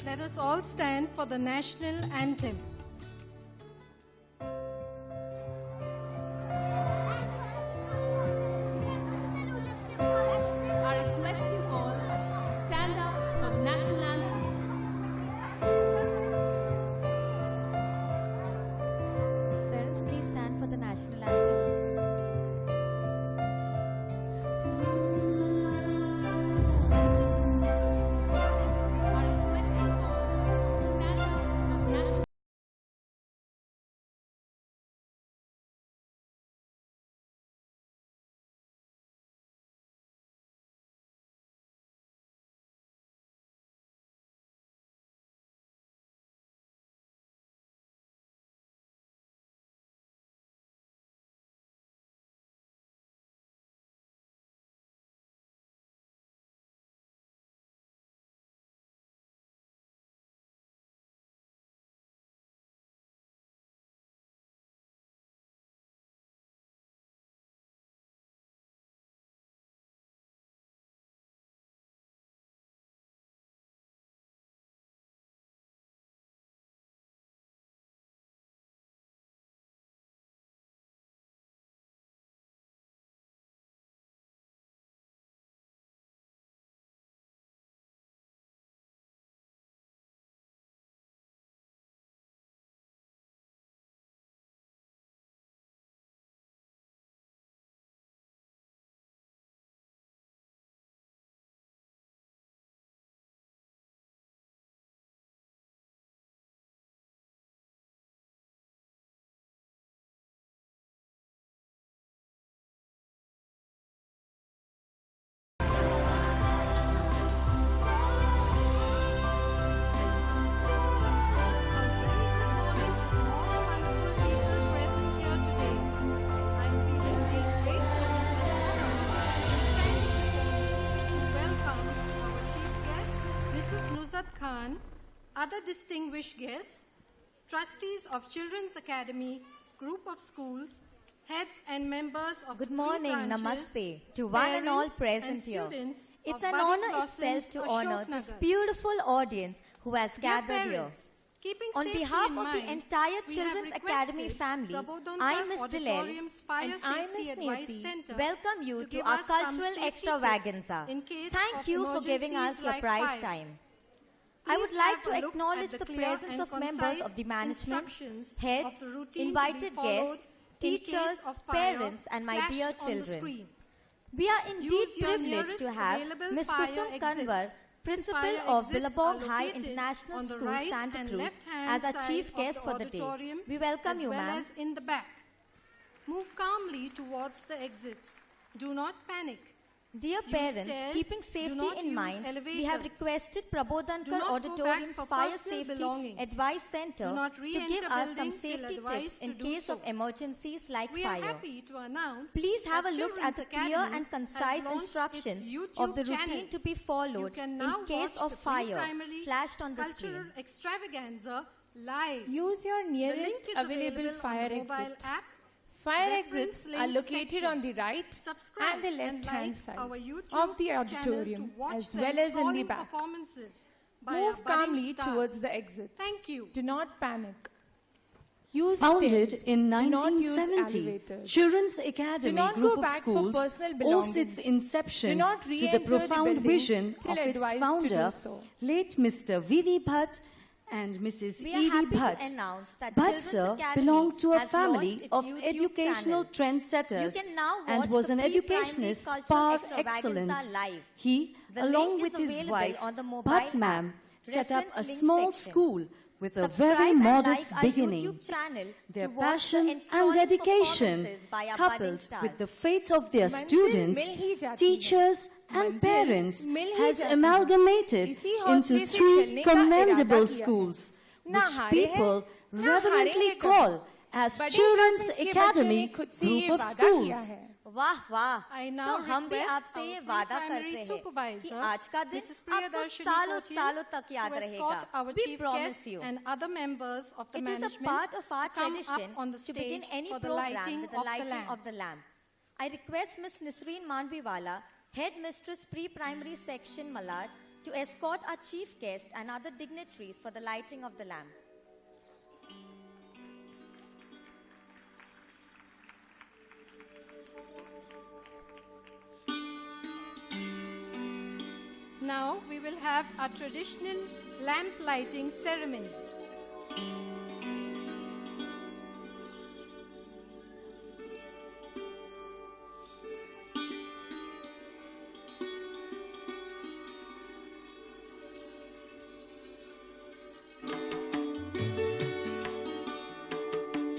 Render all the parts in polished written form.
Let us all stand for the national anthem. I request you all to stand up for the national anthem. Parents, please stand for the national anthem. Other distinguished guests, trustees of Children's Academy, group of schools, heads and members of Good morning, namaste to one and all present here. It's an honor itself to honor this beautiful audience who has gathered here. Keeping On safety behalf in of mind, the entire we have Children's Academy requested family, Prabodhankar I, Ms. Dilel, Auditorium's Fire and I, Safety Ms. Advice Niyati, Center welcome you to give our us some cultural safety extravaganza. tips in case Thank of you for giving us emergencies your like prize fire. time. I would Please like have to a look acknowledge at the clear presence and of members concise of the management, instructions heads, of the routine to be invited followed guests, in case teachers, of fire parents, and my flashed dear on the children. screen. We are indeed Use your privileged to nearest have available Ms. fire Kusum exit. Kanwar, Principal Fire of exits Billabong are High located International on the School, right Santa and Cruz, left-hand as our side chief of guest the for the day. auditorium, We welcome as you, well ma'am. as in the back. Move calmly towards the exits. Do not panic. Dear Use parents, stairs, keeping do safety not in use mind, we have elevators. requested Do Prabodhankar not go Auditorium's back for Fire personal Safety belongings. Advice Center Do not to re-enter give us some buildings till safety advised tips in to do case of so. emergencies like We are fire. happy to announce Please have a that look at Children's the clear Academy and has concise launched instructions its YouTube of the channel. routine to be You followed can now in case watch of the fire pre-primary flashed on the cultural screen. extravaganza live. Use your The nearest link is available on fire the mobile exit. app. Fire Reference exits link are located section. on the right Subscribe and the left-hand like side our YouTube of the channel auditorium, to watch as the well as in the enthralling back. performances by Move our budding calmly stars. towards the exits. Thank you. Do not panic. Use Founded stairs. in Do not use 1970, elevators. Children's Academy Do not Group go of back for Schools personal owes belongings. its inception Do not to re-enter the the profound building vision till of its advised to founder, do so. late Mr. V.V. Bhatt and Mrs. We are E.D. happy Bhatt. to announce that Bhatt, Children's sir, Academy belonged to a has family launched its of YouTube educational channel. trendsetters You can now and watch was the an pre-primary educationist cultural par extravaganza excellence. live. He, The along link with is his available wife, on the mobile Bhatt app. ma'am, set up a Reference link small section. school with a Subscribe very and modest like our beginning. YouTube channel Their to watch the passion and enthralling dedication, performances by our budding coupled stars. with the faith of their Manzil students, मिल ही जाती है। teachers and मंजिल parents, mill he has जाती है। amalgamated इसी into हौसले से 3 चलने का commendable इरादा किया है। schools, ना which हारे हैं, people ना reverently हारेंगे call कभी। as बड़ी Children's क्लासेस के Academy बच्चों ने खुद से Group ये of वादा किया Schools. है। वाह वाह I तो now हम भी request आपसे our ये वादा pre-primary करते हैं supervisor, कि आज का दिन Mrs. आपको Priyadarshini सालों Kotial, सालों तक याद to रहेगा. escort our We chief promise guest you. and other members of the It is a management part of our to come tradition up on the to begin stage any for the program lighting with the of the lighting lamp. of the lamp. I request Ms. Nisreen Manviwala, Head Mistress Pre-Primary Section Malad, to escort our chief guest and other dignitaries for the lighting of the lamp. Now we will have a traditional lamp lighting ceremony.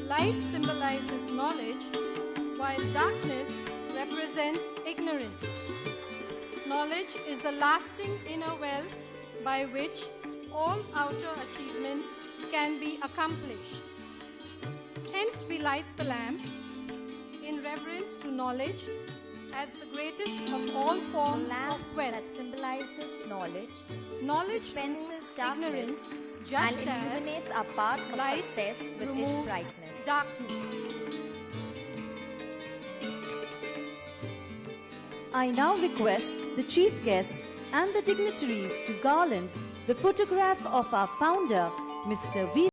Light symbolizes knowledge, while darkness represents ignorance. Knowledge is the lasting inner wealth by which all outer achievement can be accomplished. Hence, we light the lamp in reverence to knowledge as the greatest of all The forms lamp of wealth. that symbolizes knowledge Knowledge dispenses removes darkness ignorance and just as illuminates our path of light success with its removes brightness. darkness. I now request the chief guest and the dignitaries to garland the photograph of our founder, Mr. V.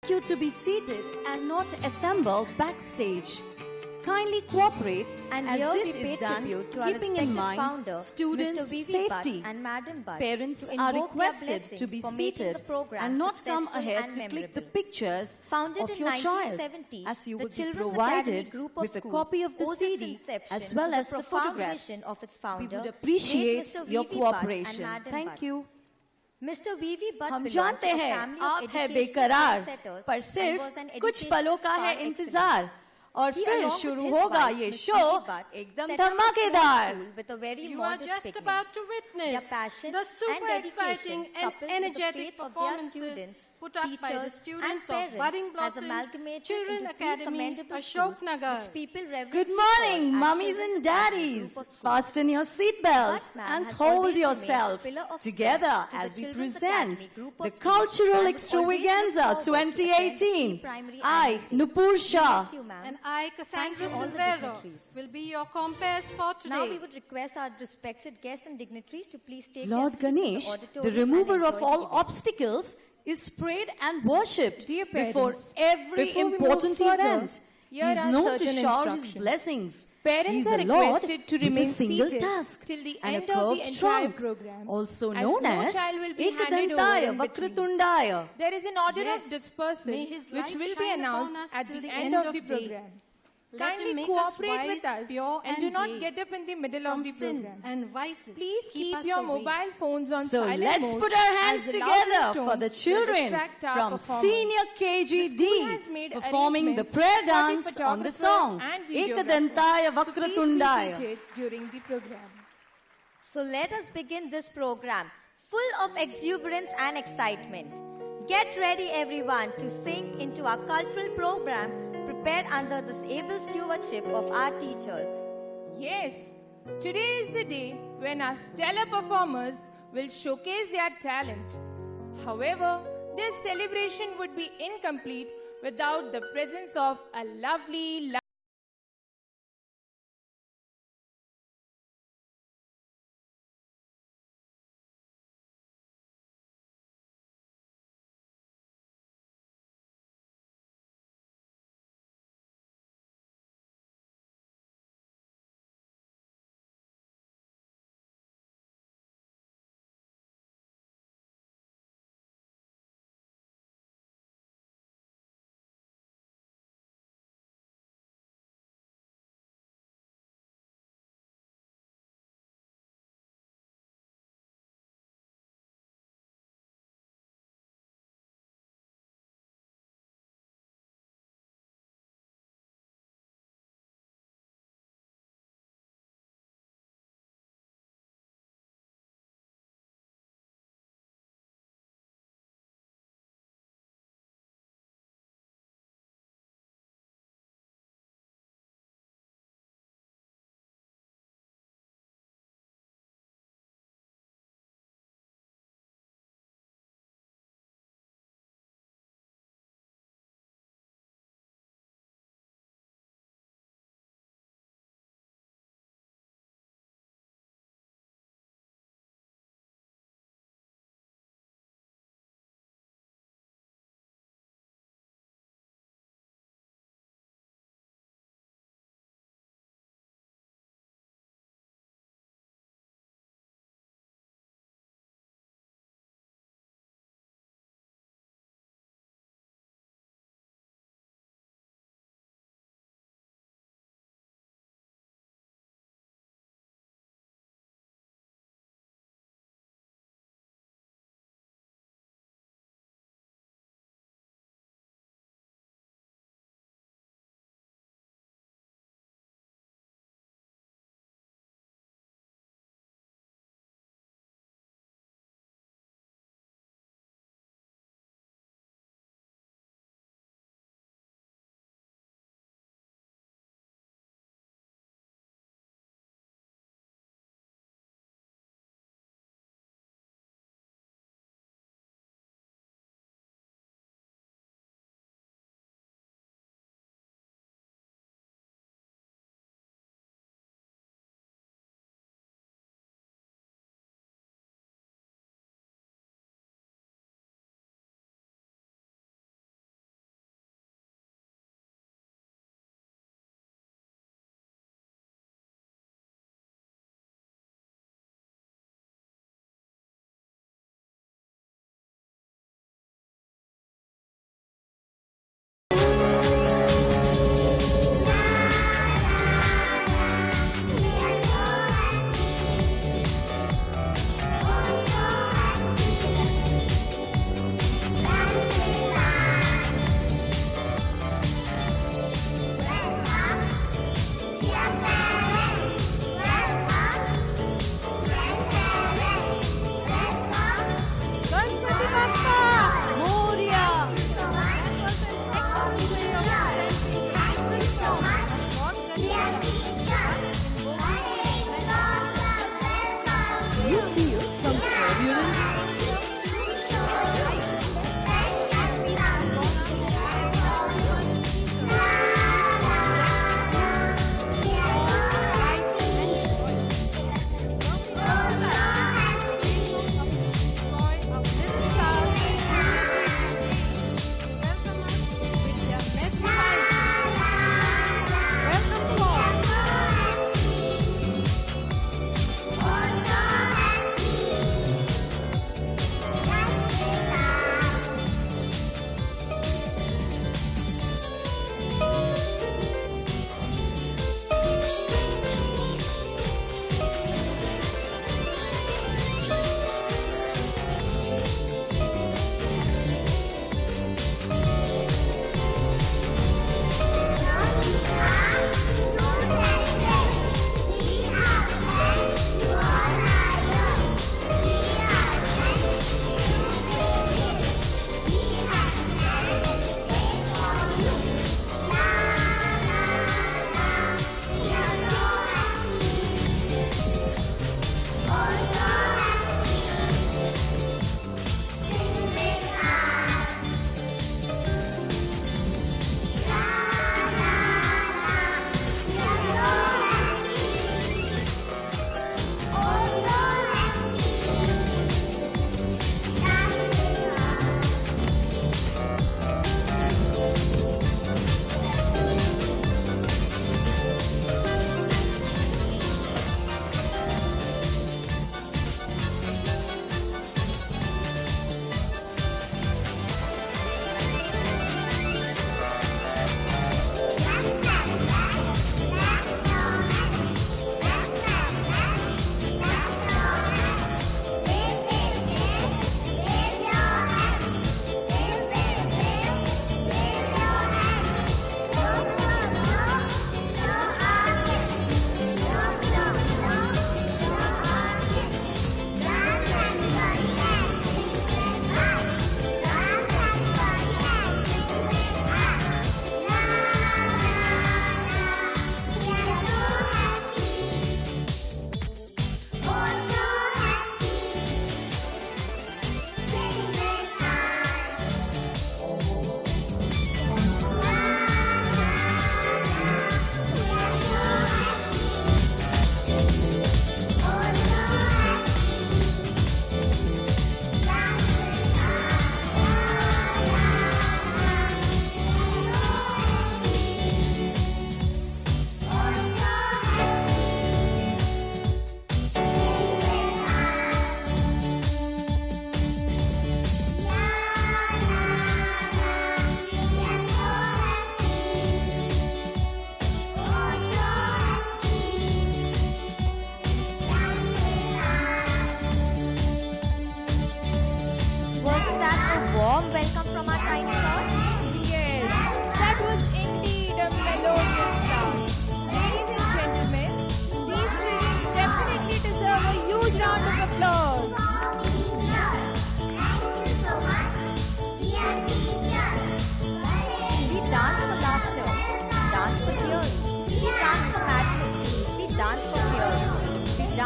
You to be seated and not assemble backstage. kindly cooperate And as here this we pay is done, tribute to our keeping in respected mind founder, students' Mr. V.V. safety. Bhatt and Madam Bhatt, Parents to are invoke their requested to blessings be for making seated the program and not come successful ahead and to click the memorable. pictures Founded of in your child, 1970, as you the would be Children's provided Academy Group of with a School copy of the owes its CD inception as well to as the the profound photographs. vision of its We founder, would late appreciate Mr. your V.V. Bhatt and cooperation. Madam Thank Bhatt. you. Mr. V.V. Bhatt हम belonged जानते to a हैं family of आप है educational बेकरार, trendsetters पर and सिर्फ was an कुछ educational पलों का star है excellence. इंतजार और He, फिर along with शुरू his होगा wife, ये Miss शो Kandivali Bhatt, एकदम set up a small धमाकेदार. school with a very You are modest just beginning. about to Their witness passion the and super dedication, exciting and coupled with the energetic faith of their performances students, put up by the teachers, students and of parents, Budding has Blossoms amalgamated Children into three Academy, commendable Ashok, schools, Nagar. which people reverently Good morning, call as mummies Children's and Academy daddies. Group of Schools. Fasten your seatbelts Batman and has hold always remained a yourself pillar of together strength to the as we Children's present Academy Group of the Schools Cultural and would always Extravaganza look forward to attend 2018. pre-primary I, annual day. Nupur Shah. Bless you, ma'am. And I, Cassandra Thank you all the Silvero, dignitaries. will be your compares for today. Now we would request our respected guests and dignitaries to please take Lord their seats in Ganesh, the auditorium remover and of enjoy all the event. obstacles, is prayed and worshipped Dear before parents, every before we move important further, event. He here is are known to certain shower his instructions. blessings. Parents He is are a Lord requested to with a remain single seated task till the and end a of curved the entire trunk, program, also as known no as child will be handed over Ekadantaya in between. Vakratundaya. There is an order Yes. of dispersal May his which light will be shine announced upon us at till the the end end of the of day. program. Let him Kindly make us cooperate wise, with us pure, and and do not gay. get up in the middle From of the sin program. and vices. Please keep us your away. mobile phones on So silent let's mode put our hands as the together loudest for the tones will children distract our from performers. Senior The KGD school has made performing the arrangements prayer for the dance on the photographer song and videographer. Ekadantaya So please be Vakratundaya. seated during the program. So let us begin this program full of exuberance and excitement. Get ready, everyone, to sink into our cultural program prepared under the able stewardship of our teachers. Yes, today is the day when our stellar performers will showcase their talent. However, this celebration would be incomplete without the presence of a lovely,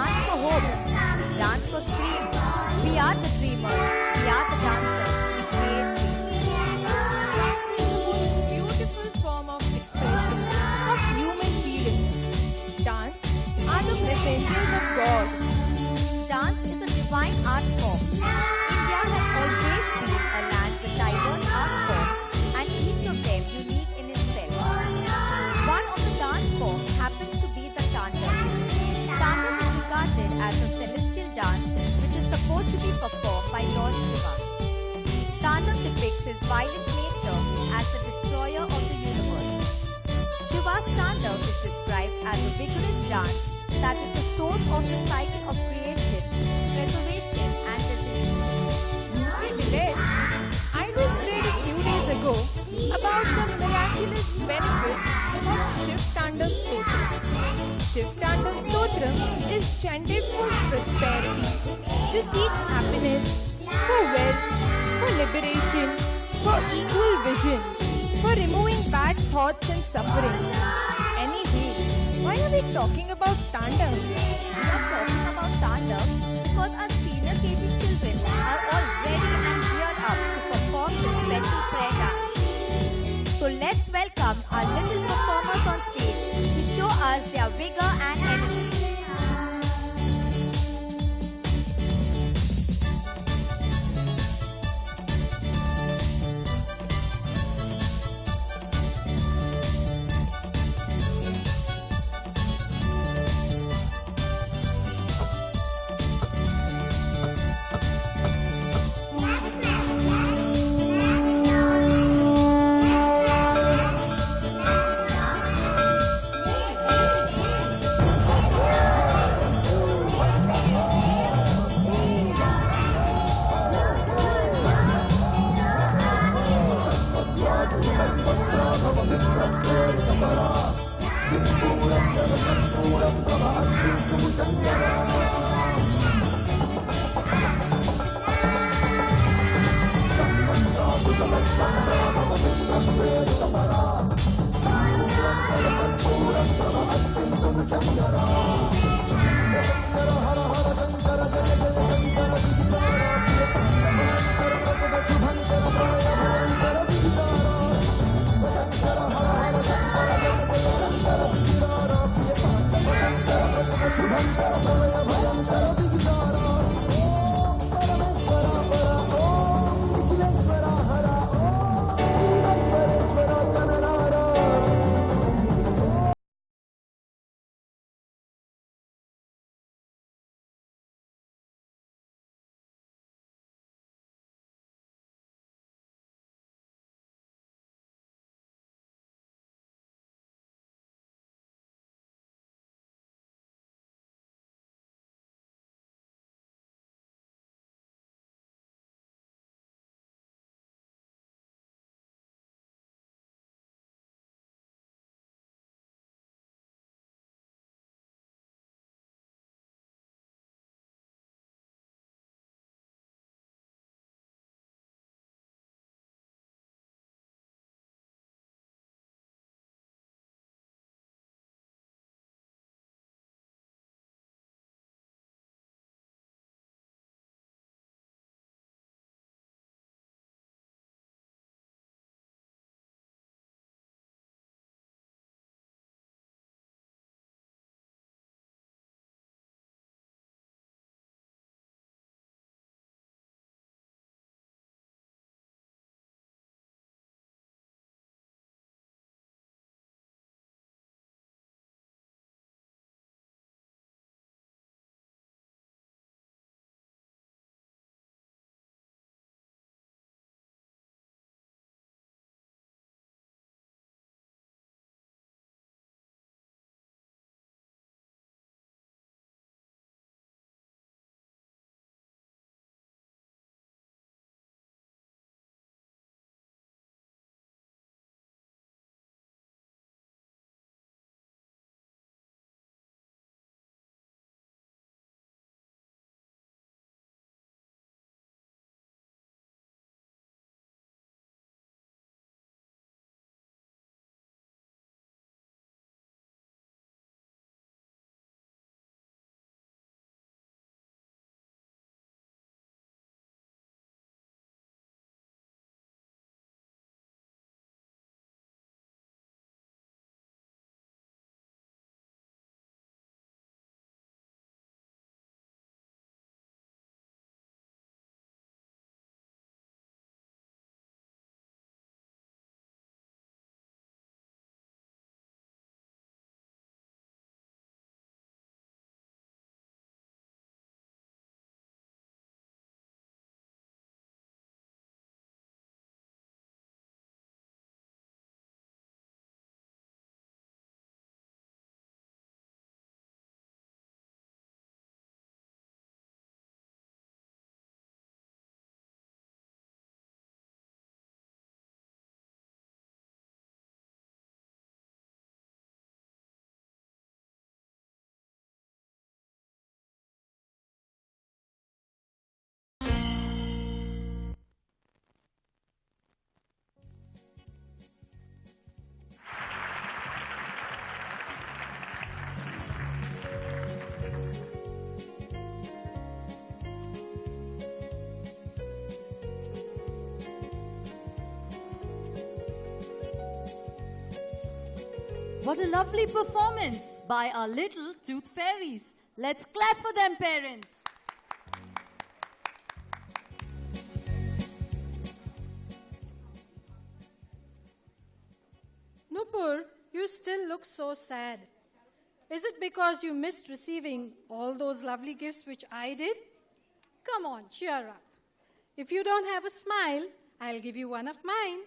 Dance for hope. Dance for scream. We are the dreamers. We are the dancers. We create dreams. Beautiful form of expression of human feelings. Dance are the messengers of God. Dance is a divine art form. India has always been a land with diverse art forms, and each of them unique in itself. One of the dance forms happens to be the Tandem. Tandem is regarded as a celestial dance which is supposed to be performed by Lord Shiva. Tandem depicts his violent nature as the destroyer of the universe. Shiva's Tandem is described as a vigorous dance that is the source of the cycle of creation, preservation, and resilience. Let I just read a few days ago about the miraculous benefits of Shiv Tandam Stotram. Shiv Tandam Stotram is chanted for prosperity, to seek happiness, for wealth, for liberation, for equal vision, for removing bad thoughts and suffering. Anyway, why are we talking about Tandam? We are talking about Tandem because our senior KG children are all ready and geared up to perform this special prayer dance. So let's welcome our little performers on stage to show us their vigor and energy. What a lovely performance by our little tooth fairies. Let's clap for them, parents. Nupur, you still look so sad. Is it because you missed receiving all those lovely gifts which I did? Come on, cheer up. If you don't have a smile, I'll give you one of mine.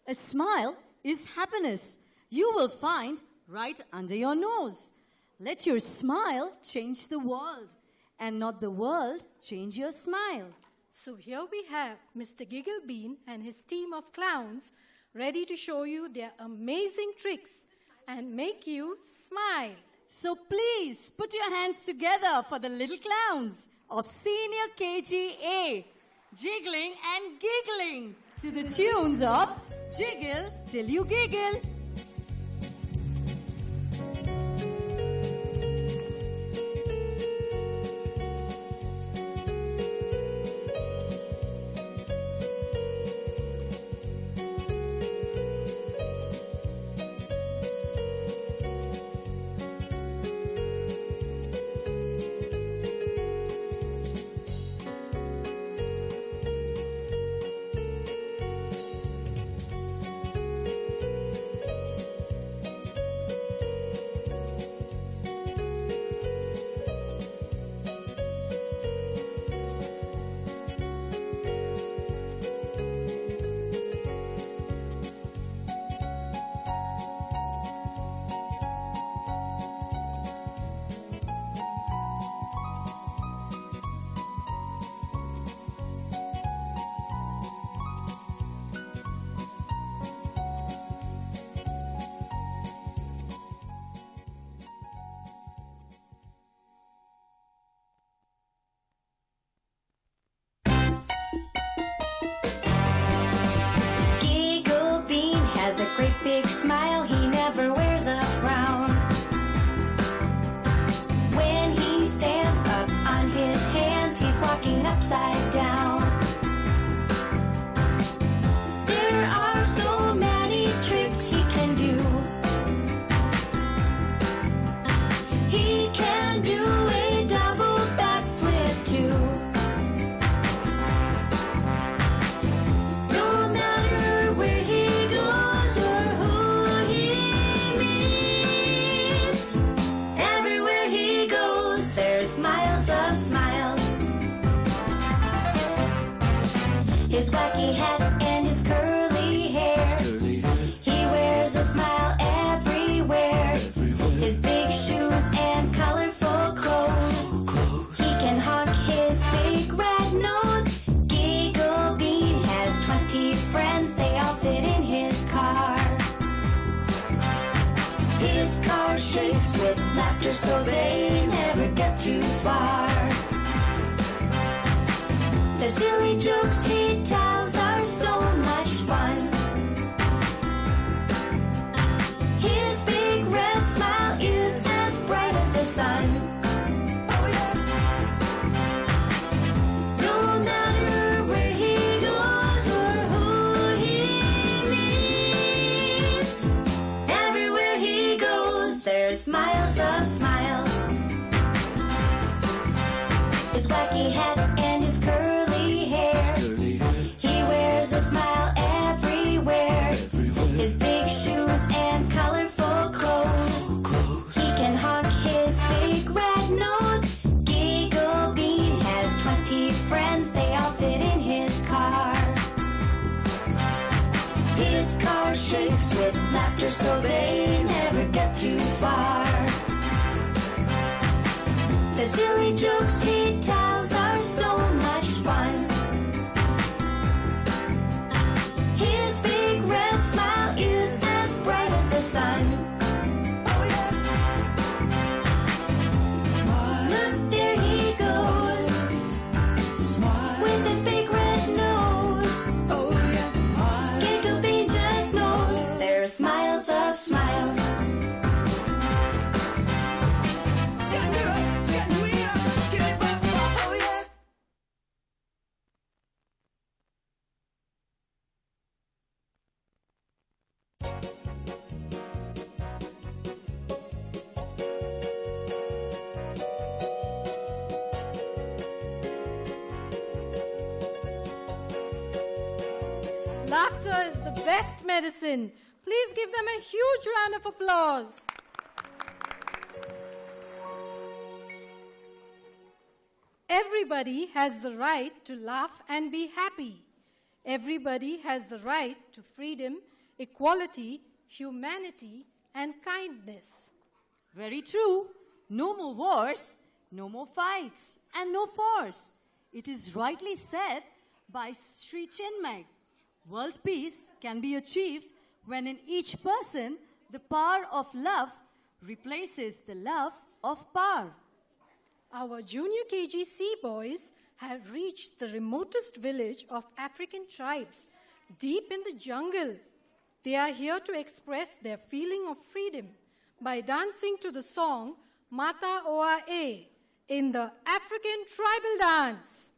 A smile is happiness. You will find right under your nose. Let your smile change the world, and not the world change your smile. So here we have Mr. Gigglebean and his team of clowns ready to show you their amazing tricks and make you smile. So please put your hands together for the little clowns of Senior KGA, jiggling and giggling to the tunes of Jiggle Till You Giggle. Upside down. There are so many tricks he can do. He can do a double backflip too. No matter where he goes or who he meets, everywhere he goes, there's miles of smiles. His wacky hat and his curly hair. He wears a smile everywhere. His big shoes and colorful clothes. He can honk his big red nose. Gigglebean has 20 friends. They all fit in his car. His car shakes with laughter so they never get too far. The silly jokes he tells are so much fun. His big red smile is as bright as the sun. No matter where he goes or who he meets, everywhere he goes, there's miles of smiles. His wacky hat and his curly hair. He wears a smile everywhere. His big shoes and colorful clothes. He can honk his big red nose. Gigglebean has 20 friends. They all fit in his car. His car shakes with laughter so they never get too far. The silly jokes he tells are so much fun. His big red smile is as bright as the sun. Look, there he goes, with his big red nose. Gigglebean just knows there's miles of smiles. best medicine. Please give them a huge round of applause. Everybody has the right to laugh and be happy. Everybody has the right to freedom, equality, humanity, and kindness. Very true. No more wars, no more fights, and no force. It is rightly said by Sri Chinmay. World peace can be achieved when in each person the power of love replaces the love of power. Our junior KGC boys have reached the remotest village of African tribes, deep in the jungle. They are here to express their feeling of freedom by dancing to the song Mata Oa E in the African tribal dance.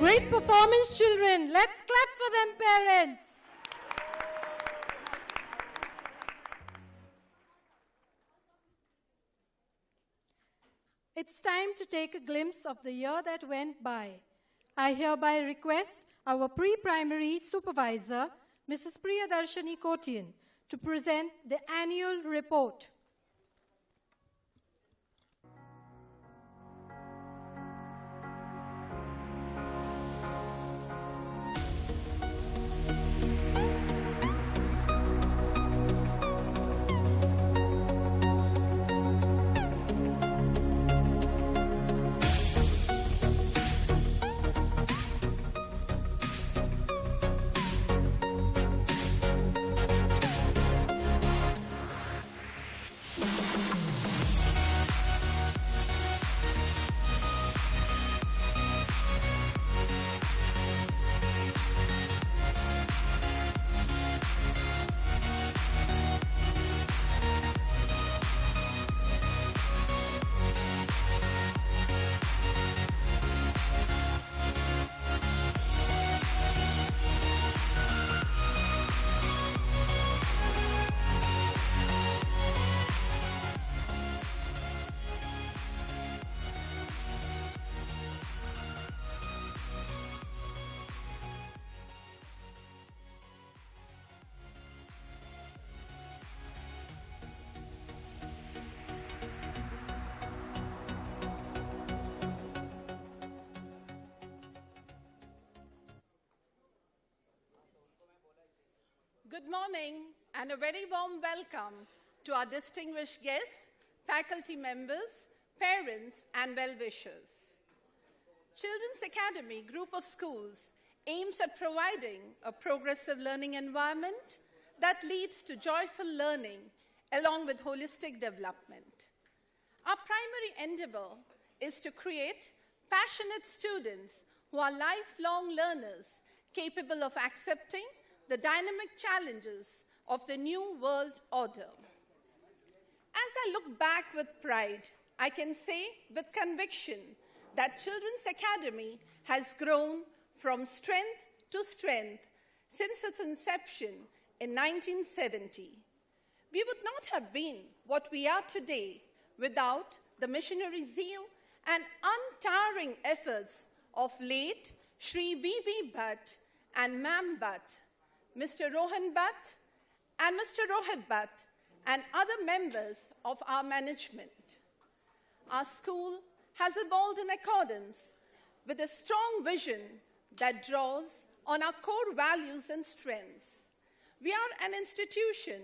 Great performance, children. Let's clap for them, parents. It's time to take a glimpse of the year that went by. I hereby request our pre-primary supervisor, Mrs. Priyadarshini Kotian, to present the annual report. Good morning and a very warm welcome to our distinguished guests, faculty members, parents and well-wishers. Children's Academy Group of Schools aims at providing a progressive learning environment that leads to joyful learning along with holistic development. Our primary endeavor is to create passionate students who are lifelong learners capable of accepting the dynamic challenges of the new world order. As I look back with pride, I can say with conviction that Children's Academy has grown from strength to strength since its inception in 1970. We would not have been what we are today without the missionary zeal and untiring efforts of late Shri B.B. Bhatt and Ma'am Bhatt, Mr. Rohan Bhatt and Mr. Rohit Bhatt, and other members of our management. Our school has evolved in accordance with a strong vision that draws on our core values and strengths. We are an institution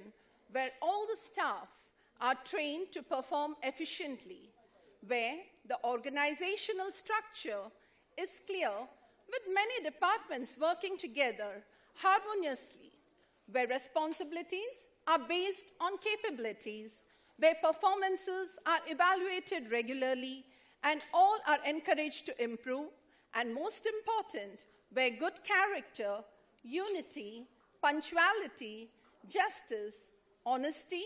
where all the staff are trained to perform efficiently, where the organizational structure is clear with many departments working together harmoniously, where responsibilities are based on capabilities, where performances are evaluated regularly and all are encouraged to improve, and most important, where good character, unity, punctuality, justice, honesty,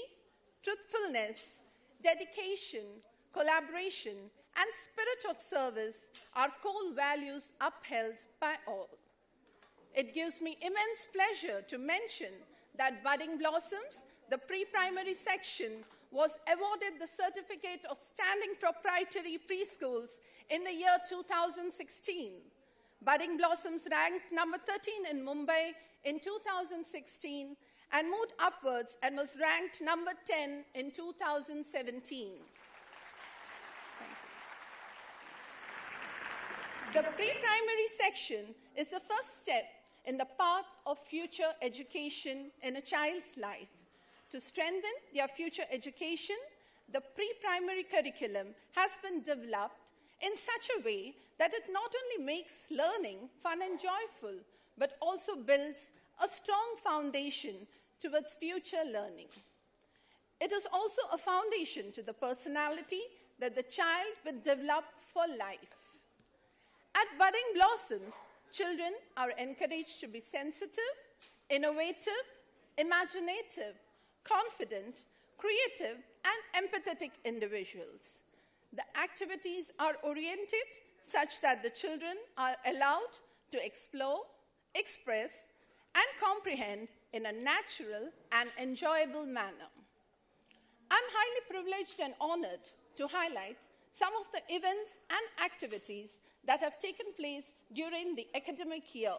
truthfulness, dedication, collaboration, and spirit of service are core values upheld by all. It gives me immense pleasure to mention that Budding Blossoms, the pre-primary section, was awarded the Certificate of Standing Proprietary Preschools in the year 2016. Budding Blossoms ranked number 13 in Mumbai in 2016 and moved upwards and was ranked number 10 in 2017. The pre-primary section is the first step in the path of future education in a child's life. To strengthen their future education, the pre-primary curriculum has been developed in such a way that it not only makes learning fun and joyful, but also builds a strong foundation towards future learning. It is also a foundation to the personality that the child will develop for life. At Budding Blossoms, children are encouraged to be sensitive, innovative, imaginative, confident, creative, and empathetic individuals. The activities are oriented such that the children are allowed to explore, express, and comprehend in a natural and enjoyable manner. I'm highly privileged and honored to highlight some of the events and activities that have taken place during the academic year.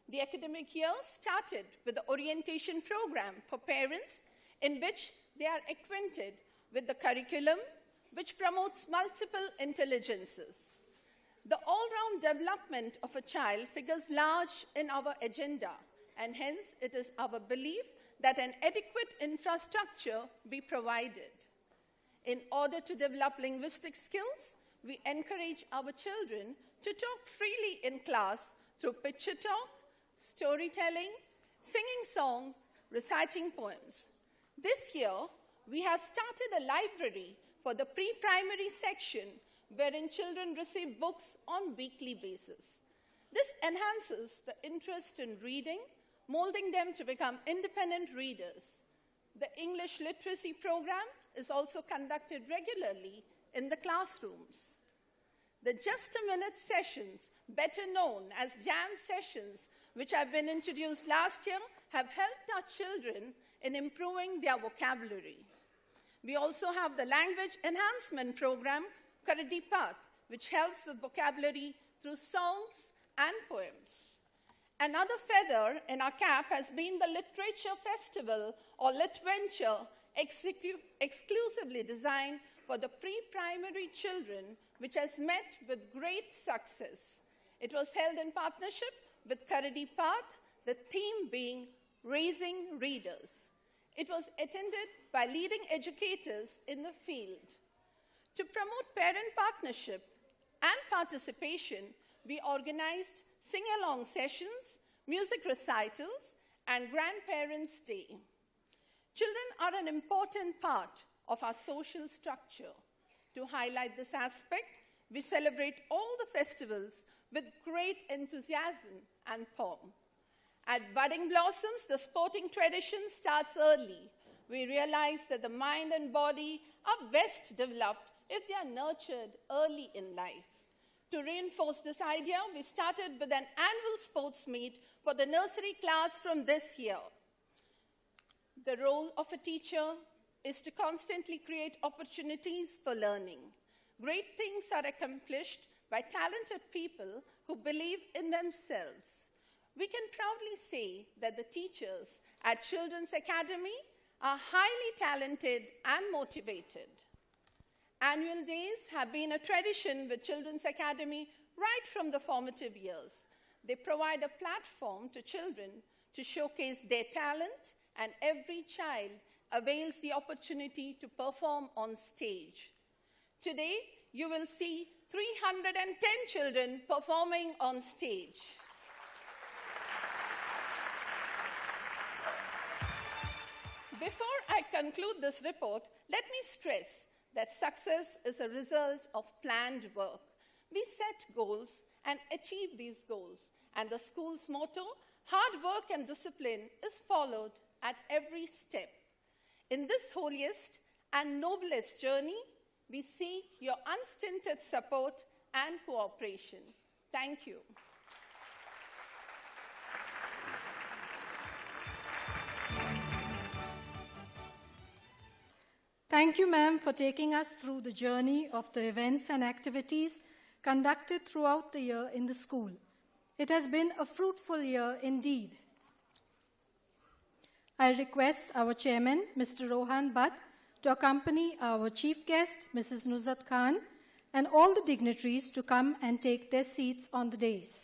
The academic year started with the orientation program for parents, in which they are acquainted with the curriculum, which promotes multiple intelligences. The all-round development of a child figures large in our agenda, and hence it is our belief that an adequate infrastructure be provided. In order to develop linguistic skills, we encourage our children to talk freely in class through picture talk, storytelling, singing songs, reciting poems. This year, we have started a library for the pre-primary section wherein children receive books on weekly basis. This enhances the interest in reading, molding them to become independent readers. The English literacy program is also conducted regularly in the classrooms. The Just a Minute sessions, better known as jam sessions, which have been introduced last year, have helped our children in improving their vocabulary. We also have the language enhancement program, Karadi Path, which helps with vocabulary through songs and poems. Another feather in our cap has been the Literature Festival, or Litventure, exclusively designed for the pre-primary children, which has met with great success. It was held in partnership with Karadi Path, the theme being Raising Readers. It was attended by leading educators in the field. To promote parent partnership and participation, we organized sing-along sessions, music recitals, and Grandparents' Day. Children are an important part of our social structure. To highlight this aspect, we celebrate all the festivals with great enthusiasm and pomp. At Budding Blossoms, the sporting tradition starts early. We realize that the mind and body are best developed if they are nurtured early in life. To reinforce this idea, we started with an annual sports meet for the nursery class from this year. The role of a teacher is to constantly create opportunities for learning. Great things are accomplished by talented people who believe in themselves. We can proudly say that the teachers at Children's Academy are highly talented and motivated. Annual days have been a tradition with Children's Academy right from the formative years. They provide a platform to children to showcase their talent, and every child avails the opportunity to perform on stage. Today, you will see 310 children performing on stage. Before I conclude this report, let me stress that success is a result of planned work. We set goals and achieve these goals, and the school's motto, hard work and discipline, is followed at every step. In this holiest and noblest journey, we seek your unstinted support and cooperation. Thank you. Thank you, ma'am, for taking us through the journey of the events and activities conducted throughout the year in the school. It has been a fruitful year indeed. I request our chairman, Mr. Rohan Bhatt, to accompany our chief guest, Mrs. Nuzhat Khan, and all the dignitaries to come and take their seats on the dais.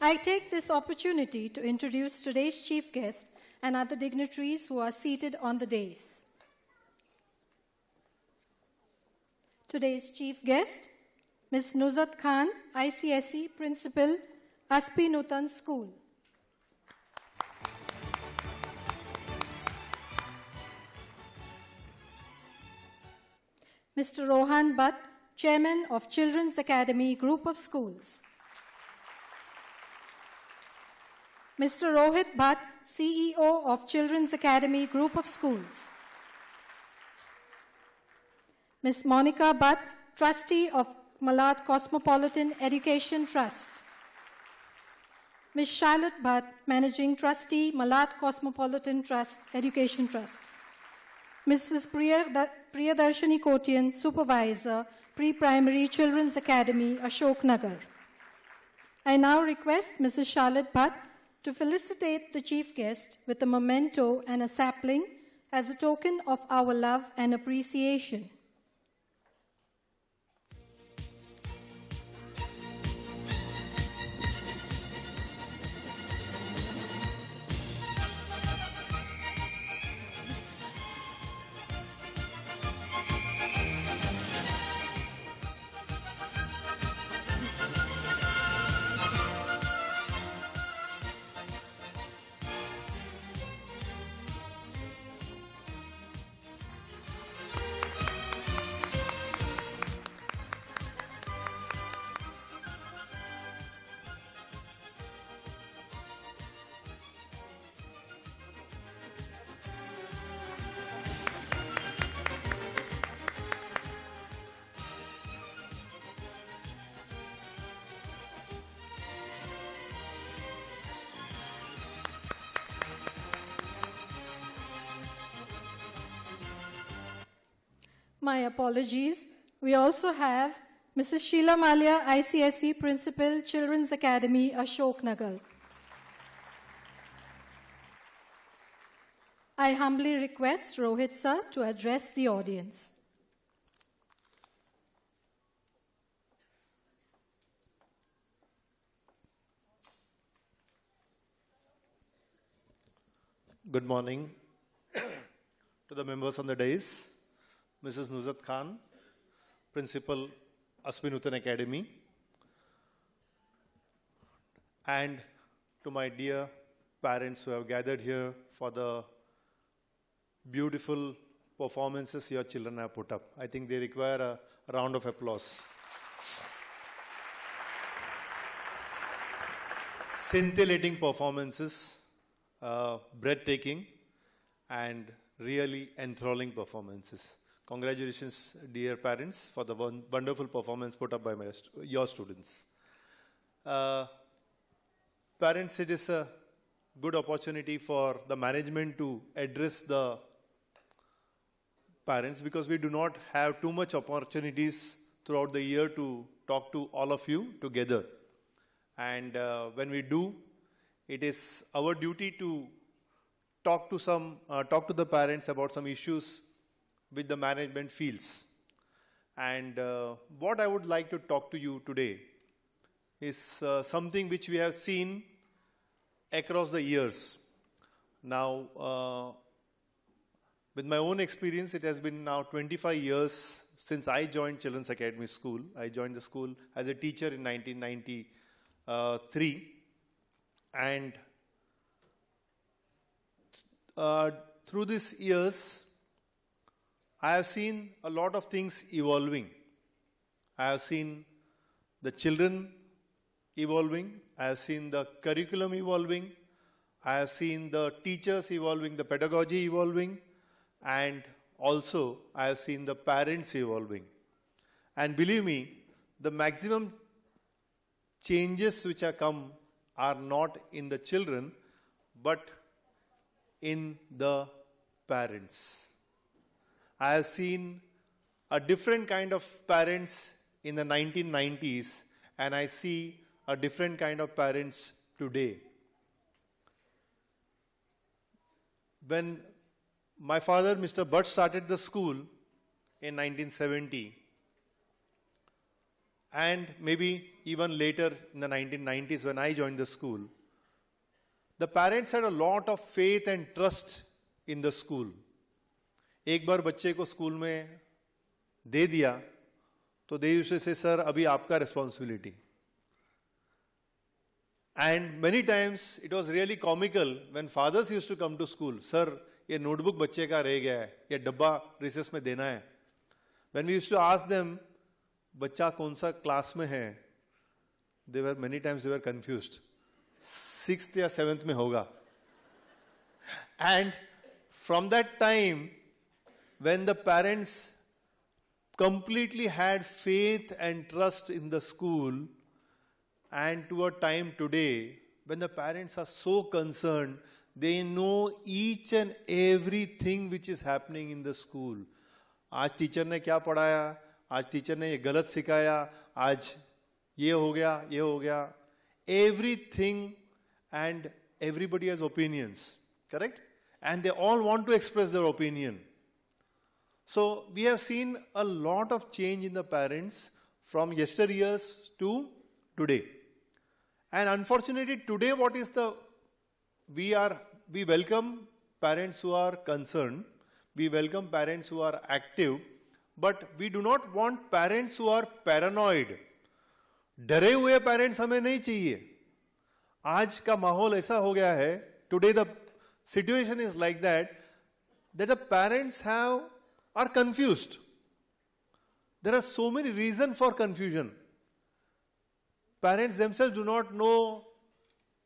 I take this opportunity to introduce today's chief guest and other dignitaries who are seated on the dais. Today's chief guest, Ms. Nuzhat Khan, ICSE Principal, Aspi Nutan School. Mr. Rohan Bhatt, Chairman of Children's Academy Group of Schools. Mr. Rohit Bhatt, CEO of Children's Academy Group of Schools. Ms. Monica Bhatt, Trustee of Malad Cosmopolitan Education Trust. Ms. Charlotte Bhatt, Managing Trustee, Malad Cosmopolitan Education Trust. Mrs. Priyadarshini Kotian, Supervisor, Pre-Primary Children's Academy, Ashok Nagar. I now request Mrs. Charlotte Bhatt to felicitate the chief guest with a memento and a sapling as a token of our love and appreciation. My apologies. We also have Mrs. Sheila Malia, ICSE Principal, Children's Academy, Ashok Nagar. I humbly request Rohit sir to address the audience. Good morning to the members on the dais. Mrs. Nuzhat Khan, Principal, Aspi Nutan Academy, and to my dear parents who have gathered here for the beautiful performances your children have put up. I think they require a round of applause. Scintillating performances, breathtaking, and really enthralling performances. Congratulations, dear parents, for the wonderful performance put up by your students. Parents, it is a good opportunity for the management to address the parents because we do not have too much opportunities throughout the year to talk to all of you together. And when we do, it is our duty to talk to the parents about some issues which the management feels. And what I would like to talk to you today is something which we have seen across the years. Now, with my own experience, it has been now 25 years since I joined Children's Academy School. I joined the school as a teacher in 1993. And through these years, I have seen a lot of things evolving. I have seen the children evolving. I have seen the curriculum evolving. I have seen the teachers evolving, the pedagogy evolving, and also I have seen the parents evolving. And believe me, the maximum changes which have come are not in the children, but in the parents. I have seen a different kind of parents in the 1990s, and I see a different kind of parents today. When my father, Mr. Bhatt, started the school in 1970, and maybe even later in the 1990s when I joined the school, the parents had a lot of faith and trust in the school. एक बार बच्चे को school में दे दिया तो they used to say, sir, अभी आपका responsibility. And many times it was really comical when fathers used to come to school. Sir, ये notebook बच्चे का रह गया है, ये डब्बा recess में देना है. When we used to ask them, बच्चा कौन सा क्लास में है, many times they were confused. 6th या 7th में होगा. And from that time, when the parents completely had faith and trust in the school, and to a time today, when the parents are so concerned, they know each and everything which is happening in the school. आज teacher ने क्या पढ़ाया, आज teacher ने ये गलत सिखाया, आज ये हो गया. Everything, and everybody has opinions, correct? And they all want to express their opinion. So we have seen a lot of change in the parents from yesteryears to today. And unfortunately today we welcome parents who are concerned, we welcome parents who are active, but we do not want parents who are paranoid. डरे हुए parents हमें नहीं चाहिए. आज का माहौल ऐसा हो गया है, today the situation is like that the parents are confused. There are so many reasons for confusion. Parents themselves do not know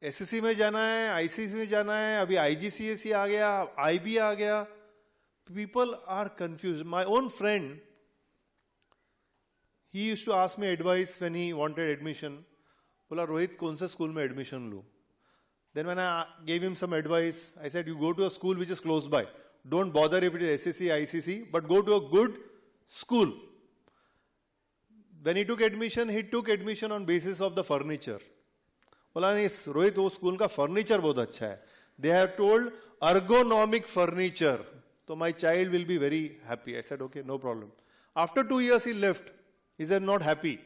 SSC में जाना है, ICC में जाना है, अभी IGCSE आ गया, IB आ गया. People are confused. My own friend, he used to ask me advice when he wanted admission. बोला रोहित कौन से स्कूल में एडमिशन लूं? Then when I gave him some advice, I said, you go to a school which is close by. Don't bother if it is SSC, ICC, but go to a good school. When he took admission on basis of the furniture. बोला नहीं रोहित वो school का furniture बहुत अच्छा है. They have told ergonomic furniture. So my child will be very happy. I said, okay, no problem. After 2 years he left. He said, not happy.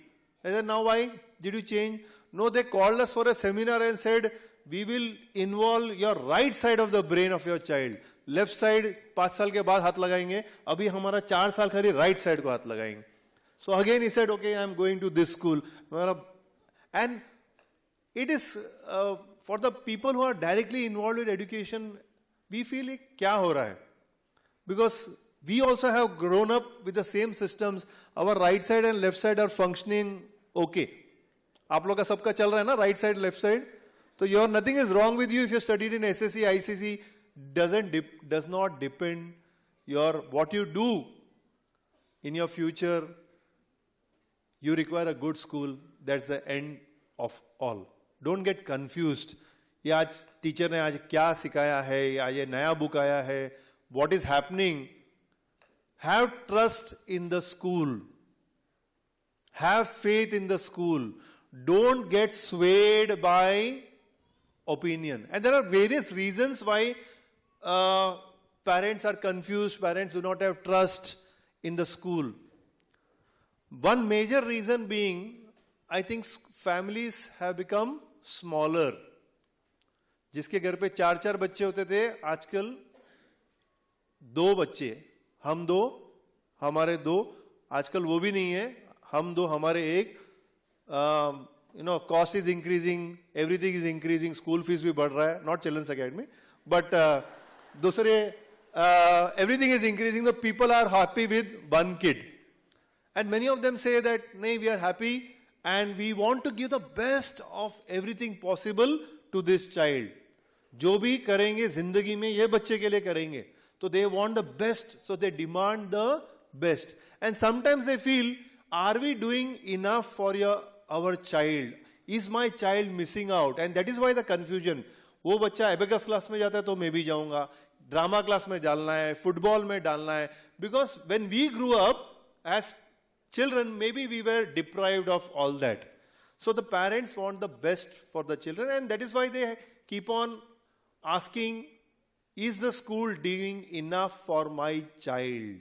I said, now why did you change? No, they called us for a seminar and said, we will involve your right side of the brain of your child. Left side 5 साल के बाद हाथ लगाएंगे, अभी हमारा 4 साल खाली right side को हाथ लगाएंगे. So again he said, okay, I am going to this school. And it is for the people who are directly involved with education, we feel क्या हो रहा है? Because we also have grown up with the same systems. Our right side and left side are functioning okay. आप लोग का सबका चल रहा है ना, right side, left side. So nothing is wrong with you if you studied in SSC, ICC. Does not depend what you do in your future. You require a good school. That's the end of all. Don't get confused. ये आज teacher ने आज क्या सिखाया है, या ये नया बुक आया है. What is happening? Have trust in the school. Have faith in the school. Don't get swayed by opinion. And there are various reasons why parents are confused, parents do not have trust in the school. One major reason being, I think families have become smaller. जिसके घर पे 4-4 बच्चे होते थे, आजकल 2 बच्चे, हम 2, हमारे 2, आजकल वो भी नहीं है, हम 2, हमारे 1. Cost is increasing, everything is increasing, school fees भी बढ़ रहा है, not Children's Academy, but दूसरे everything is increasing, the people are happy with one kid. And many of them say that, no, we are happy and we want to give the best of everything possible to this child. जो भी करेंगे जिंदगी में ये बच्चे के लिए करेंगे. So they want the best, so they demand the best. And sometimes they feel, are we doing enough for our child? Is my child missing out? And that is why the confusion. वो बच्चा abacus class में जाता है तो मैं भी जाऊंगा, drama class में डालना है, football में डालना है. Because when we grew up as children, maybe we were deprived of all that. So the parents want the best for the children, and that is why they keep on asking, is the school doing enough for my child?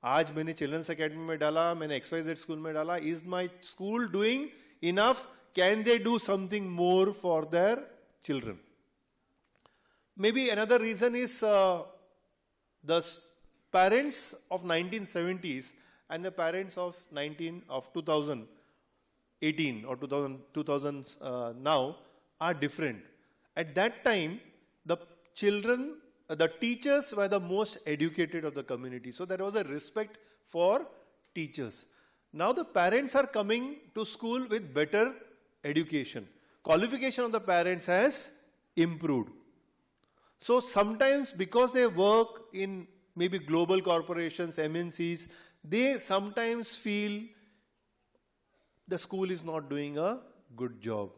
आज मैंने children's academy में डाला, मैंने XYZ school में डाला. Is my school doing enough? Can they do something more for their children? Maybe another reason is the parents of 1970s and the parents of 2018 or 2000s now are different. At that time, the children, the teachers were the most educated of the community. So there was a respect for teachers. Now the parents are coming to school with better education. Qualification of the parents has improved. So sometimes because they work in maybe global corporations, MNCs, they sometimes feel the school is not doing a good job.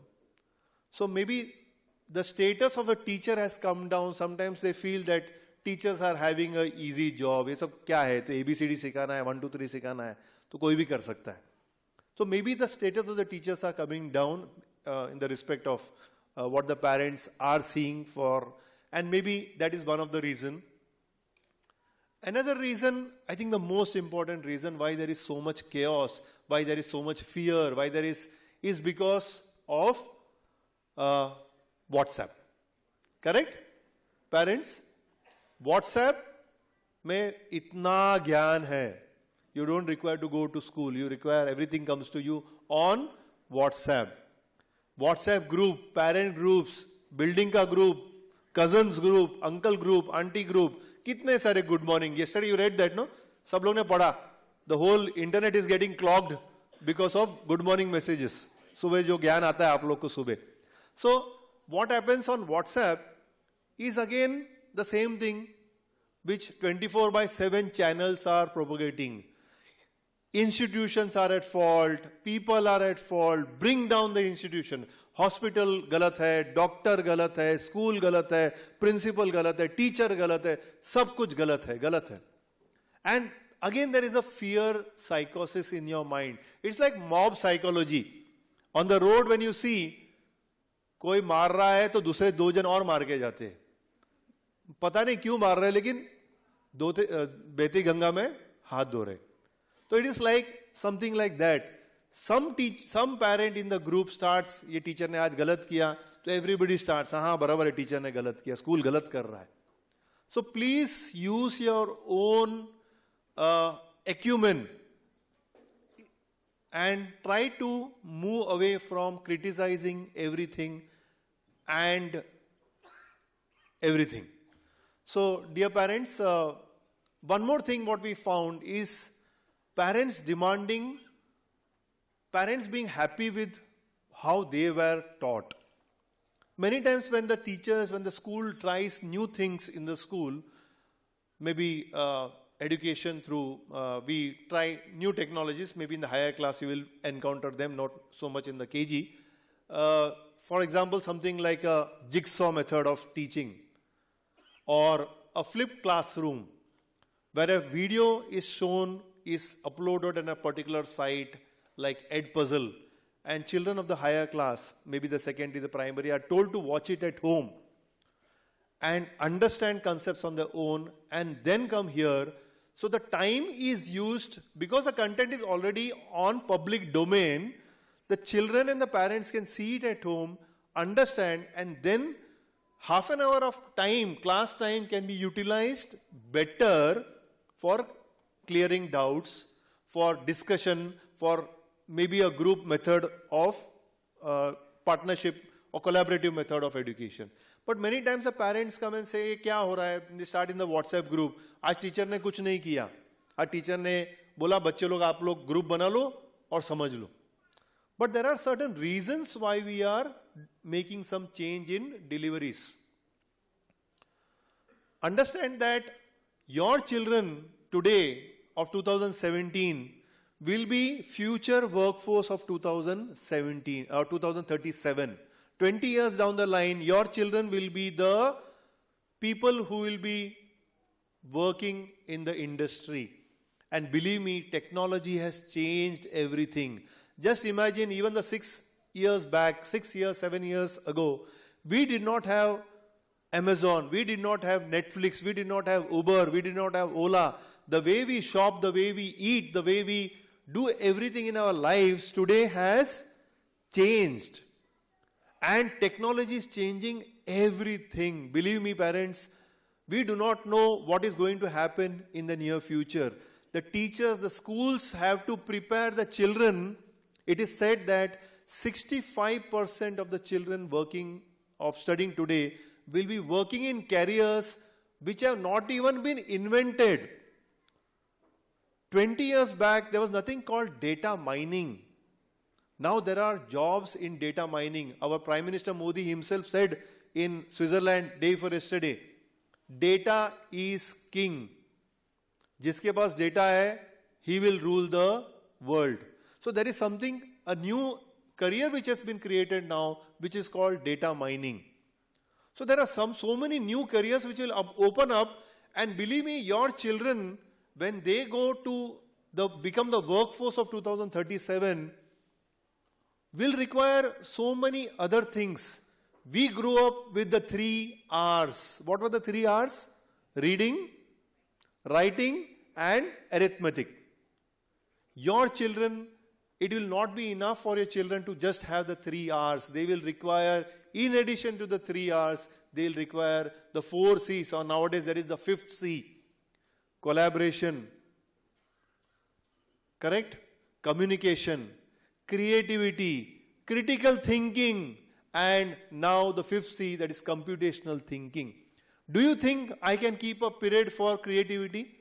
So maybe the status of a teacher has come down. Sometimes they feel that teachers are having a easy job. ये सब क्या है? तो ABCD सिखाना है, 1, 2, 3 सिखाना है, तो कोई भी कर सकता है. So maybe the status of the teachers are coming down in the respect of what the parents are seeing for, and maybe that is one of the reason. Another reason, I think the most important reason why there is so much chaos, why there is so much fear, why there is because of WhatsApp. Correct? Parents, WhatsApp में इतना ज्ञान है. You don't require to go to school. You require everything comes to you on WhatsApp. WhatsApp group, parent groups, building ka group, cousins group, uncle group, auntie group. कितने सारे good morning. Yesterday you read that, no? सब लोग ने पढ़ा. The whole internet is getting clogged because of good morning messages. सुबह जो ज्ञान आता है आप लोग को सुबह. So what happens on WhatsApp is again the same thing which 24/7 channels are propagating. Institutions are at fault, people are at fault, bring down the institution. Hospital गलत है, doctor गलत है, school गलत है, principal गलत है, teacher गलत है, सब कुछ गलत है. And again there is a fear psychosis in your mind. It's like mob psychology. On the road when you see कोई मार रहा है तो दूसरे 2 जन और मार के जाते हैं. पता नहीं क्यों मार रहे हैं, लेकिन बेती गंगा में हाथ धो रहे. So it is like something like that. Some parent in the group starts, ये टीचर ने आज गलत किया, तो everybody starts, हाँ बराबर है टीचर ने गलत किया, स्कूल गलत कर रहा है. So please use your own acumen and try to move away from criticizing everything and everything. So dear parents, one more thing what we found is parents being happy with how they were taught. Many times when the school tries new things in the school, maybe education through, we try new technologies, maybe in the higher class you will encounter them, not so much in the KG. For example, something like a jigsaw method of teaching or a flipped classroom where a video is shown, is uploaded on a particular site like Edpuzzle, and children of the higher class, maybe the secondary, the primary, are told to watch it at home and understand concepts on their own and then come here. So the time is used, because the content is already on public domain, the children and the parents can see it at home, understand, and then half an hour of time, class time, can be utilized better for clearing doubts, for discussion, for maybe a group method of partnership or collaborative method of education. But many times the parents come and say, क्या हो रहा है? They start in the WhatsApp group. आज teacher ने कुछ नहीं किया. आज टीचर ने बोला बच्चे लोग आप लोग ग्रुप बना लो और समझ लो. But there are certain reasons why we are making some change in deliveries. Understand that your children today of 2017 will be future workforce of 2017 or 2037. 20 years down the line, your children will be the people who will be working in the industry. And believe me, technology has changed everything. Just imagine, even the 6 years back, 6 years, 7 years ago, we did not have Amazon, we did not have Netflix, we did not have Uber, we did not have Ola. the way we shop, the way we eat, the way we do everything in our lives today has changed. And technology is changing everything. Believe me, parents, we do not know what is going to happen in the near future. The teachers, the schools have to prepare the children. It is said that 65% of the children studying today will be working in careers which have not even been invented. 20 years back, there was nothing called data mining. Now there are jobs in data mining. Our Prime Minister Modi himself said in Switzerland day before yesterday, data is king. Jiske paas data hai, he will rule the world. So there is something, a new career which has been created now, which is called data mining. So there are so many new careers which will open up, and believe me, your children, when they go to become the workforce of 2037, will require so many other things. We grew up with the 3 R's. What were the 3 R's? Reading, writing, and arithmetic. Your children, it will not be enough for your children to just have the 3 R's. They will require, in addition to the 3 R's, they will require the 4 C's, or nowadays there is the 5th C. Collaboration, correct? Communication, creativity, critical thinking, and now the 5th C, that is computational thinking. Do you think I can keep a period for creativity?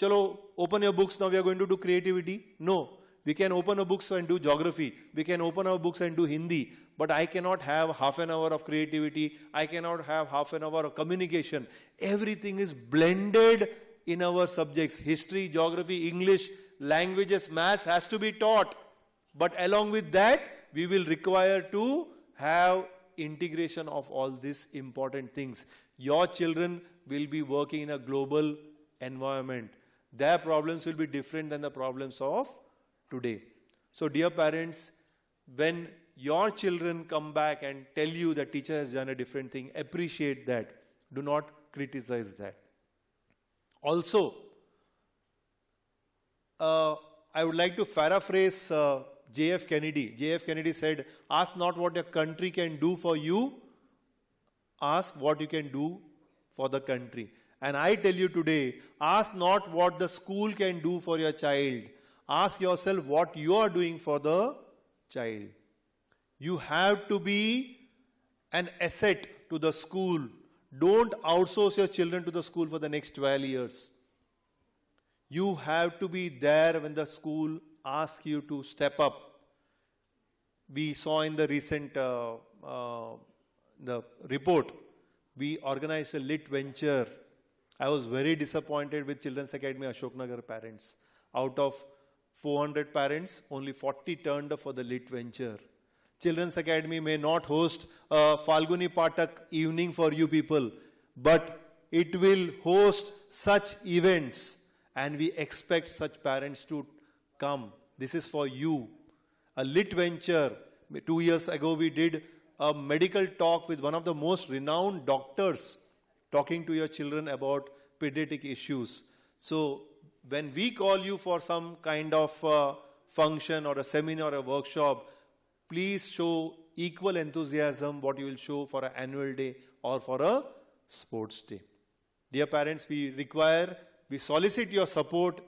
Chalo, open your books, now we are going to do creativity. No. We can open our books and do geography. We can open our books and do Hindi. But I cannot have half an hour of creativity. I cannot have half an hour of communication. Everything is blended in our subjects. History, geography, English, languages, maths has to be taught. But along with that, we will require to have integration of all these important things. Your children will be working in a global environment. Their problems will be different than the problems of today. So dear parents, when your children come back and tell you that teacher has done a different thing, appreciate that. Do not criticize that. Also, I would like to paraphrase J.F. Kennedy. J.F. Kennedy said, ask not what your country can do for you, ask what you can do for the country. And I tell you today, ask not what the school can do for your child. Ask yourself what you are doing for the child. You have to be an asset to the school. Don't outsource your children to the school for the next 12 years. You have to be there when the school asks you to step up. We saw in the recent the report, we organized a lit venture. I was very disappointed with Children's Academy Ashok Nagar parents. Out of 400 parents, only 40 turned up for the lit venture. Children's Academy may not host a Falguni Patak evening for you people, but it will host such events, and we expect such parents to come. This is for you. A lit venture. 2 years ago we did a medical talk with one of the most renowned doctors talking to your children about pediatric issues. So when we call you for some kind of function or a seminar or a workshop, please show equal enthusiasm what you will show for an annual day or for a sports day. Dear parents, we solicit your support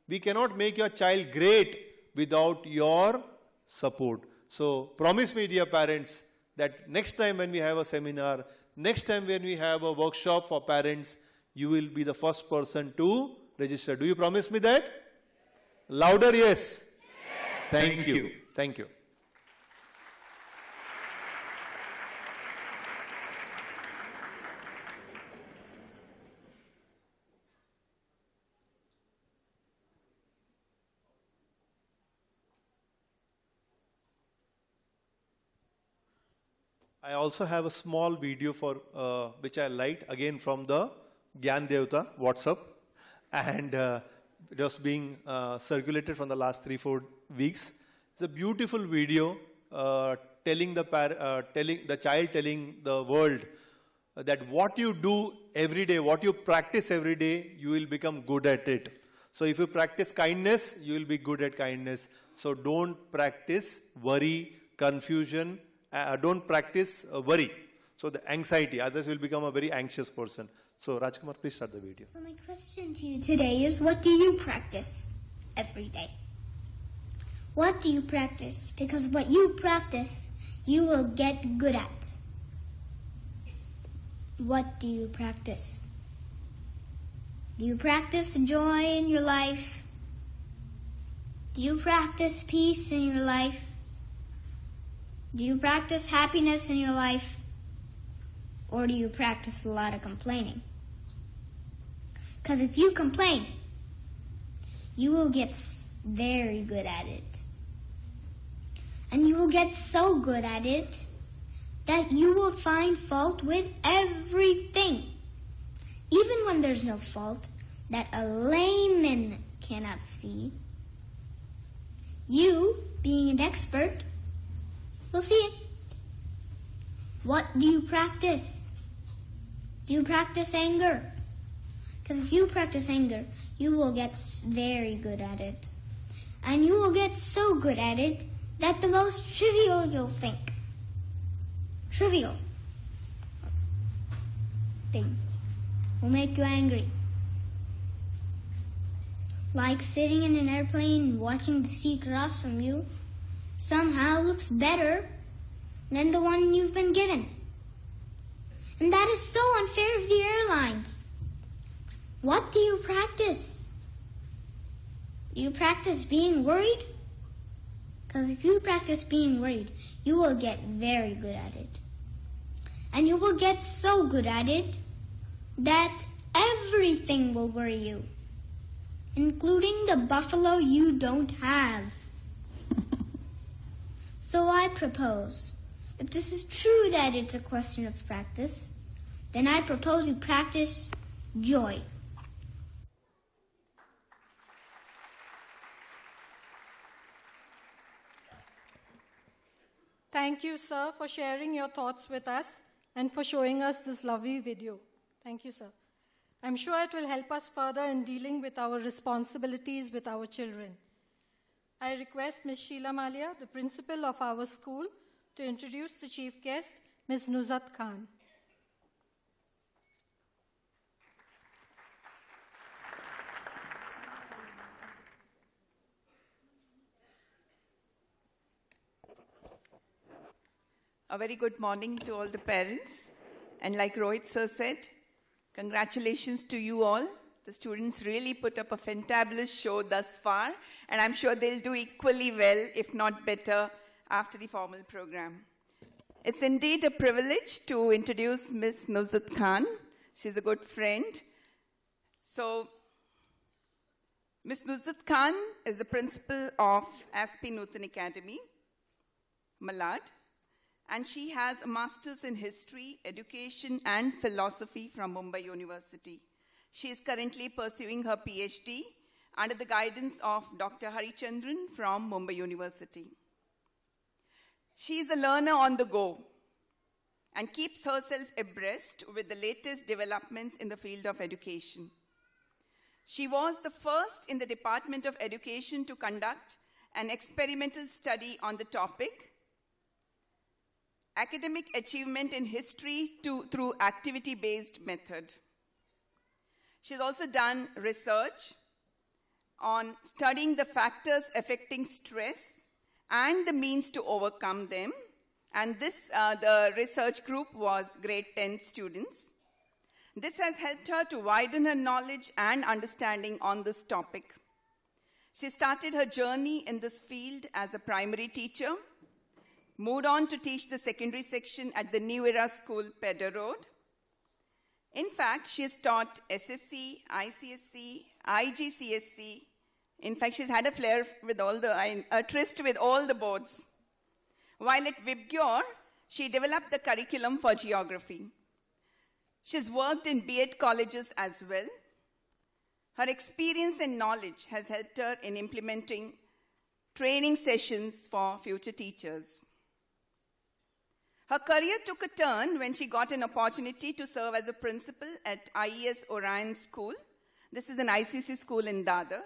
we cannot make your child great without your support. So promise me, dear parents, that next time when we have a seminar, next time when we have a workshop for parents, you will be the first person to register. Do you promise me that? Louder, yes. Thank you. Thank you. I also have a small video for which I liked again from the Gyan Devta WhatsApp, and it was being circulated from the last 3-4 weeks. It's a beautiful video telling the child telling the world that what you do every day, what you practice every day, you will become good at it. So if you practice kindness, you will be good at kindness. So don't practice worry, confusion, don't practice worry. So the anxiety, others will become a very anxious person. So Rajkumar, please start the video. So my question to you today is, what do you practice every day? What do you practice? Because what you practice, you will get good at. What do you practice? Do you practice joy in your life? Do you practice peace in your life? Do you practice happiness in your life? Or do you practice a lot of complaining? Because if you complain, you will get very good at it. And you will get so good at it that you will find fault with everything. Even when there's no fault that a layman cannot see, you, being an expert, will see it. What do you practice? Do you practice anger? Because if you practice anger, you will get very good at it. And you will get so good at it that the most trivial you'll think, trivial thing, will make you angry. Like sitting in an airplane and watching the sea cross from you somehow looks better than the one you've been given. And that is so unfair of the airlines. What do you practice? Do you practice being worried? Because if you practice being worried, you will get very good at it. And you will get so good at it that everything will worry you, including the buffalo you don't have. So I propose, if this is true that it's a question of practice, then I propose you practice joy. Thank you, sir, for sharing your thoughts with us and for showing us this lovely video. Thank you, sir. I'm sure it will help us further in dealing with our responsibilities with our children. I request Ms. Sheila Malia, the principal of our school, to introduce the chief guest, Ms. Nuzhat Khan. A very good morning to all the parents. And like Rohit sir said, congratulations to you all. The students really put up a fantabulous show thus far, and I'm sure they'll do equally well, if not better, after the formal program. It's indeed a privilege to introduce Ms. Nuzhat Khan. She's a good friend. So, Ms. Nuzhat Khan is the principal of Aspi Nutan Academy, Malad. And she has a master's in history, education, and philosophy from Mumbai University. She is currently pursuing her PhD under the guidance of Dr. Harichandran from Mumbai University. She is a learner on the go and keeps herself abreast with the latest developments in the field of education. She was the first in the Department of Education to conduct an experimental study on the topic, academic achievement in history through activity-based method. She's also done research on studying the factors affecting stress and the means to overcome them. And this, the research group was grade 10 students. This has helped her to widen her knowledge and understanding on this topic. She started her journey in this field as a primary teacher, moved on to teach the secondary section at the New Era School, Pedder Road. In fact, she has taught SSC, ICSC, IGCSC. In fact, she's had a flair with a tryst with all the boards. While at Vibgyor, she developed the curriculum for geography. She's worked in B.Ed colleges as well. Her experience and knowledge has helped her in implementing training sessions for future teachers. Her career took a turn when she got an opportunity to serve as a principal at IES Orion School. This is an ICC school in Dadar.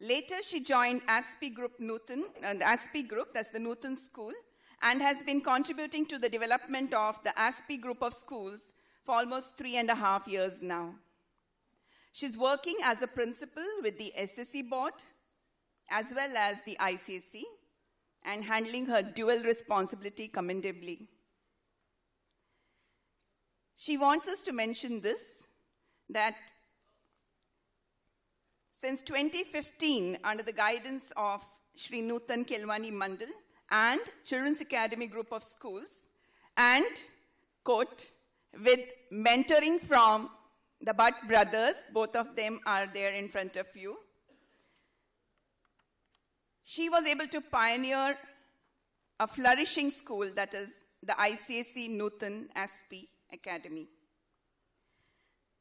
Later, she joined ASPI Group Nutan, the ASPI Group, that's the Nutan School, and has been contributing to the development of the ASPI Group of schools for almost 3.5 years now. She's working as a principal with the SSC board as well as the ICSE and handling her dual responsibility commendably. She wants us to mention this, that since 2015, under the guidance of Shri Nutan Kelwani Mandal and Children's Academy Group of Schools, and, quote, with mentoring from the Butt brothers, both of them are there in front of you, she was able to pioneer a flourishing school, that is the ICSE Nutan ASPI Academy.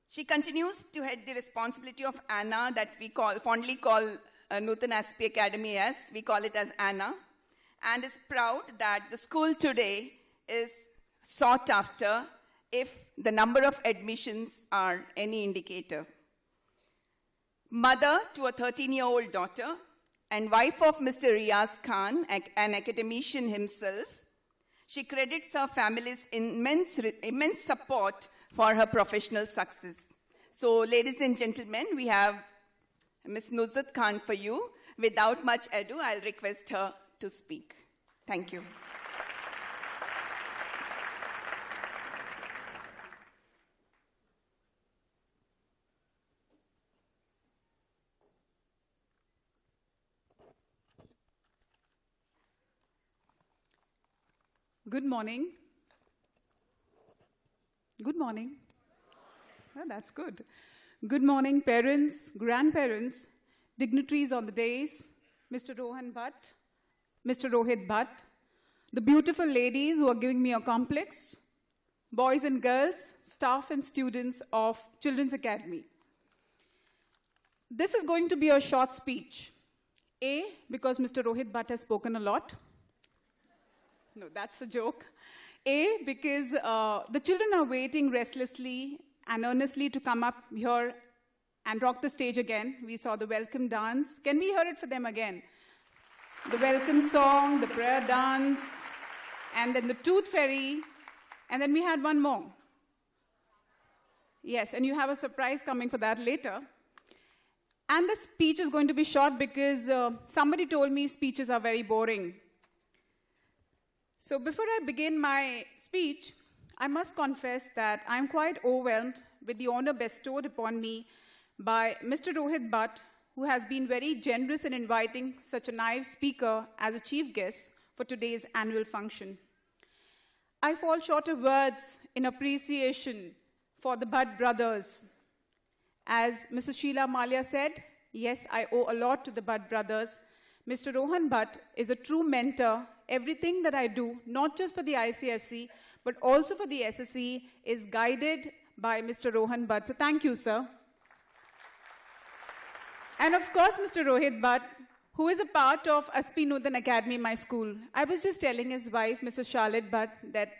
She continues to head the responsibility of ANA, that we fondly call Nutan ASPI Academy as, we call it as ANA, and is proud that the school today is sought after if the number of admissions are any indicator. Mother to a 13-year-old daughter and wife of Mr. Riaz Khan, an academician himself, she credits her family's immense support for her professional success. So, ladies and gentlemen, we have Ms. Nuzhat Khan for you. Without much ado, I'll request her to speak. Thank you. Good morning. Good morning. Well, that's good. Good morning, parents, grandparents, dignitaries on the dais, Mr. Rohan Bhatt, Mr. Rohit Bhatt, the beautiful ladies who are giving me a complex, boys and girls, staff and students of Children's Academy. This is going to be a short speech. A, because Mr. Rohit Bhatt has spoken a lot. No, that's a joke. A, because the children are waiting restlessly and earnestly to come up here and rock the stage again. We saw the welcome dance. Can we hear it for them again? The welcome song, the prayer dance, and then the tooth fairy, and then we had one more. Yes, and you have a surprise coming for that later. And the speech is going to be short because somebody told me speeches are very boring. So before I begin my speech, I must confess that I'm quite overwhelmed with the honor bestowed upon me by Mr. Rohit Bhatt, who has been very generous in inviting such a nice speaker as a chief guest for today's annual function. I fall short of words in appreciation for the Bhatt brothers. As Mrs. Sheila Malia said, yes, I owe a lot to the Bhatt brothers. Mr. Rohan Bhatt is a true mentor. Everything that I do, not just for the ICSE, but also for the SSE, is guided by Mr. Rohan Bhatt. So thank you, sir. And of course, Mr. Rohit Bhatt, who is a part of ASPI Nutan Academy, my school. I was just telling his wife, Mrs. Charlotte Bhatt, that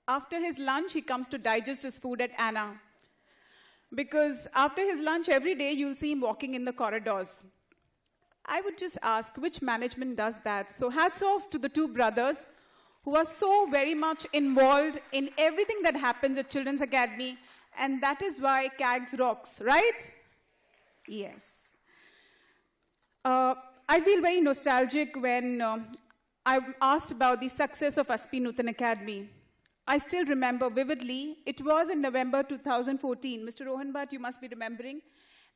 after his lunch, he comes to digest his food at Anna. Because after his lunch, every day, you'll see him walking in the corridors. I would just ask, which management does that? So hats off to the two brothers who are so very much involved in everything that happens at Children's Academy, and that is why CAGS rocks, right? Yes. I feel very nostalgic when I'm asked about the success of ASPI Nutan Academy. I still remember vividly, it was in November 2014. Mr. Rohan Bhatt, you must be remembering,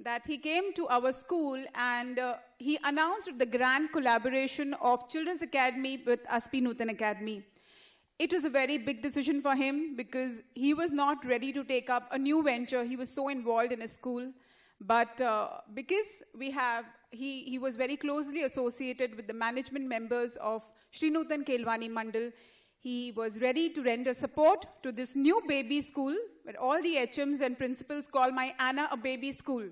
that he came to our school and he announced the grand collaboration of Children's Academy with ASPI Nutan Academy. It was a very big decision for him because he was not ready to take up a new venture. He was so involved in his school. But because he was very closely associated with the management members of Shri Nutan Kelwani Mandal, he was ready to render support to this new baby school where all the HMs and principals call my Anna a baby school.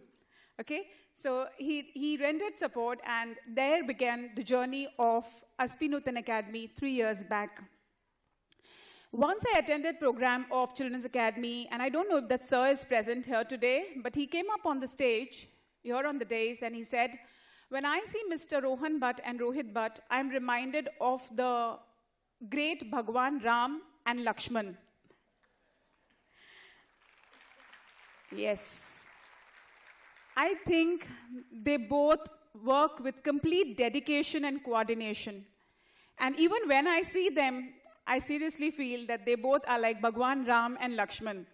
Okay? So he rendered support, and there began the journey of ASPI Nutan Academy 3 years back. Once I attended program of Children's Academy, and I don't know if that sir is present here today, but he came up on the stage here on the dais and he said, when I see Mr. Rohan Bhatt and Rohit Bhatt, I'm reminded of the great Bhagwan Ram and Lakshman. Yes. I think they both work with complete dedication and coordination. And even when I see them, I seriously feel that they both are like Bhagwan Ram and Lakshman.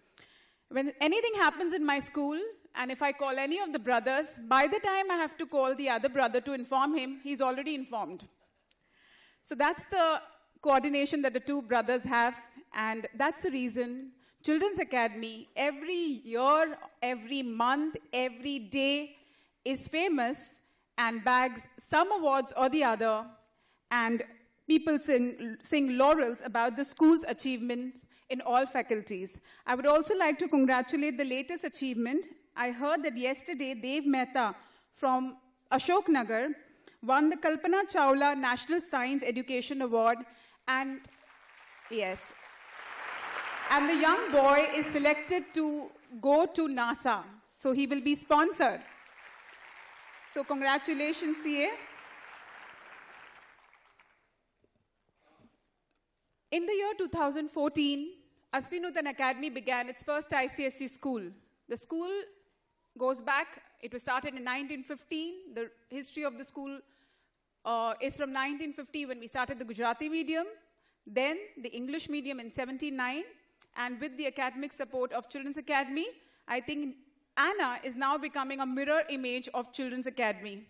When anything happens in my school, and if I call any of the brothers, by the time I have to call the other brother to inform him, he's already informed. So that's the coordination that the two brothers have, and that's the reason Children's Academy, every year, every month, every day, is famous and bags some awards or the other, and people sing laurels about the school's achievements in all faculties. I would also like to congratulate the latest achievement. I heard that yesterday Dev Mehta from Ashok Nagar won the Kalpana Chawla National Science Education Award, and yes, and the young boy is selected to go to NASA, so he will be sponsored. So congratulations, CA. In the year 2014, Ashwinutan Academy began its first ICSE school. The school goes back, it was started in 1915. The history of the school is from 1950 when we started the Gujarati medium, then the English medium in 79, and with the academic support of Children's Academy, I think Anna is now becoming a mirror image of Children's Academy.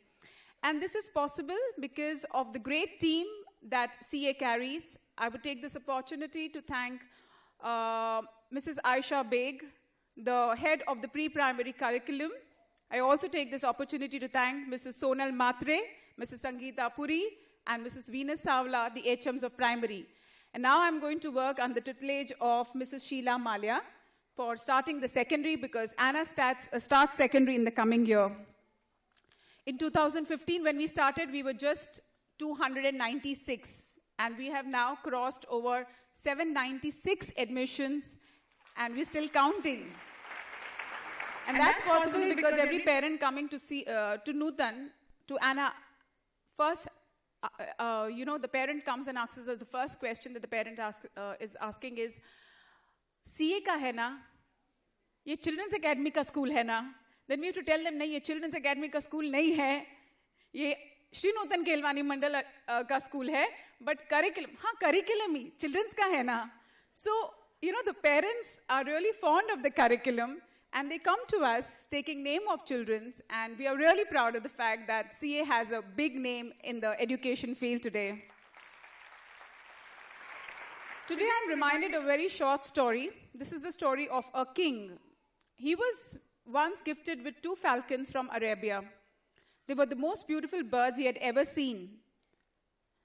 And this is possible because of the great team that CA carries. I would take this opportunity to thank Mrs. Aisha Beg, the head of the pre-primary curriculum. I also take this opportunity to thank Mrs. Sonal Matre, Mrs. Sangeeta Puri, and Mrs. Venus Savla, the HMs of primary. And now I'm going to work on the tutelage of Mrs. Sheila Malia for starting the secondary, because Anna starts secondary in the coming year. In 2015, when we started, we were just 296. And we have now crossed over 796 admissions, and we're still counting. And that's possible because every parent coming to see to Nutan, to Anna, first, the parent comes and asks us the first question that the parent is asking is, CA ka hai na? Ye Children's Academy ka school hai na? Then we have to tell them, nahi, ye Children's Academy ka school nahi hai. Ye Shri Nutan Kelwani Mandal ka school hai, but curriculum, curriculum hi, children's ka hai na. So, the parents are really fond of the curriculum, and they come to us taking name of children's, and we are really proud of the fact that CA has a big name in the education field today. Today I'm reminded of a very short story. This is the story of a king. He was once gifted with 2 falcons from Arabia. They were the most beautiful birds he had ever seen.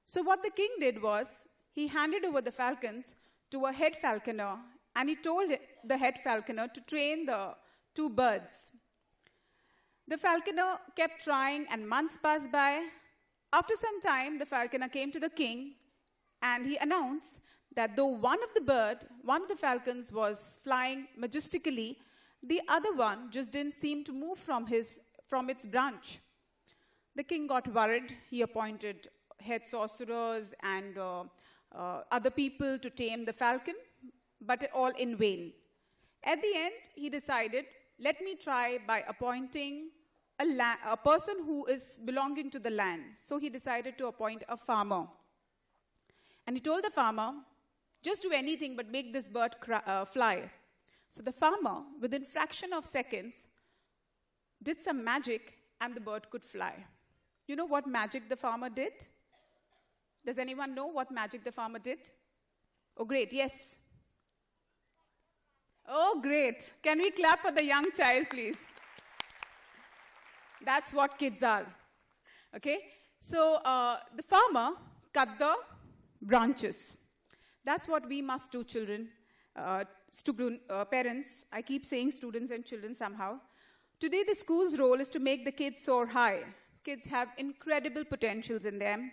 So what the king did was, he handed over the falcons to a head falconer, and he told the head falconer to train the 2 birds. The falconer kept trying, and months passed by. After some time, the falconer came to the king, and he announced that though one of the falcons was flying majestically, the other one just didn't seem to move from its branch. The king got worried. He appointed head sorcerers and other people to tame the falcon, but all in vain. At the end, he decided, let me try by appointing a person who is belonging to the land. So he decided to appoint a farmer. And he told the farmer, just do anything but make this bird fly. So the farmer, within fraction of seconds, did some magic, and the bird could fly. You know what magic the farmer did? Does anyone know what magic the farmer did? Oh, great, yes. Oh, great. Can we clap for the young child, please? That's what kids are. Okay? So the farmer cut the branches. That's what we must do, children. Parents, I keep saying students and children somehow. Today, the school's role is to make the kids soar high. Kids have incredible potentials in them,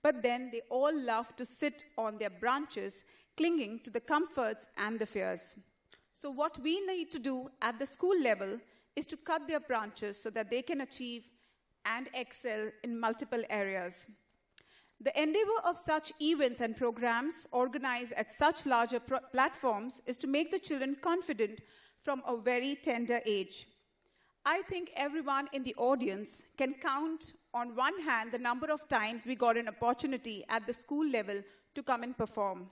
but then they all love to sit on their branches, clinging to the comforts and the fears. So what we need to do at the school level is to cut their branches so that they can achieve and excel in multiple areas. The endeavor of such events and programs organized at such larger platforms is to make the children confident from a very tender age. I think everyone in the audience can count on one hand the number of times we got an opportunity at the school level to come and perform.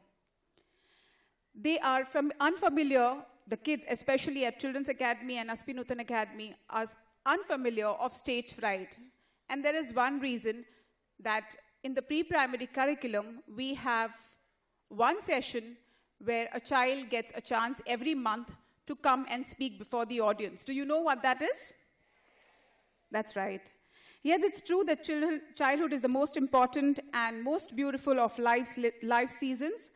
They are unfamiliar, the kids, especially at Children's Academy and Aspinutan Academy, are unfamiliar of stage fright. And there is one reason that in the pre-primary curriculum, we have one session where a child gets a chance every month to come and speak before the audience. Do you know what that is? That's right. Yes, it's true that childhood is the most important and most beautiful of life seasons,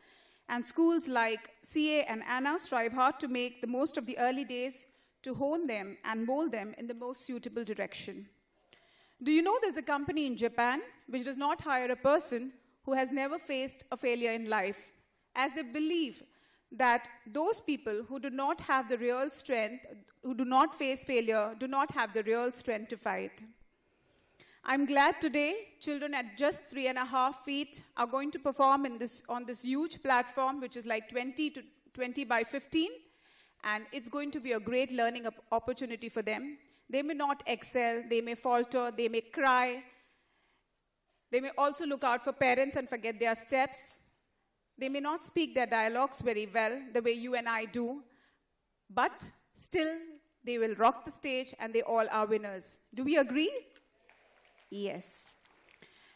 and schools like CA and ANNA strive hard to make the most of the early days to hone them and mold them in the most suitable direction. Do you know there's a company in Japan which does not hire a person who has never faced a failure in life, as they believe that those people who do not have the real strength, who do not face failure, do not have the real strength to fight. I'm glad today children at just 3.5 feet are going to perform on this huge platform, which is like 20 by 15, and it's going to be a great learning opportunity for them. They may not excel, they may falter, they may cry. They may also look out for parents and forget their steps. They may not speak their dialogues very well, the way you and I do, but still they will rock the stage and they all are winners. Do we agree? Yes.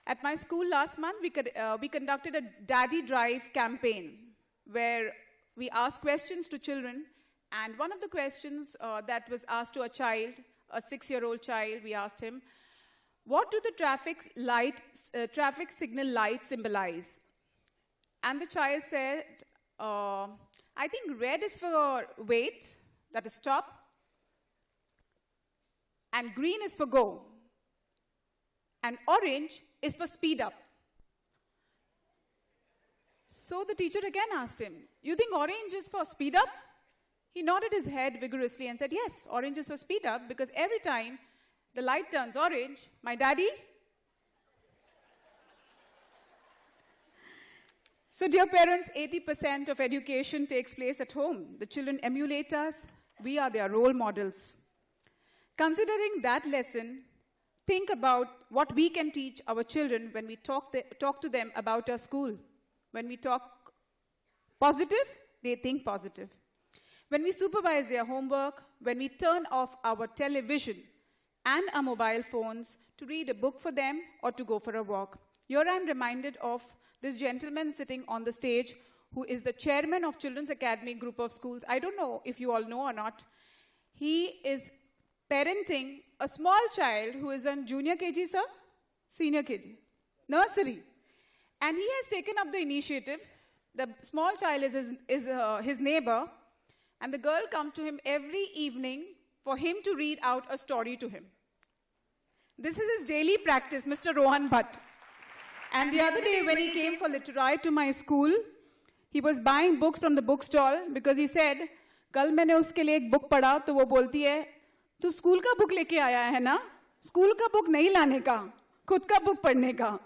At my school last month, we conducted a Daddy Drive campaign where we asked questions to children, and one of the questions that was asked to a child, a 6-year-old child, we asked him, what do the traffic signal lights symbolize? And the child said, I think red is for wait, that is stop, and green is for go, and orange is for speed up. So the teacher again asked him, you think orange is for speed up? He nodded his head vigorously and said, yes, orange is for speed up, because every time the light turns orange, my daddy. So dear parents, 80% of education takes place at home. The children emulate us. We are their role models. Considering that lesson, think about what we can teach our children when we talk to them about our school. When we talk positive, they think positive. When we supervise their homework, when we turn off our television and our mobile phones to read a book for them or to go for a walk. Here I'm reminded of this gentleman sitting on the stage who is the chairman of Children's Academy group of schools. I don't know if you all know or not. He is parenting a small child who is in junior KG, sir? Senior KG. Nursery. And he has taken up the initiative. The small child is his neighbor, and the girl comes to him every evening for him to read out a story to him. This is his daily practice, Mr. Rohan Bhatt. And the other day when he came for literary to my school, he was buying books from the bookstall because he said, कल मैंने उसके लिए एक book पढ़ा तो वो बोलती है, तू स्कूल का बुक लेके आया है ना? स्कूल का बुक नहीं लाने का, खुद का बुक पढ़ने का.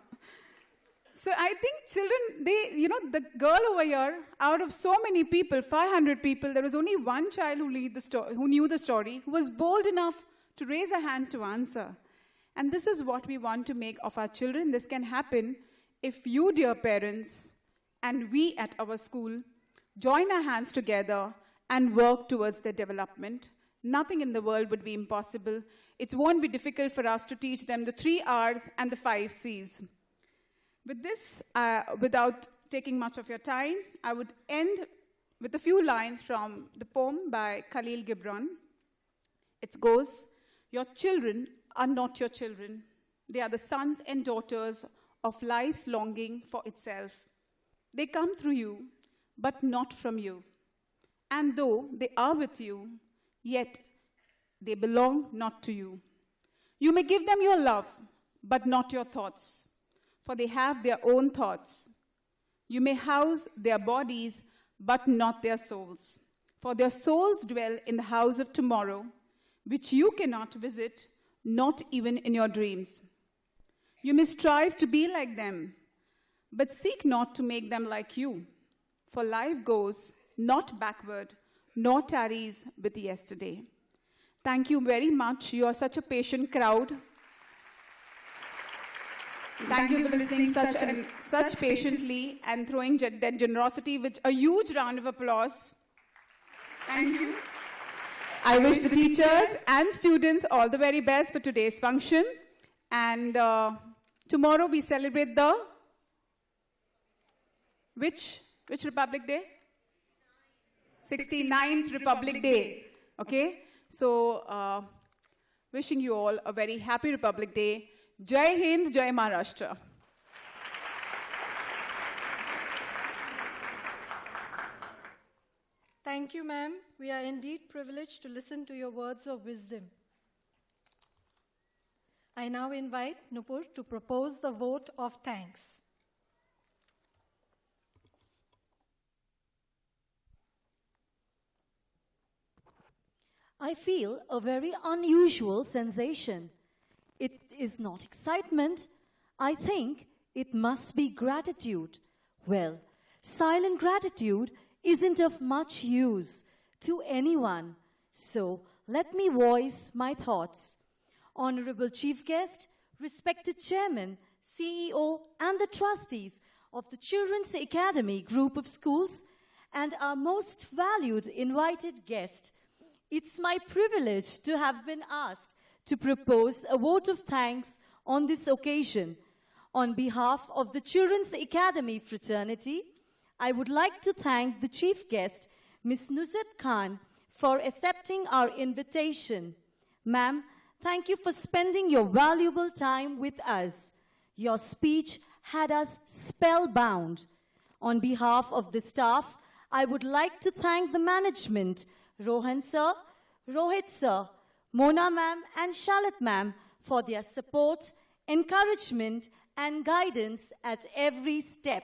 So I think children, the girl over here, out of so many people, 500 people, there was only one child who knew the story, who was bold enough to raise a hand to answer. And this is what we want to make of our children. This can happen if you, dear parents, and we at our school join our hands together and work towards their development. Nothing in the world would be impossible. It won't be difficult for us to teach them the 3 R's and the 5 C's. With this, without taking much of your time, I would end with a few lines from the poem by Khalil Gibran. It goes, your children are not your children. They are the sons and daughters of life's longing for itself. They come through you, but not from you. And though they are with you, yet they belong not to you. You may give them your love, but not your thoughts, for they have their own thoughts. You may house their bodies, but not their souls. For their souls dwell in the house of tomorrow, which you cannot visit, not even in your dreams. You may strive to be like them, but seek not to make them like you. For life goes not backward, nor tarries with yesterday. Thank you very much. You are such a patient crowd. Thank you for listening such patiently and throwing that generosity with a huge round of applause. Thank you. I wish the teachers and students all the very best for today's function. And tomorrow we celebrate the which Republic Day? 69th Republic Day. Okay? So, wishing you all a very happy Republic Day. Jai Hind, Jai Maharashtra. Thank you, ma'am. We are indeed privileged to listen to your words of wisdom. I now invite Nupur to propose the vote of thanks. I feel a very unusual sensation. It is not excitement. I think it must be gratitude. Well, silent gratitude isn't of much use to anyone. So let me voice my thoughts. Honorable Chief Guest, respected Chairman, CEO, and the trustees of the Children's Academy Group of Schools, and our most valued invited guest, it's my privilege to have been asked to propose a vote of thanks on this occasion. On behalf of the Children's Academy fraternity, I would like to thank the chief guest, Ms. Nusrat Khan, for accepting our invitation. Ma'am, thank you for spending your valuable time with us. Your speech had us spellbound. On behalf of the staff, I would like to thank the management, Rohan sir, Rohit sir, Mona ma'am and Shalit ma'am for their support, encouragement and guidance at every step.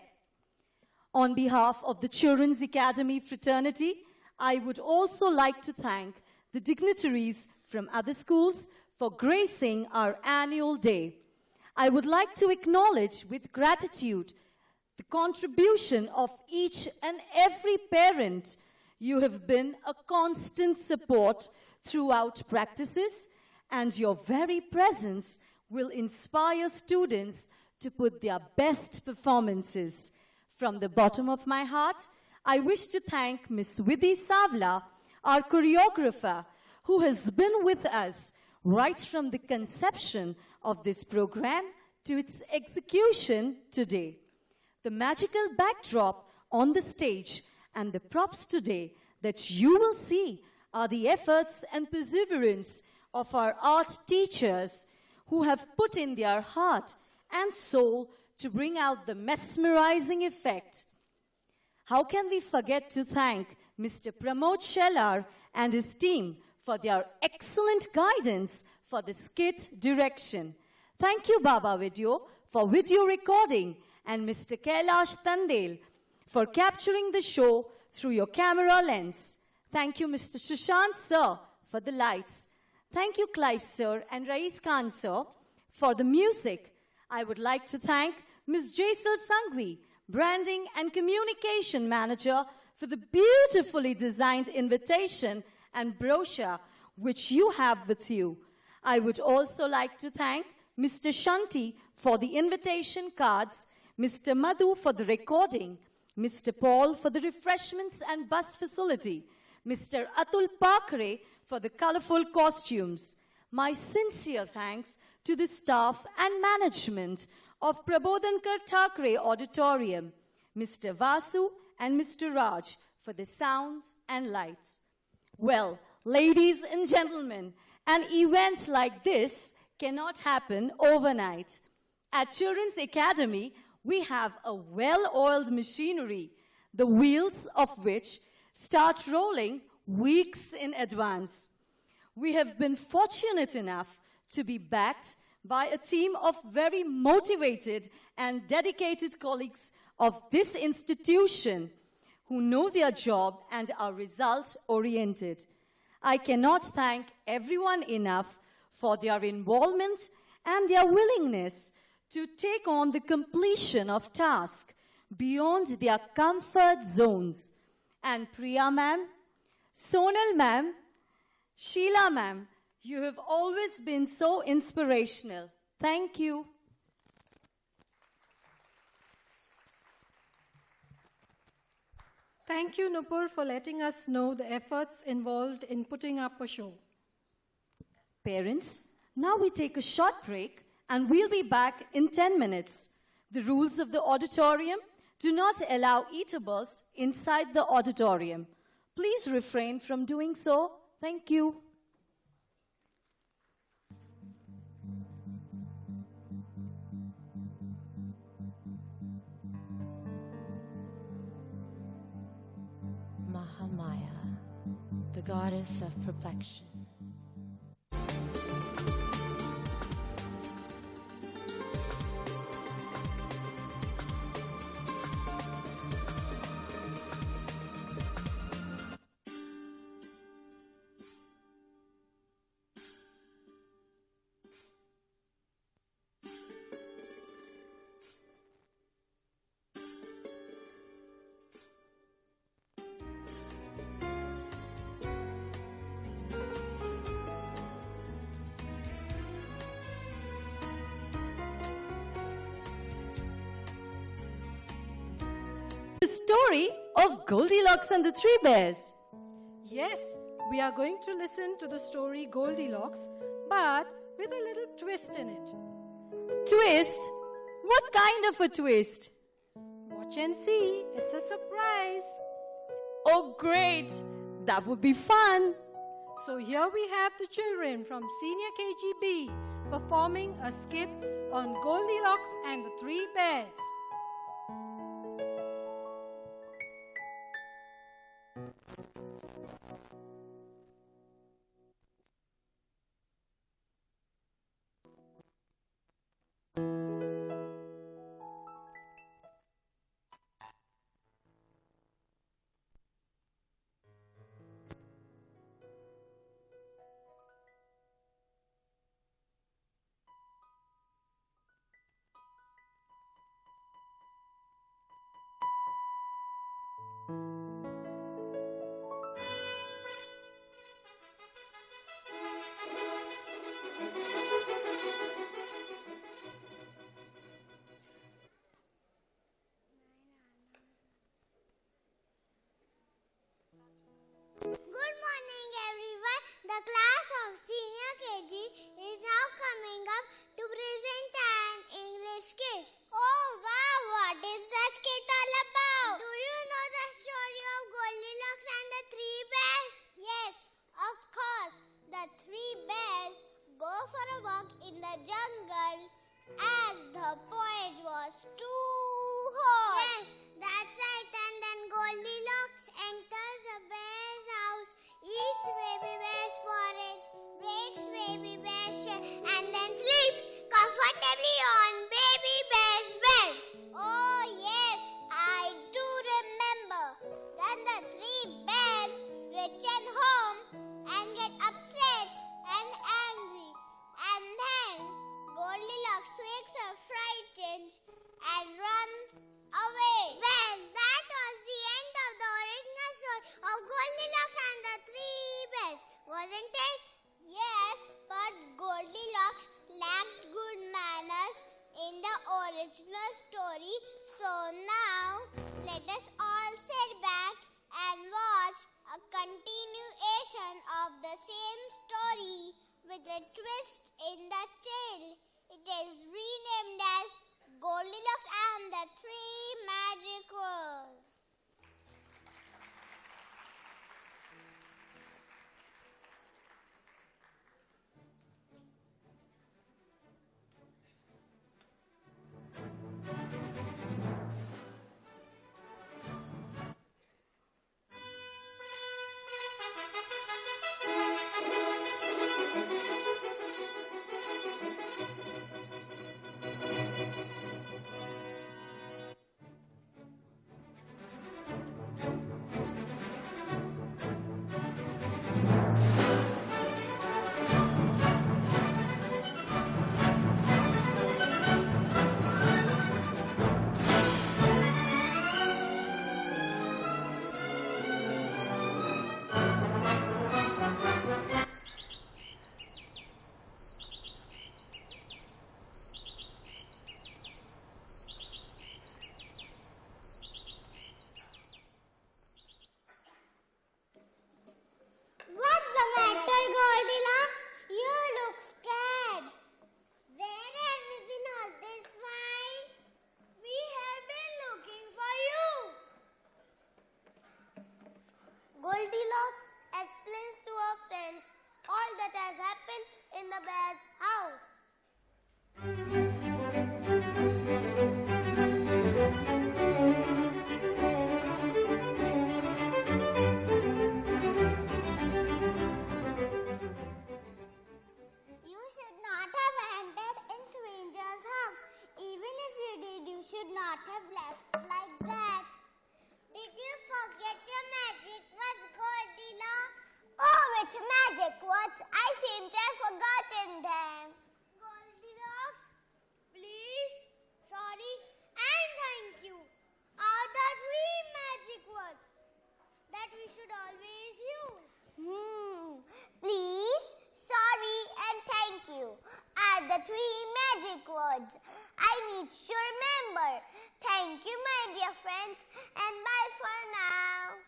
On behalf of the Children's Academy fraternity, I would also like to thank the dignitaries from other schools for gracing our annual day. I would like to acknowledge with gratitude the contribution of each and every parent. You have been a constant support throughout practices, and your very presence will inspire students to put their best performances. From the bottom of my heart, I wish to thank Ms. Vidhi Savla, our choreographer, who has been with us right from the conception of this program to its execution today. The magical backdrop on the stage and the props today that you will see are the efforts and perseverance of our art teachers who have put in their heart and soul to bring out the mesmerizing effect. How can we forget to thank Mr. Pramod Shellar and his team for their excellent guidance for the skit direction. Thank you, Baba Video, for video recording, and Mr. Kailash Tandel for capturing the show through your camera lens. Thank you, Mr. Sushant sir, for the lights. Thank you, Clive sir and Rais Khan sir, for the music. I would like to thank Ms. Jaisal Sangvi, Branding and Communication Manager, for the beautifully designed invitation and brochure which you have with you. I would also like to thank Mr. Shanti for the invitation cards, Mr. Madhu for the recording, Mr. Paul for the refreshments and bus facility, Mr. Atul Pakre for the colorful costumes. My sincere thanks to the staff and management of Prabodhankar Thakre Auditorium, Mr. Vasu and Mr. Raj for the sound and lights. Well, ladies and gentlemen, an event like this cannot happen overnight. At Children's Academy, we have a well-oiled machinery, the wheels of which start rolling weeks in advance. We have been fortunate enough to be backed by a team of very motivated and dedicated colleagues of this institution who know their job and are result-oriented. I cannot thank everyone enough for their involvement and their willingness to take on the completion of tasks beyond their comfort zones. And Priya ma'am, Sonal ma'am, Sheila ma'am, you have always been so inspirational. Thank you. Thank you, Nupur, for letting us know the efforts involved in putting up a show. Parents, now we take a short break and we'll be back in 10 minutes. The rules of the auditorium do not allow eatables inside the auditorium. Please refrain from doing so. Thank you. Mahamaya, the goddess of perplexion. The story of Goldilocks and the Three Bears. Yes, we are going to listen to the story Goldilocks, but with a little twist in it. Twist? What kind of a twist? Watch and see, it's a surprise. Oh, great! That would be fun. So here we have the children from Senior KGB performing a skit on Goldilocks and the Three Bears. Good morning, everyone. The class of Senior KG is now coming up to present an English skit. Oh, wow! What is the skit all about? Do you know the story of Goldilocks and the Three Bears? Yes, of course. The three bears go for a walk in the jungle as the point was too hot. Yes, that's right. And then Goldilocks enters the bear's house, eats baby bear's porridge, breaks baby bear's shell, and then sleeps comfortably on baby bear's bed. Oh yes, I do remember. Then the three bears return home and get upset and angry. And then Goldilocks wakes up frightened and runs away. Well, that was the end of the original story of Goldilocks and the Three Bears, wasn't it? Yes, but Goldilocks lacked good manners in the original story. So now, let us all sit back and watch a continuation of the same story with a twist in the tale. It is renamed as Goldilocks and the Three Magic Words. has happened in the bear's house. You should not have entered in stranger's house. Even if you did, you should not have left like that. Did you forget your magic words, Goldilocks? Oh, which magic words? I seem to have forgotten them. Goldilocks, please, sorry, and thank you are the three magic words that we should always use. Please, sorry, and thank you are the three magic words I need to remember. Thank you, my dear friends, and bye for now.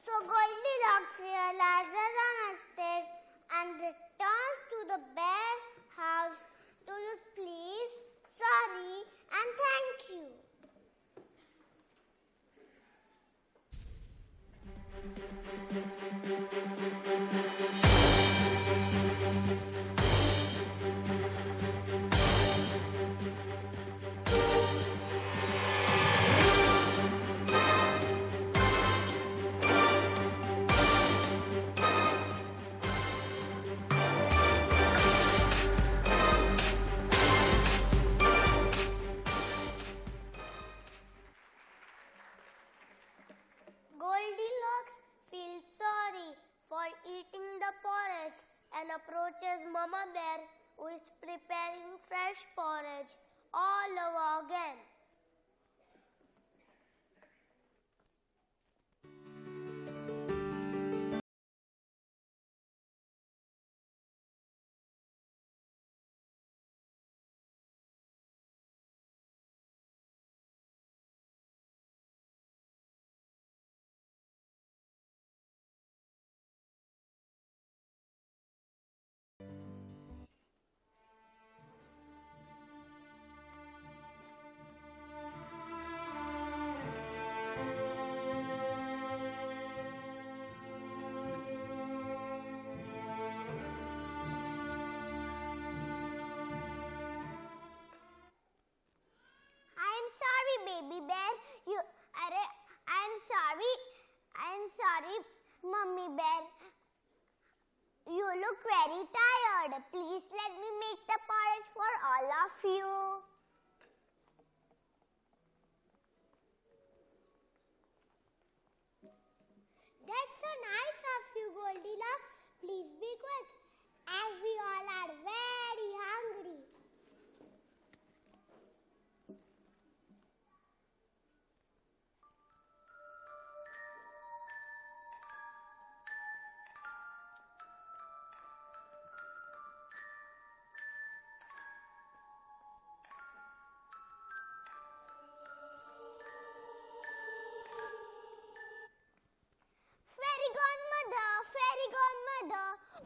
So Goldilocks realizes a mistake and returns to the bear house to use please, sorry, and thank you. Goldilocks feels sorry for eating the porridge and approaches Mama Bear, who is preparing fresh porridge all over again. Baby bear, I'm sorry, Mummy bear. You look very tired. Please let me make the porridge for all of you. That's so nice of you, Goldilocks. Please be quick, as we all are very hungry.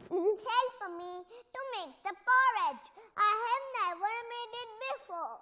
Please help me to make the porridge. I have never made it before.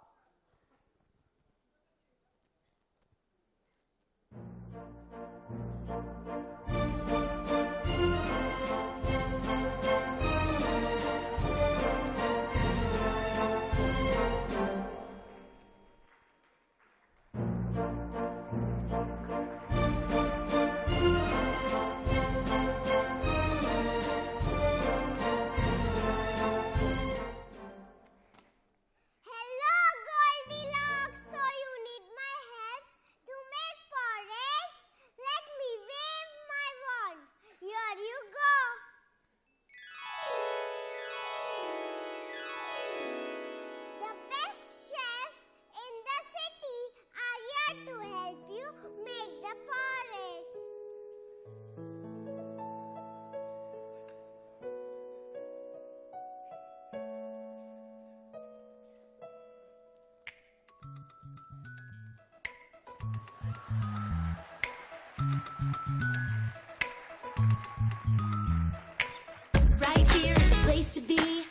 Right here is the place to be.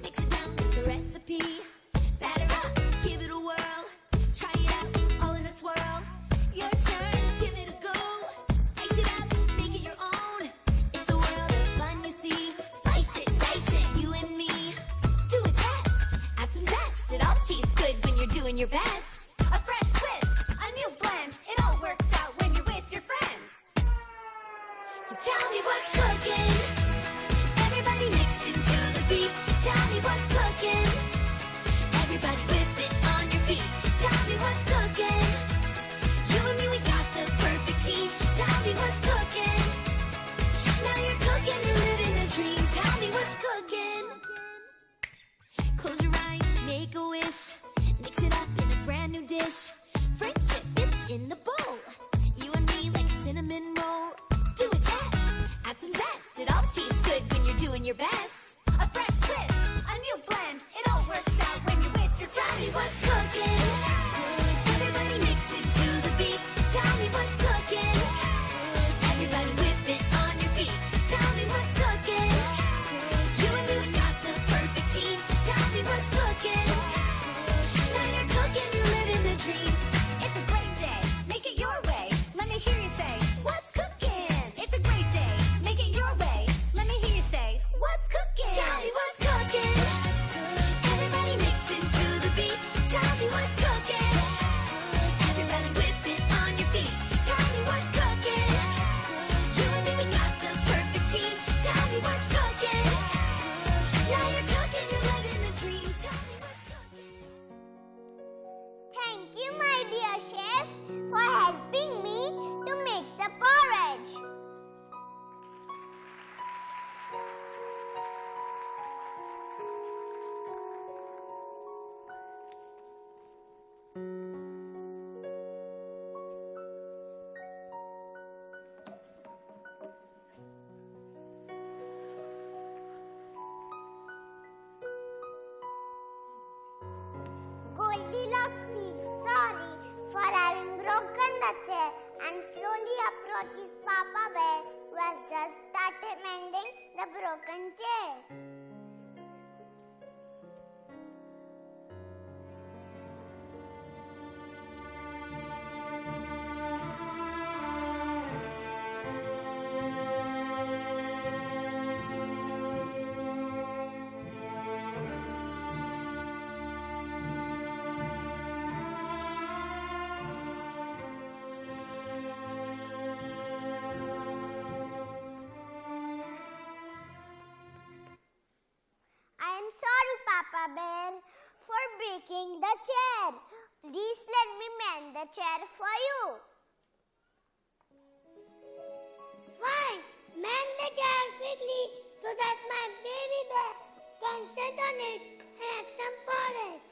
Mix it down with the recipe. Batter up, give it a whirl. you're doing your best. A fresh twist, a new blend. It all works out when you're with your friends. So tell me what's cooking. Everybody mix into the beat. Tell me what's cooking. Everybody whip it on your feet. Tell me what's cooking. You and me, we got the perfect team. Tell me what's cooking. Now you're cooking, you're living the dream. Tell me what's cooking. Close your eyes, make a wish. Mix it up in a brand new dish. Friendship, it's in the bowl. You and me like a cinnamon roll. Do a test, add some zest. It all tastes good when you're doing your best. A fresh twist, a new blend. It all works out when you're with. So tell me what's cooking. Everybody mix it to the beat. Tell me what's cooking. Everybody whip it on your feet. Tell me what's cooking. You and me, we got the perfect team. Tell me what's cooking. Now you're cooking, you're living the dream. It's a great day, make it your way. Let me hear you say, what's cooking? It's a great day, make it your way. Let me hear you say, what's cooking? Tell me what's cooking. Everybody mix into the beat. Tell me what's cooking. Everybody whip it on your feet. Tell me what's cooking. You and me, we got the perfect team. Tell me what's cooking. Now you're cooking, you're living the dream. Tell me what's cooking. Thank you, my dear chef, for helping me to make the porridge. Goldilocks feels sorry for having broken the chair and slowly approaches Papa Bear, who has just started mending the broken chair. I am sorry, Papa Bear, for breaking the chair. Please let me mend the chair for you. Fine. Mend the chair quickly so that my baby bear can sit on it and have some porridge.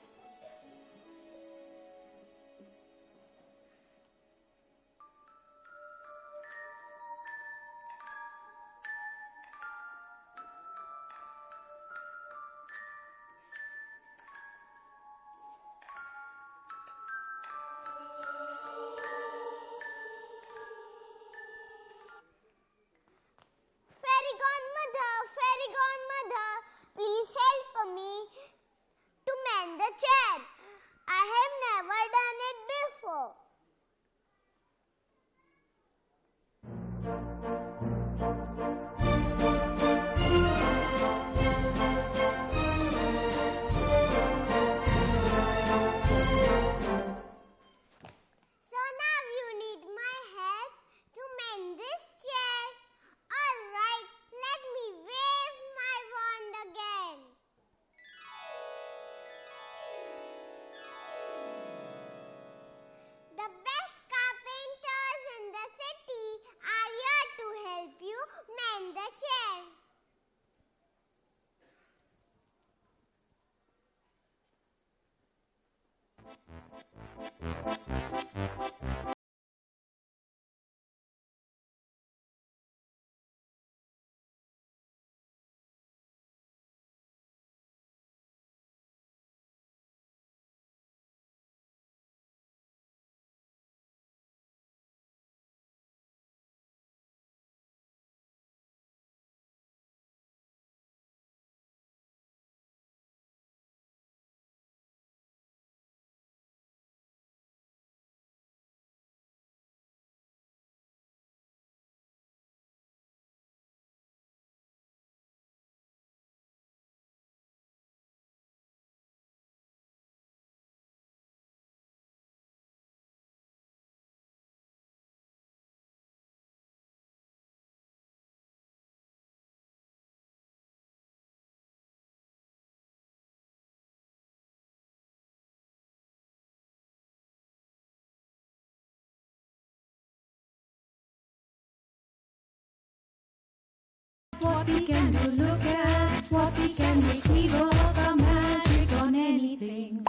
Fairy godmother, please help me to mend the chair. I have never done it before. So now you need my help to mend this chair. All right, let me wave my wand again. The best carpenters in the city are here to help you mend the chair. what we can do. Look at what we can make. We work our magic on anything.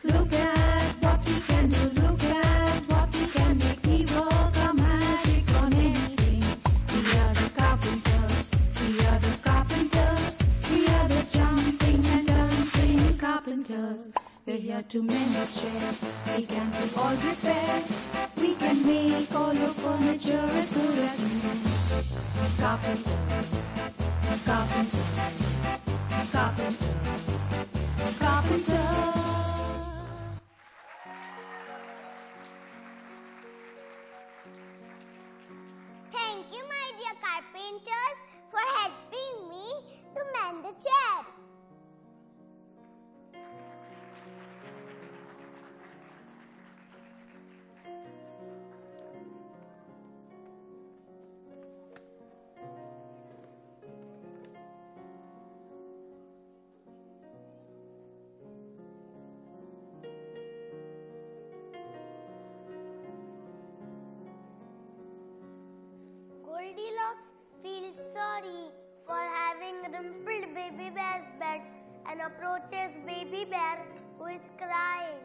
Look at what we can do. Look at what we can make. We work our magic on anything. We are the carpenters. We are the carpenters. We are the jumping and dancing carpenters. We're here to mend a chair. We can do all repairs. We can make all your furniture as good as new. Carpenters, carpenters, carpenters, carpenters. Thank you, my dear carpenters, for helping me to mend the chair. Goldilocks feels sorry for having rumpled baby bear's bed and approaches baby bear who is crying.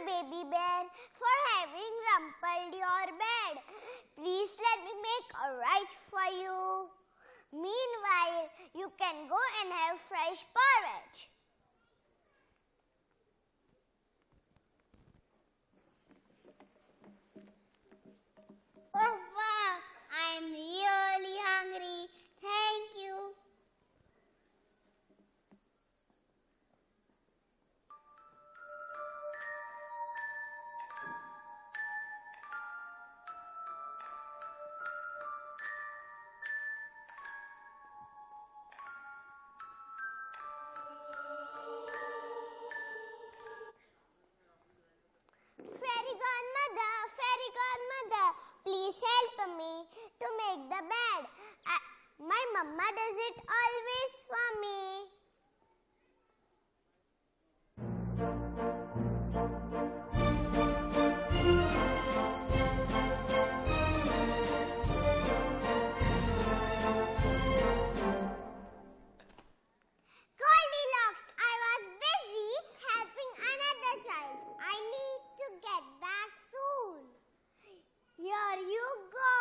Baby bear, for having rumpled your bed. Please let me make a right for you. Meanwhile, you can go and have fresh porridge. Oh wow, I'm really hungry. Thank you. Fairy godmother, please help me to make the bed. My mama does it always for me. Goldilocks, I was busy helping another child. I need to get back soon. Here you go.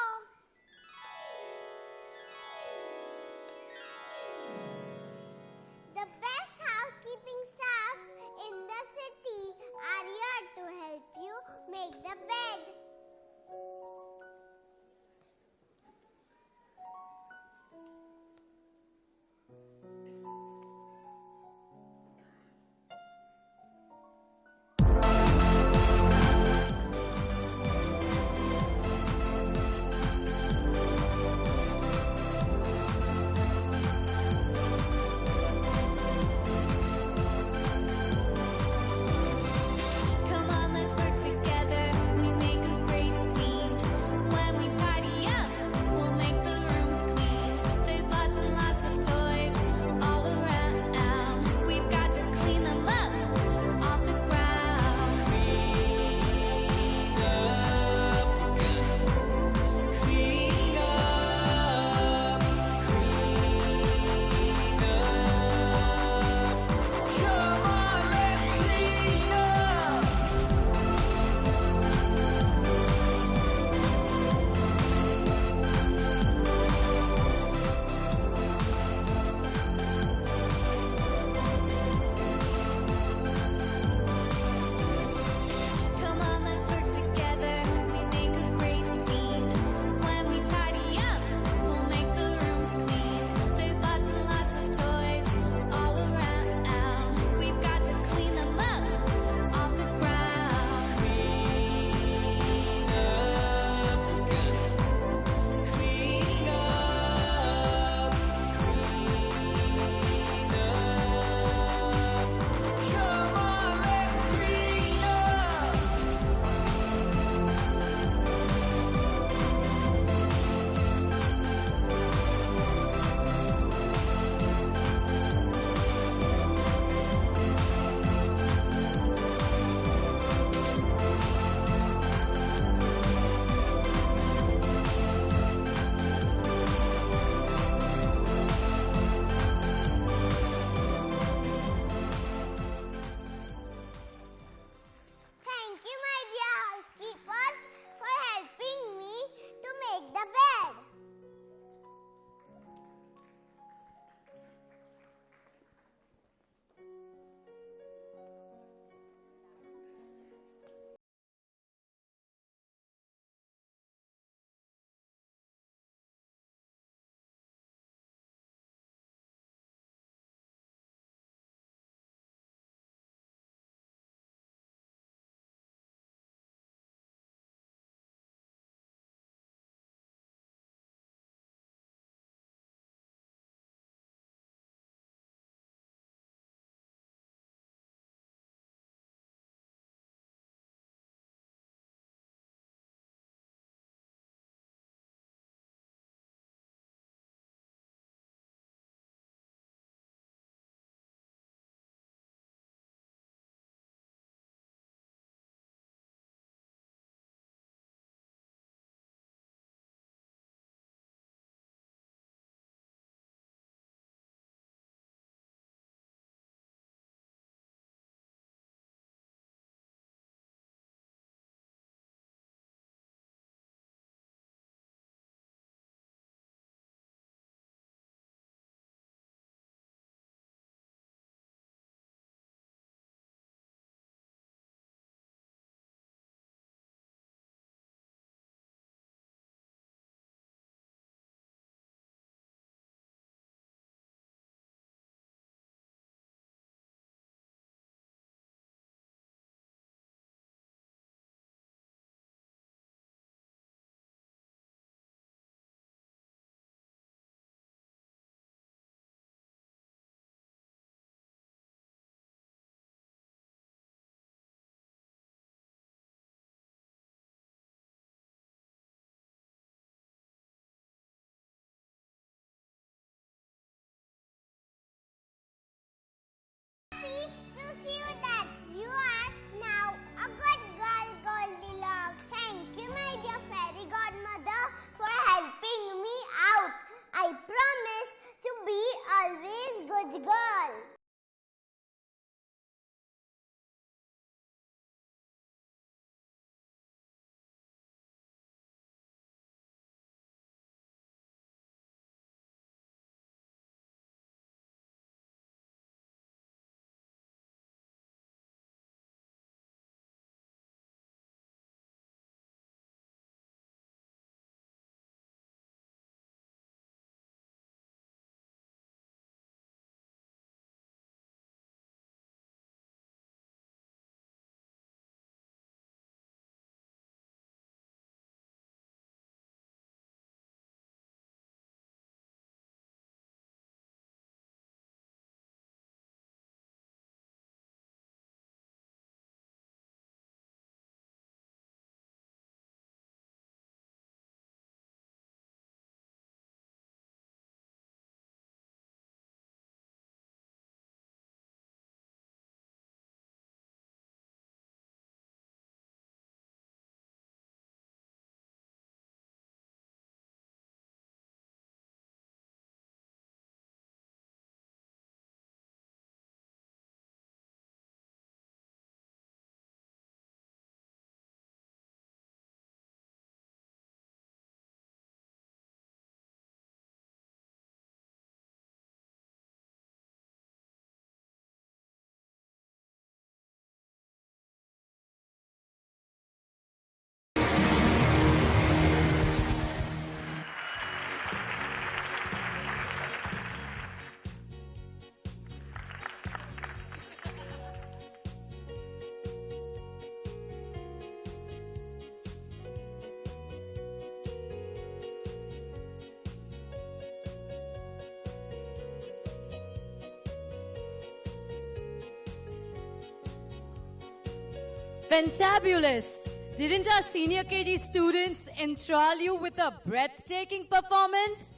Fantabulous! Didn't our senior KG students enthrall you with a breathtaking performance?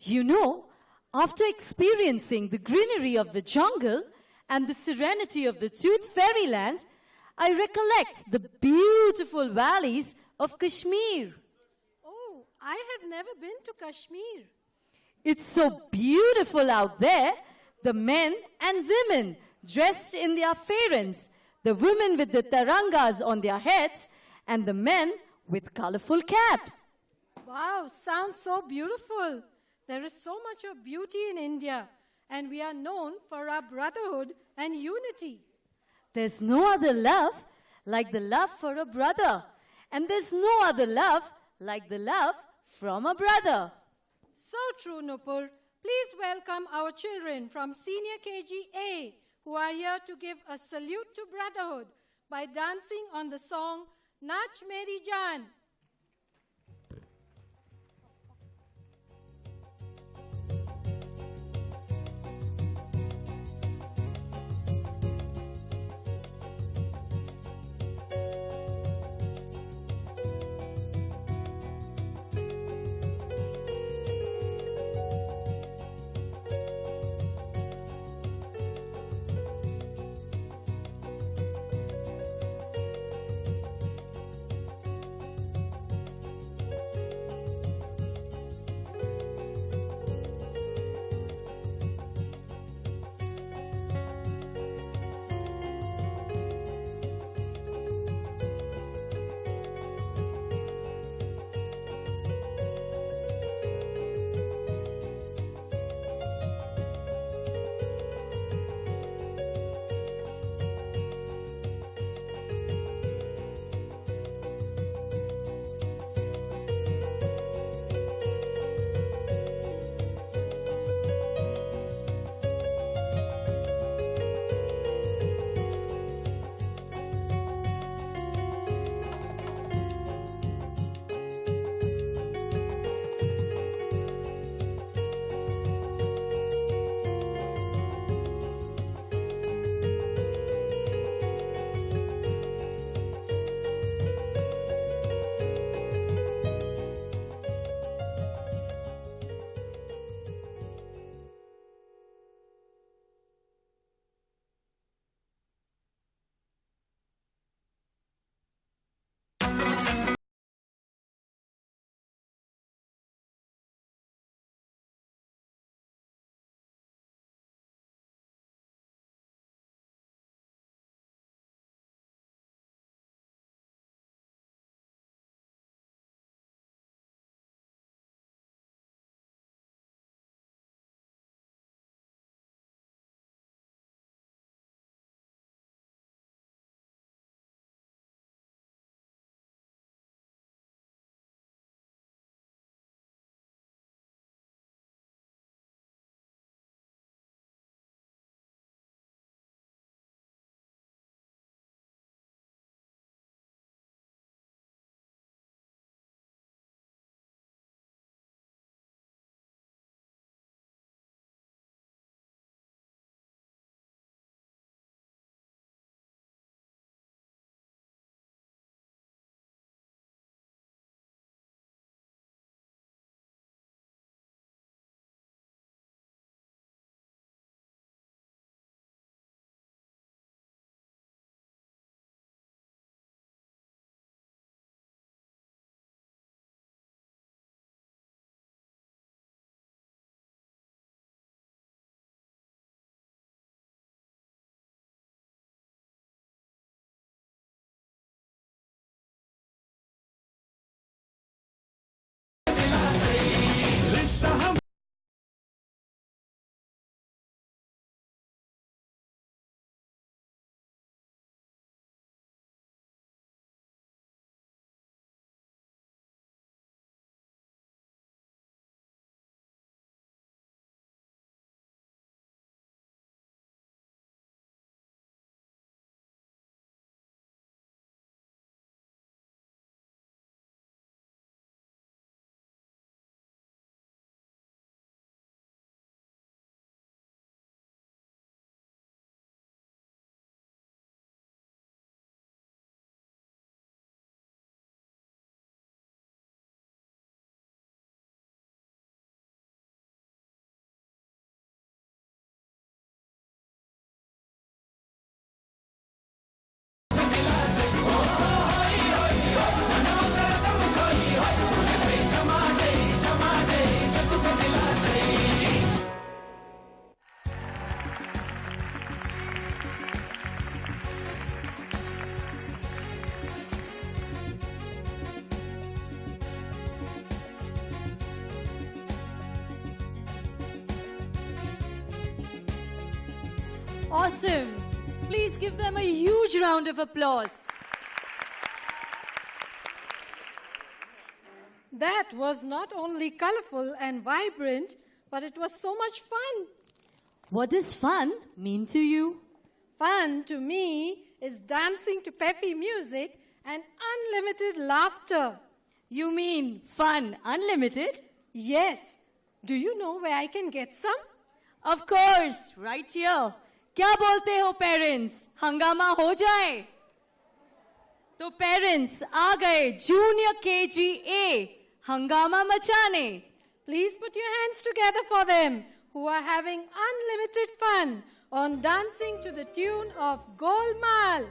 You know, after experiencing the greenery of the jungle and the serenity of the Tooth Fairyland, I recollect the beautiful valleys of Kashmir. Oh, I have never been to Kashmir. It's so beautiful out there. The men and women dressed in their fairans, the women with the tarangas on their heads, and the men with colorful caps. Wow, sounds so beautiful. There is so much of beauty in India, and we are known for our brotherhood and unity. There's no other love like the love for a brother, and there's no other love like the love from a brother. So true, Nupur. Please welcome our children from Senior KG-A who are here to give a salute to brotherhood by dancing on the song Nach Meri Jaan. Awesome. Please give them a huge round of applause. That was not only colorful and vibrant, but it was so much fun. What does fun mean to you? Fun to me is dancing to peppy music and unlimited laughter. You mean fun unlimited? Yes. Do you know where I can get some? Of course, right here. क्या बोलते हो parents? हंगामा हो जाए? तो parents आ गए junior KG ए हंगामा मचाने. Please put your hands together for them who are having unlimited fun on dancing to the tune of Golmaal.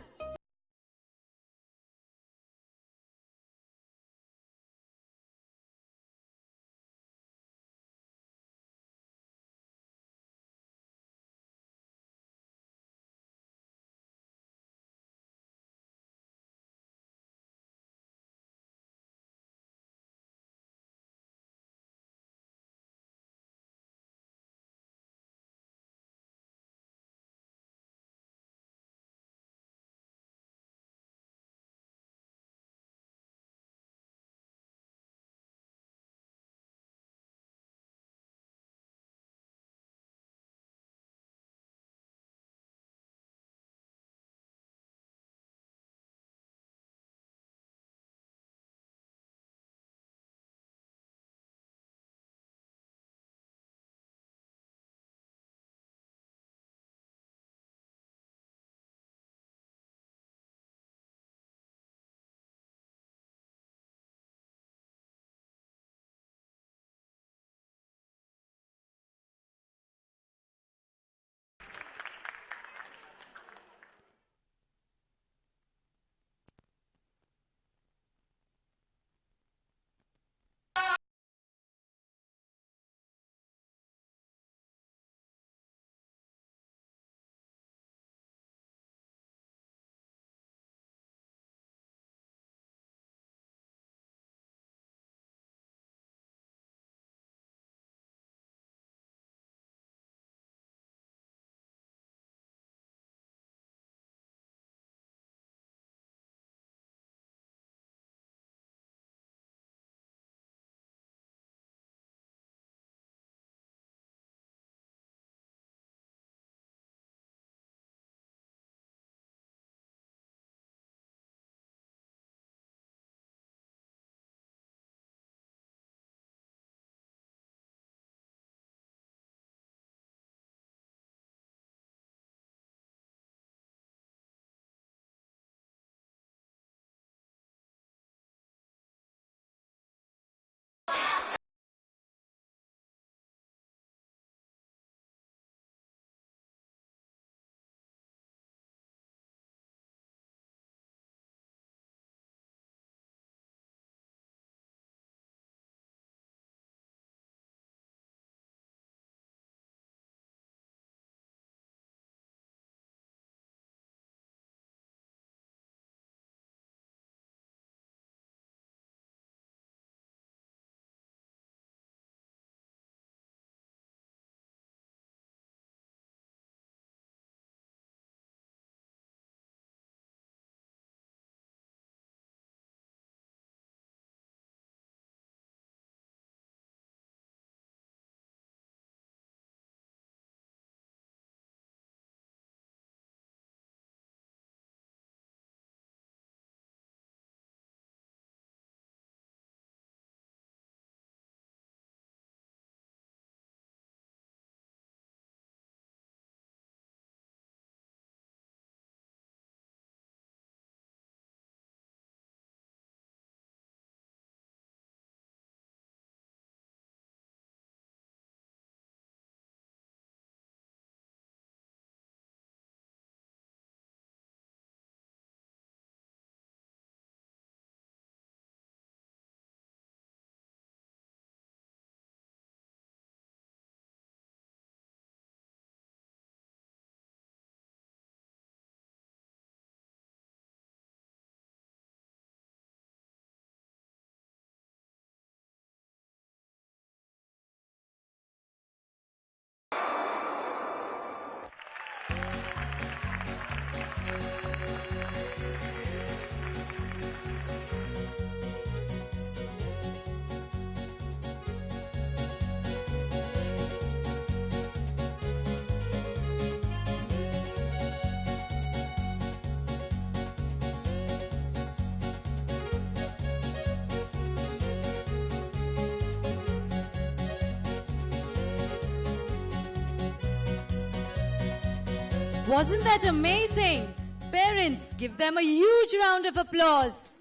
Wasn't that amazing? Parents, give them a huge round of applause.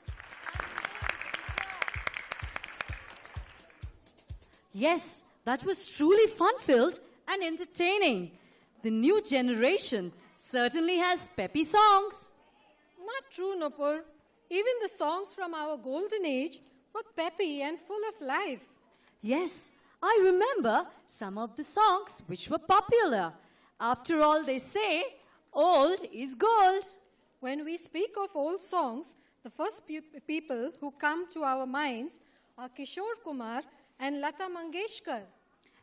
Yes, that was truly fun-filled and entertaining. The new generation certainly has peppy songs. Not true, Nupur. Even the songs from our golden age were peppy and full of life. Yes, I remember some of the songs which were popular. After all, they say, old is gold. When we speak of old songs, the first people who come to our minds are Kishore Kumar and Lata Mangeshkar.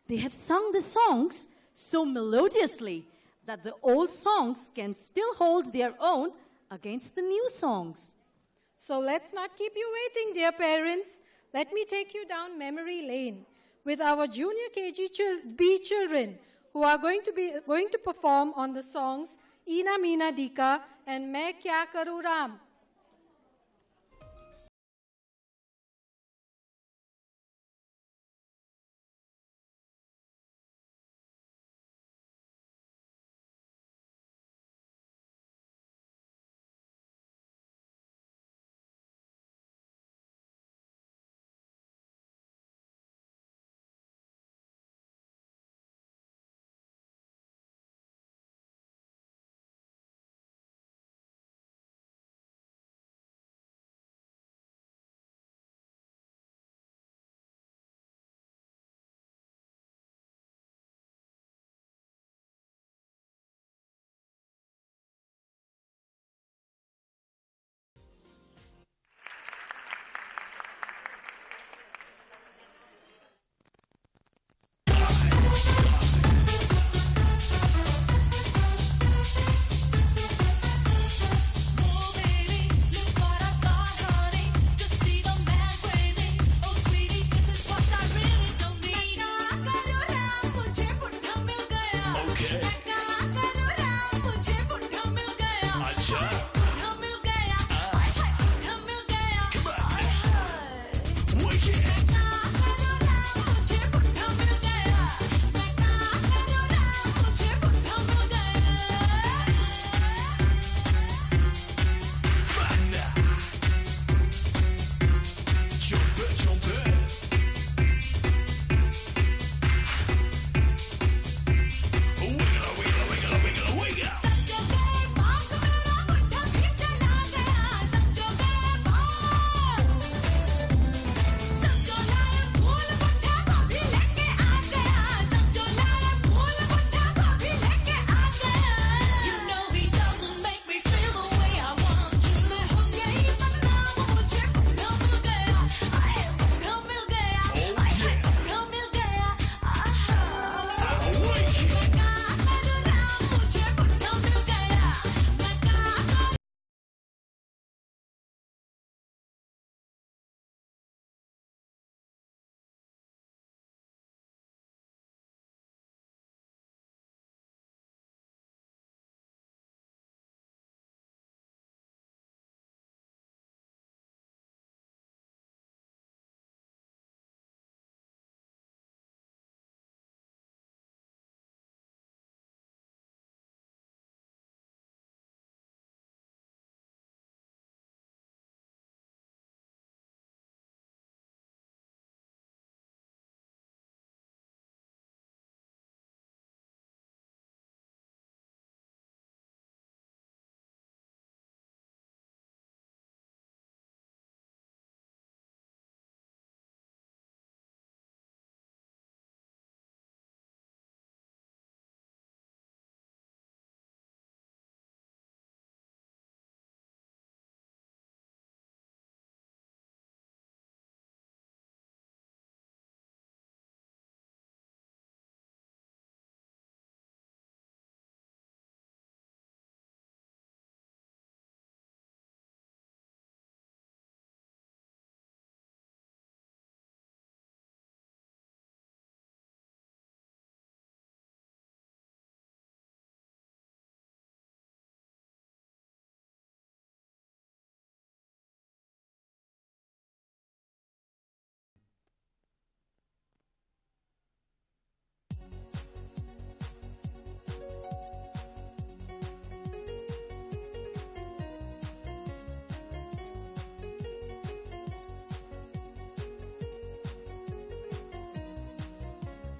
They have sung the songs so melodiously that the old songs can still hold their own against the new songs. So let's not keep you waiting, dear parents. Let me take you down memory lane with our junior KG children who are going to perform on the songs Eena Meena Dika and Main Kya Karu Ram.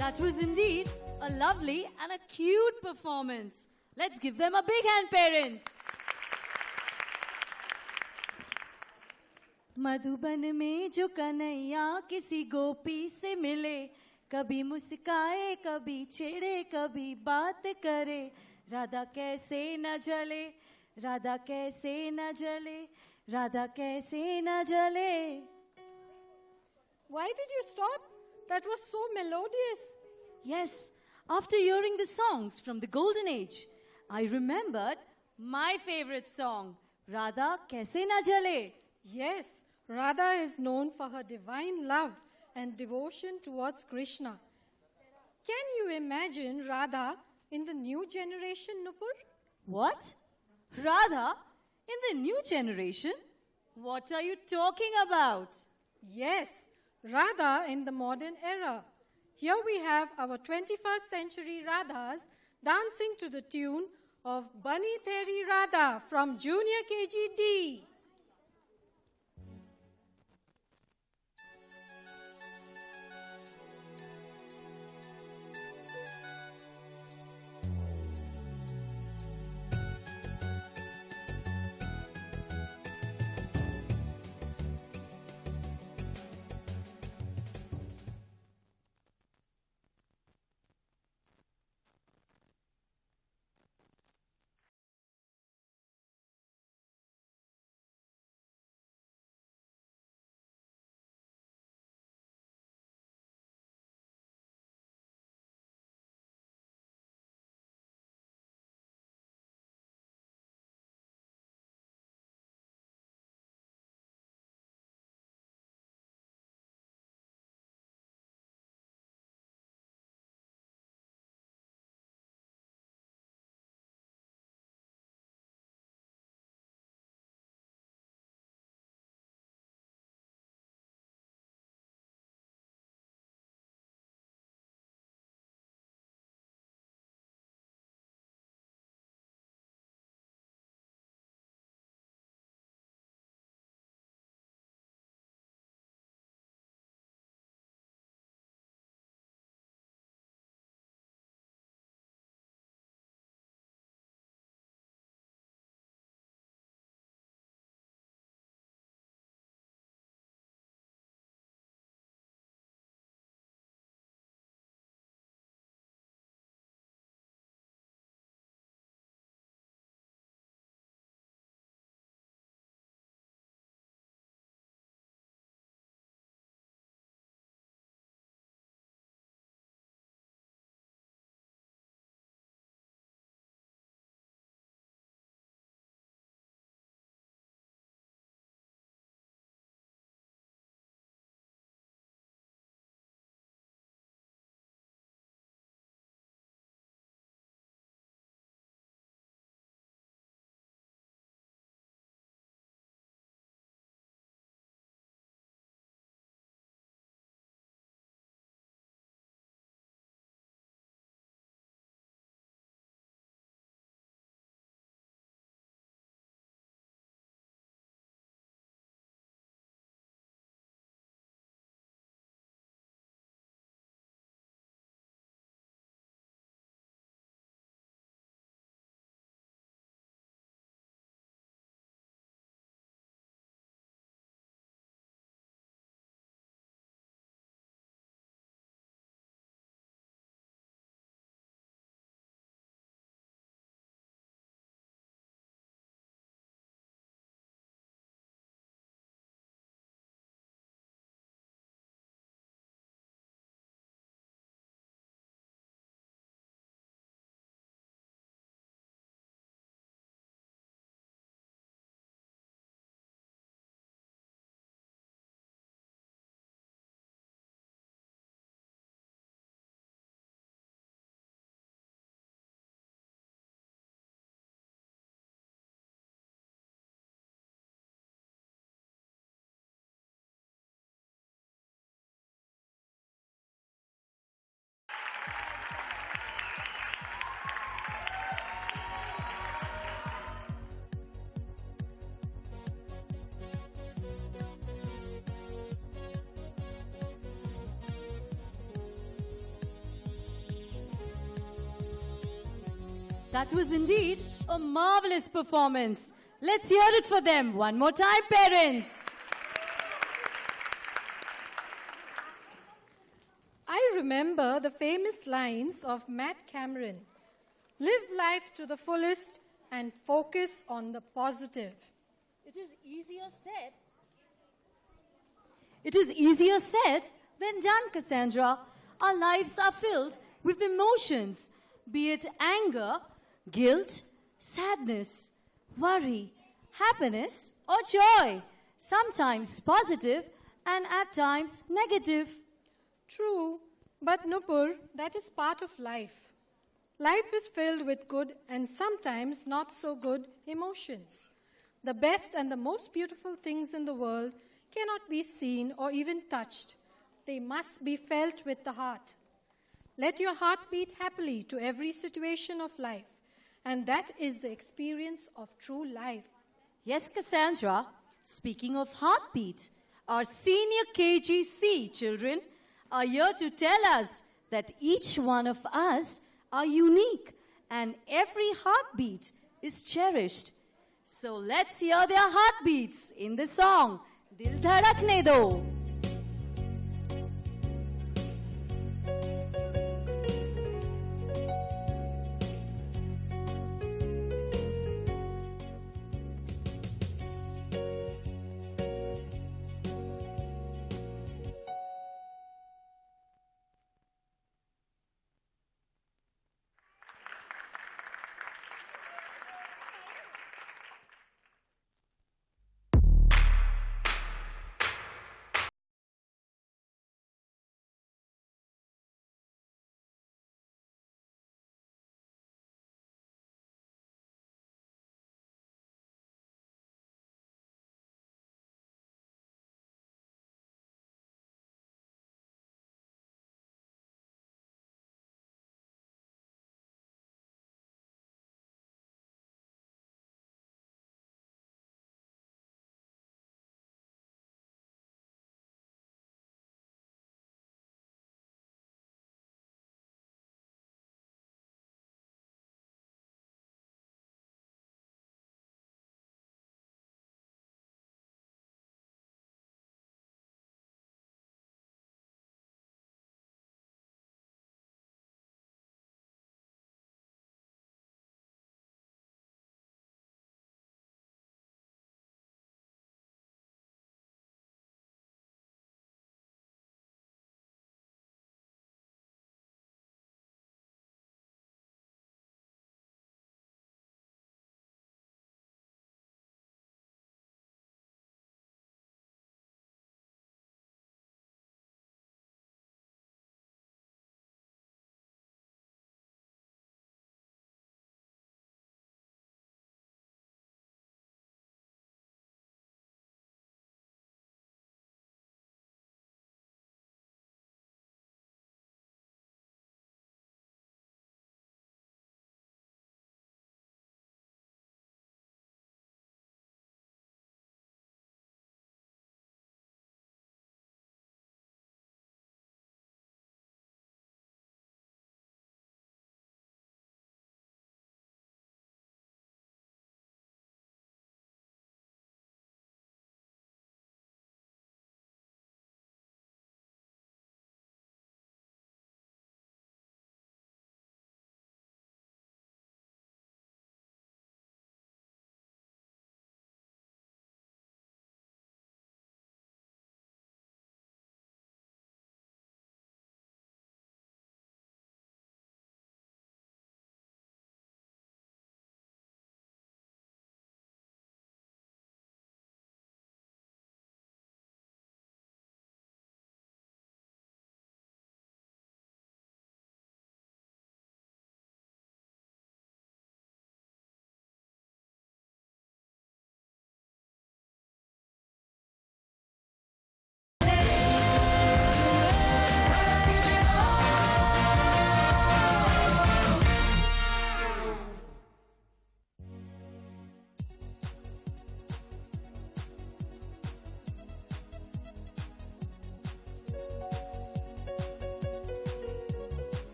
That was indeed a lovely and a cute performance. Let's give them a big hand, parents. Madhuban में जो कन्हैया किसी गोपी से मिले, कभी मुस्काए कभी छेड़े कभी बात करे, राधा कैसे न जले, राधा कैसे न जले, राधा कैसे न जले. Why did you stop? That was so melodious. Yes, after hearing the songs from the Golden Age, I remembered my favorite song, Radha Kaise Na Jale. Yes, Radha is known for her divine love and devotion towards Krishna. Can you imagine Radha in the new generation, Nupur? What? Radha in the new generation? What are you talking about? Yes, Radha in the modern era. Here we have our 21st century Radhas dancing to the tune of Bani Teri Radha from Junior KGD. That was indeed a marvelous performance. Let's hear it for them one more time, parents. I remember the famous lines of Matt Cameron. Live life to the fullest and focus on the positive. It is easier said than done, Cassandra. Our lives are filled with emotions, be it anger, guilt, sadness, worry, happiness, or joy, sometimes positive and at times negative. True, but Nupur, that is part of life. Life is filled with good and sometimes not so good emotions. The best and the most beautiful things in the world cannot be seen or even touched. They must be felt with the heart. Let your heart beat happily to every situation of life, and that is the experience of true life. Yes, Cassandra, speaking of heartbeat, our senior KGC children are here to tell us that each one of us are unique and every heartbeat is cherished. So let's hear their heartbeats in the song Dil Dhadakne Do.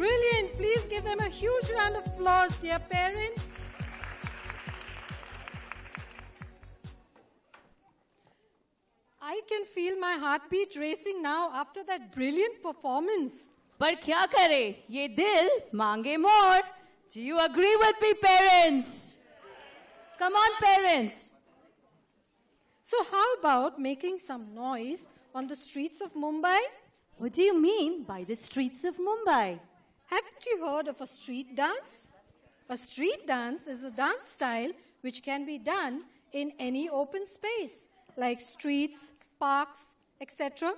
Brilliant. Please give them a huge round of applause, dear parents. I can feel my heartbeat racing now after that brilliant performance. पर क्या करे? ये दिल मांगे more. Do you agree with me, parents? Come on, parents. So how about making some noise on the streets of Mumbai? What do you mean by the streets of Mumbai? Haven't you heard of a street dance? A street dance is a dance style which can be done in any open space, like streets, parks, etc.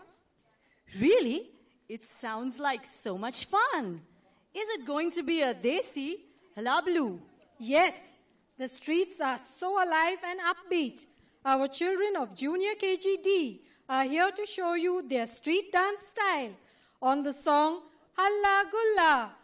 Really? It sounds like so much fun. Is it going to be a desi halablu? Yes, the streets are so alive and upbeat. Our children of Junior KGD are here to show you their street dance style on the song Halla Gulla.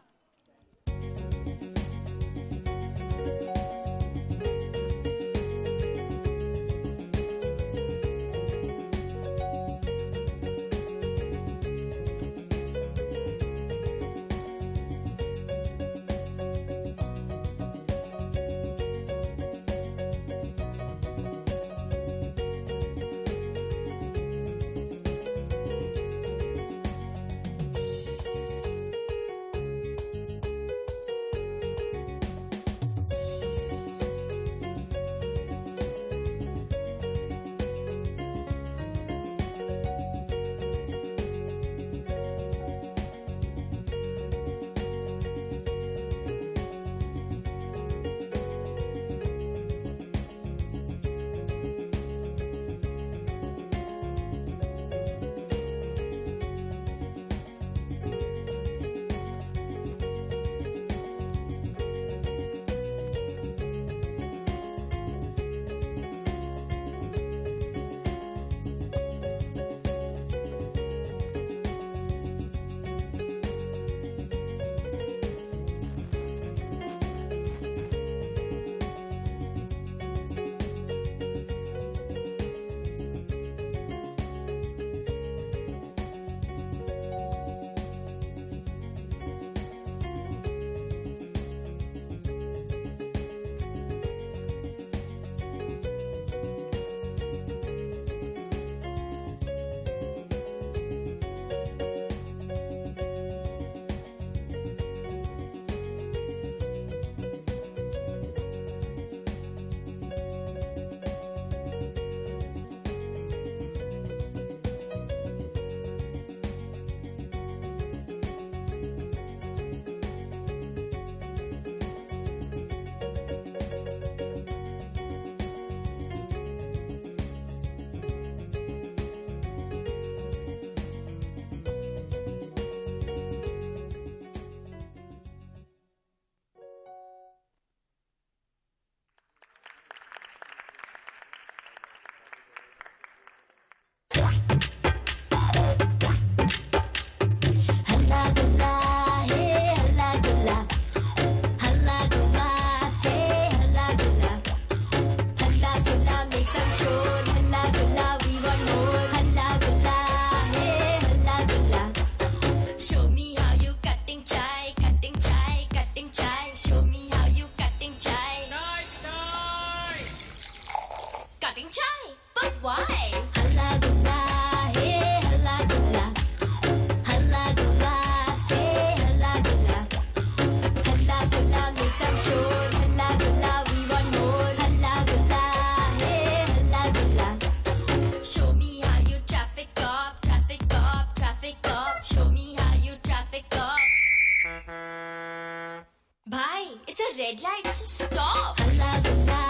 red light, stop. Halla gulla,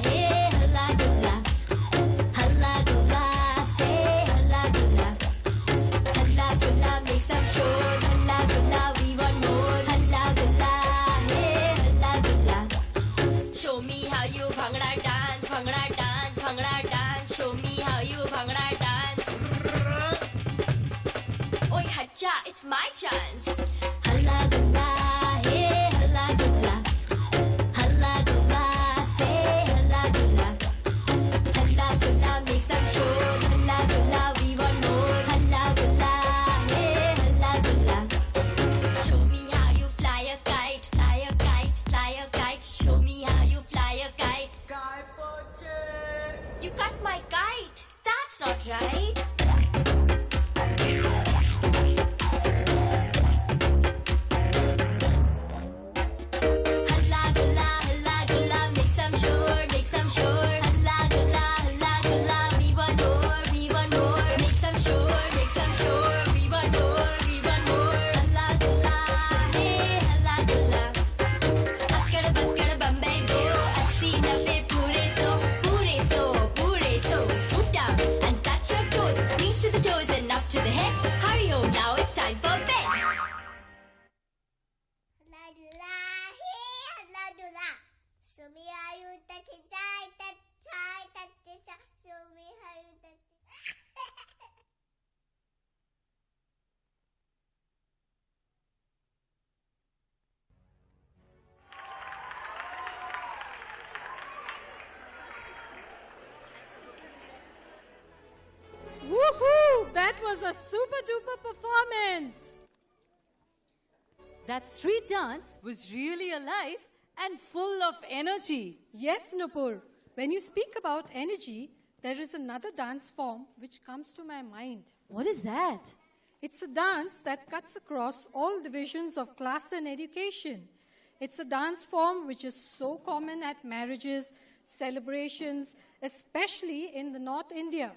hey, halla gulla. Halla gulla, say halla gulla. Halla gulla, make some sure. Halla gulla, we want more. Halla gulla, hey, halla gulla. Show me how you bhangra dance, bhangra dance, bhangra dance. Show me how you bhangra dance. Oi, hacha, it's my chance. Halla gulla, hey, halla gulla. Halla gulla, say halla gulla. Halla gulla, make some sure. Halla gulla, we want more. Halla gulla, hey, halla gulla. Show me how you hot, right? Halla gulla, halla gulla, make some sure, make some sure. Halla gulla, halla gulla, we want more, we want more. Make some sure, we want more, we want more. Halla gulla, hey, halla gulla. Akkada Bombay bo, 80 90 pure so. Swoop down and touch your toes, knees to the toes and up to the head. Hurry home now, it's time for bed. Woohoo! That was a super duper performance. That street dance was really alive and full of energy. Yes, Nupur. When you speak about energy, there is another dance form which comes to my mind. What is that? It's a dance that cuts across all divisions of class and education. It's a dance form which is so common at marriages, celebrations, especially in the North India.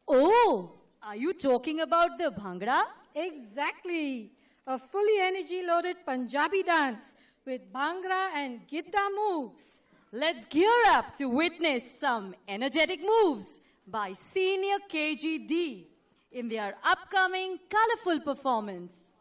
Oh, are you talking about the Bhangra? Exactly. A fully energy-loaded Punjabi dance with Bhangra and Gidda moves. Let's gear up to witness some energetic moves by Senior KGD in their upcoming colorful performance.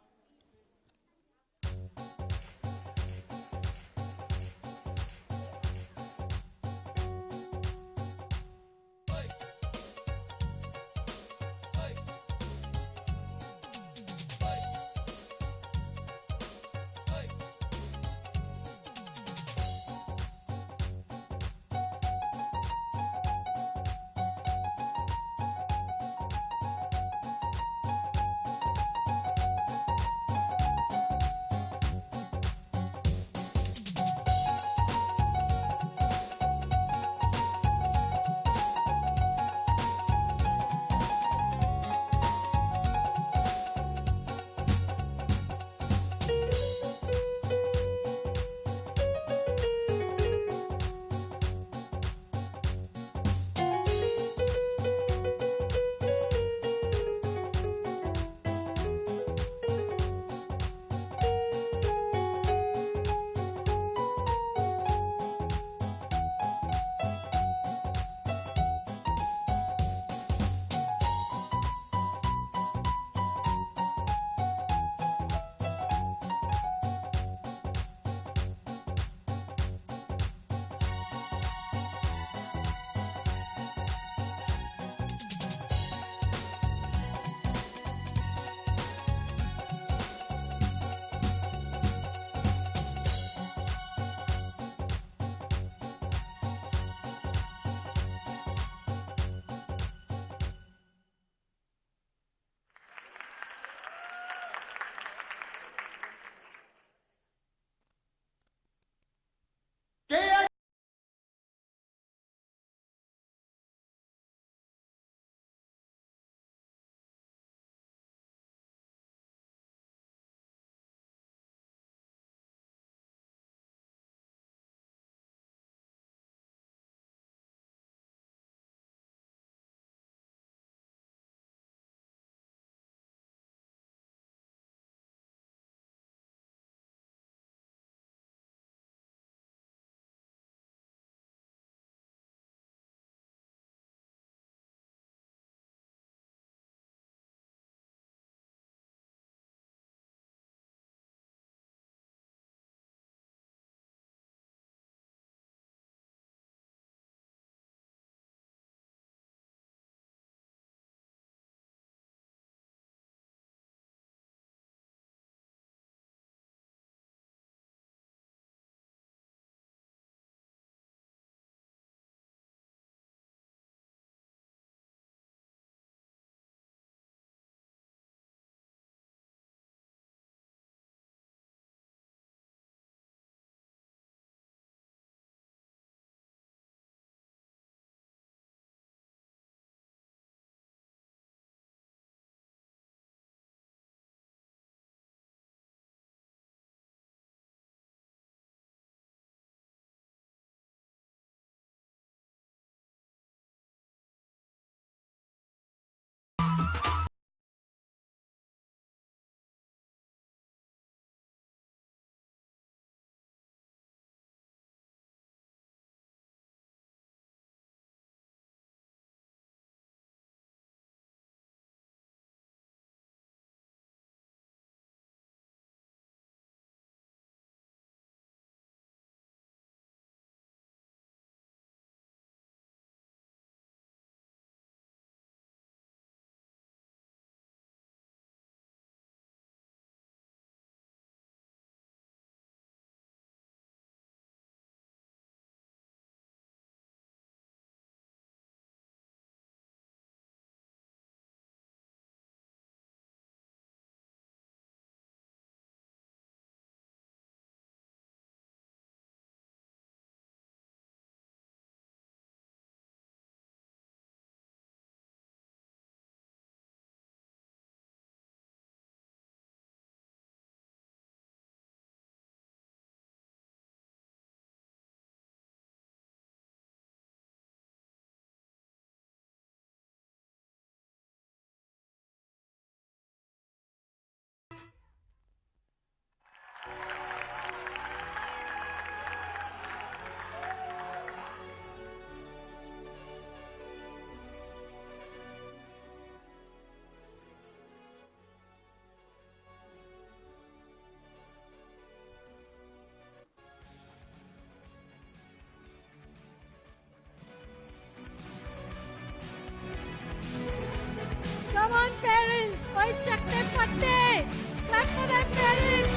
Oi, chakte patte! Clap for their parents!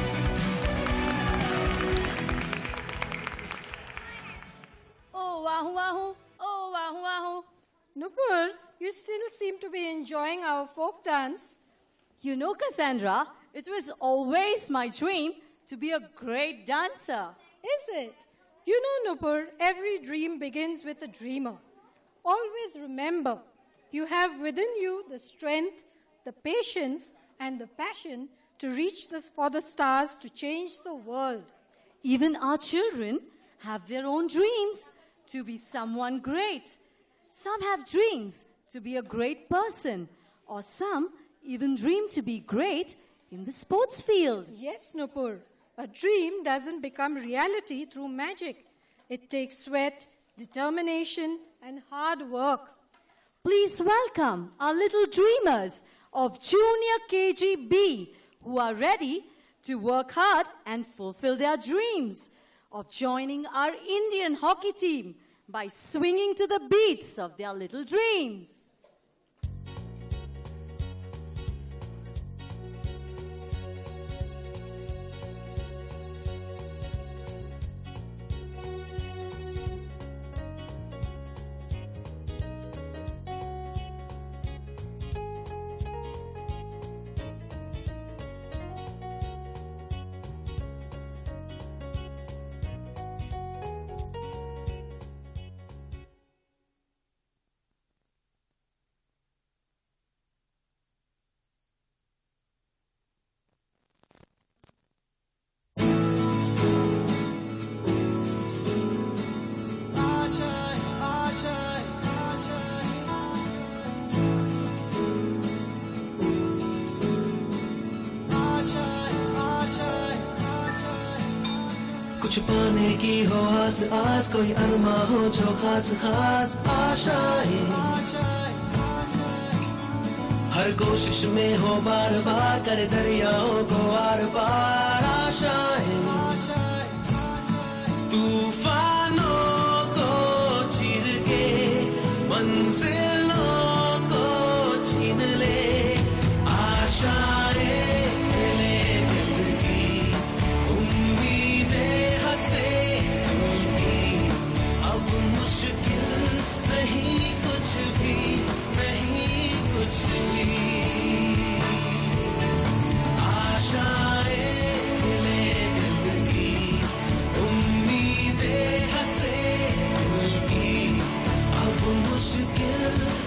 Oh, wahu wahu. Oh, wahu wahu. Nupur, you still seem to be enjoying our folk dance. You know, Cassandra, it was always my dream to be a great dancer. Is it? You know, Nupur, every dream begins with a dreamer. Always remember, you have within you the strength, the patience, and the passion to reach for the stars to change the world. Even our children have their own dreams to be someone great. Some have dreams to be a great person, or some even dream to be great in the sports field. Yes, Nupur. A dream doesn't become reality through magic. It takes sweat, determination, and hard work. Please welcome our little dreamers of Junior KGB who are ready to work hard and fulfill their dreams of joining our Indian hockey team by swinging to the beats of their little dreams. कुछ पाने की हो आस आस कोई अरमा हो जो खास खास आशाएं हर कोशिश में हो बार बार करे दरियाओं को आर पार आशाएं तूफानों को चीर के मंजिलों को छीन ले आशाएं मुश्किल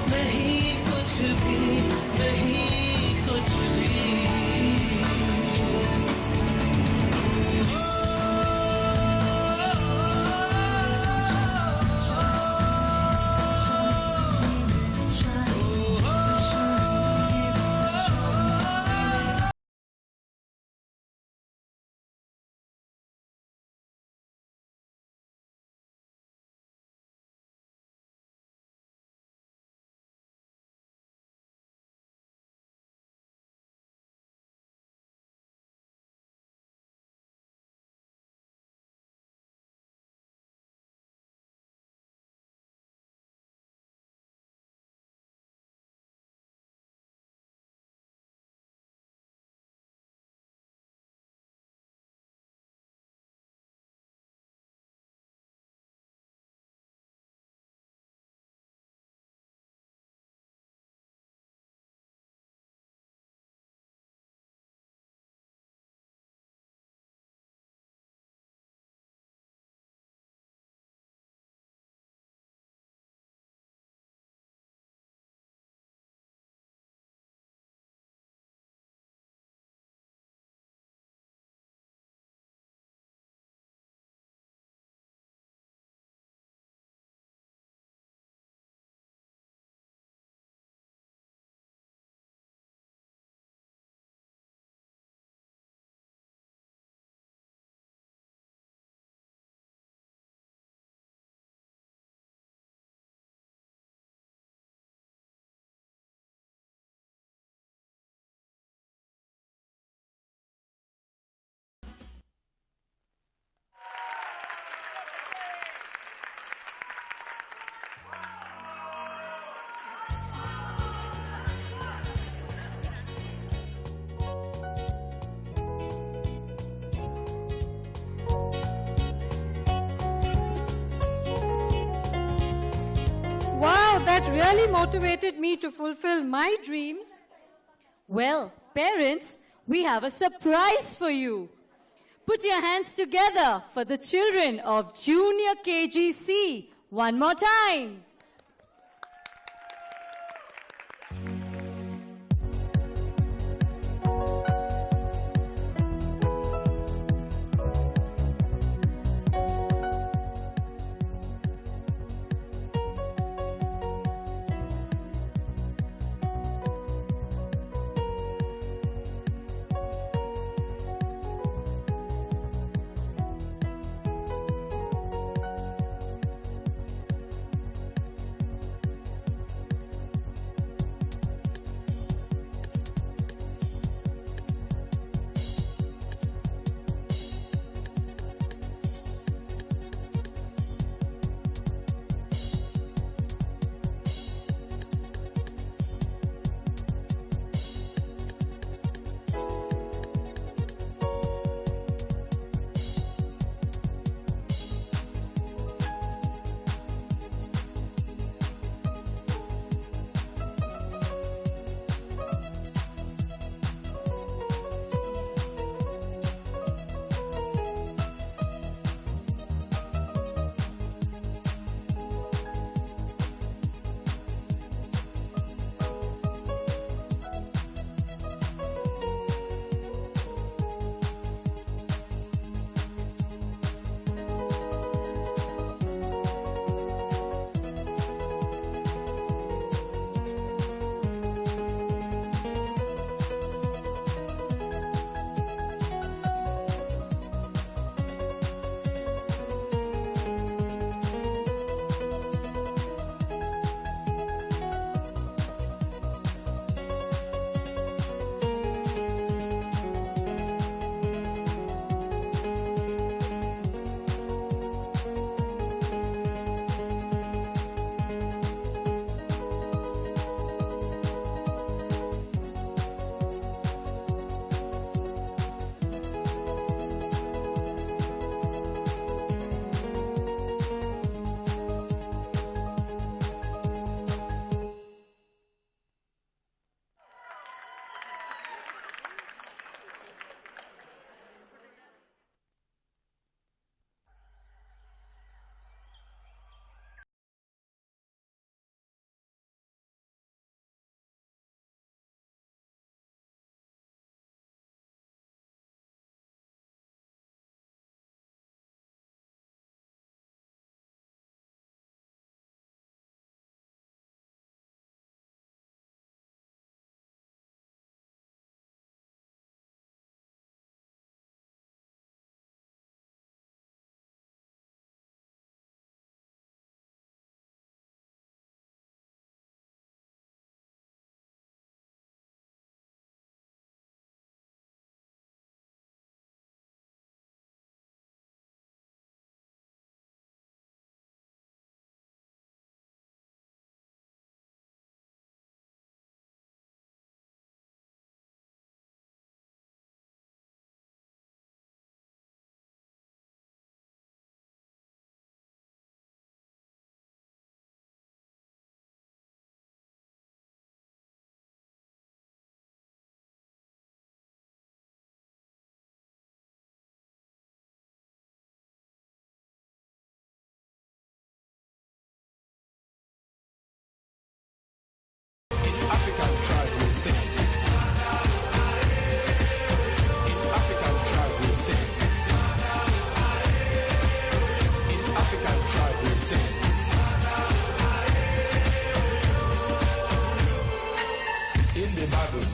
that really motivated me to fulfill my dreams. Well, parents, we have a surprise for you. Put your hands together for the children of Junior KGC. One more time.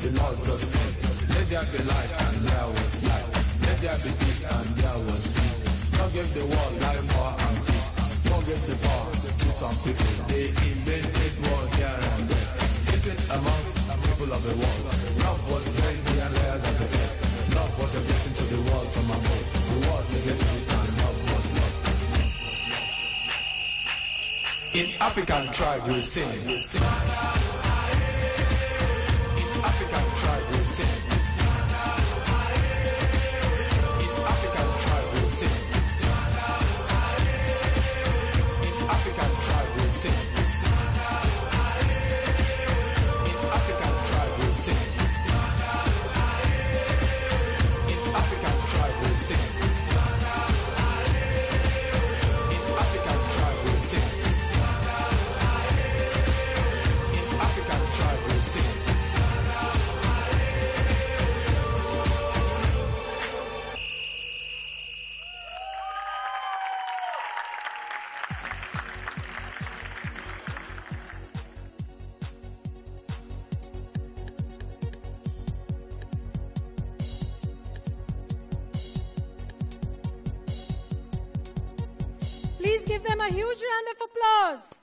the Lord God said, let there be light, and there was light. Let there be peace, and there was peace. God gave the world life, power, and peace. God gave the power to some people. They invented war here and there. Hatred amongst people of the world. Love was very near layers of the earth. Love was a blessing to the world from above. The world neglected it, and love was lost. In African tribe we sing. African tribe will sing. In African tribe will sing. In African tribe will sing. Please give them a huge round of applause.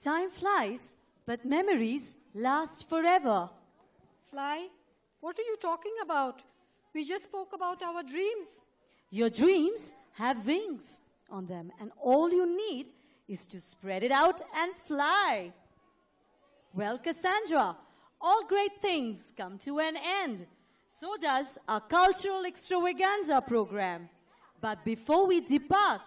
Time flies, but memories last forever. Fly? What are you talking about? We just spoke about our dreams. Your dreams have wings on them, and all you need is to spread it out and fly. Well, Cassandra, all great things come to an end. So does our cultural extravaganza program. But before we depart,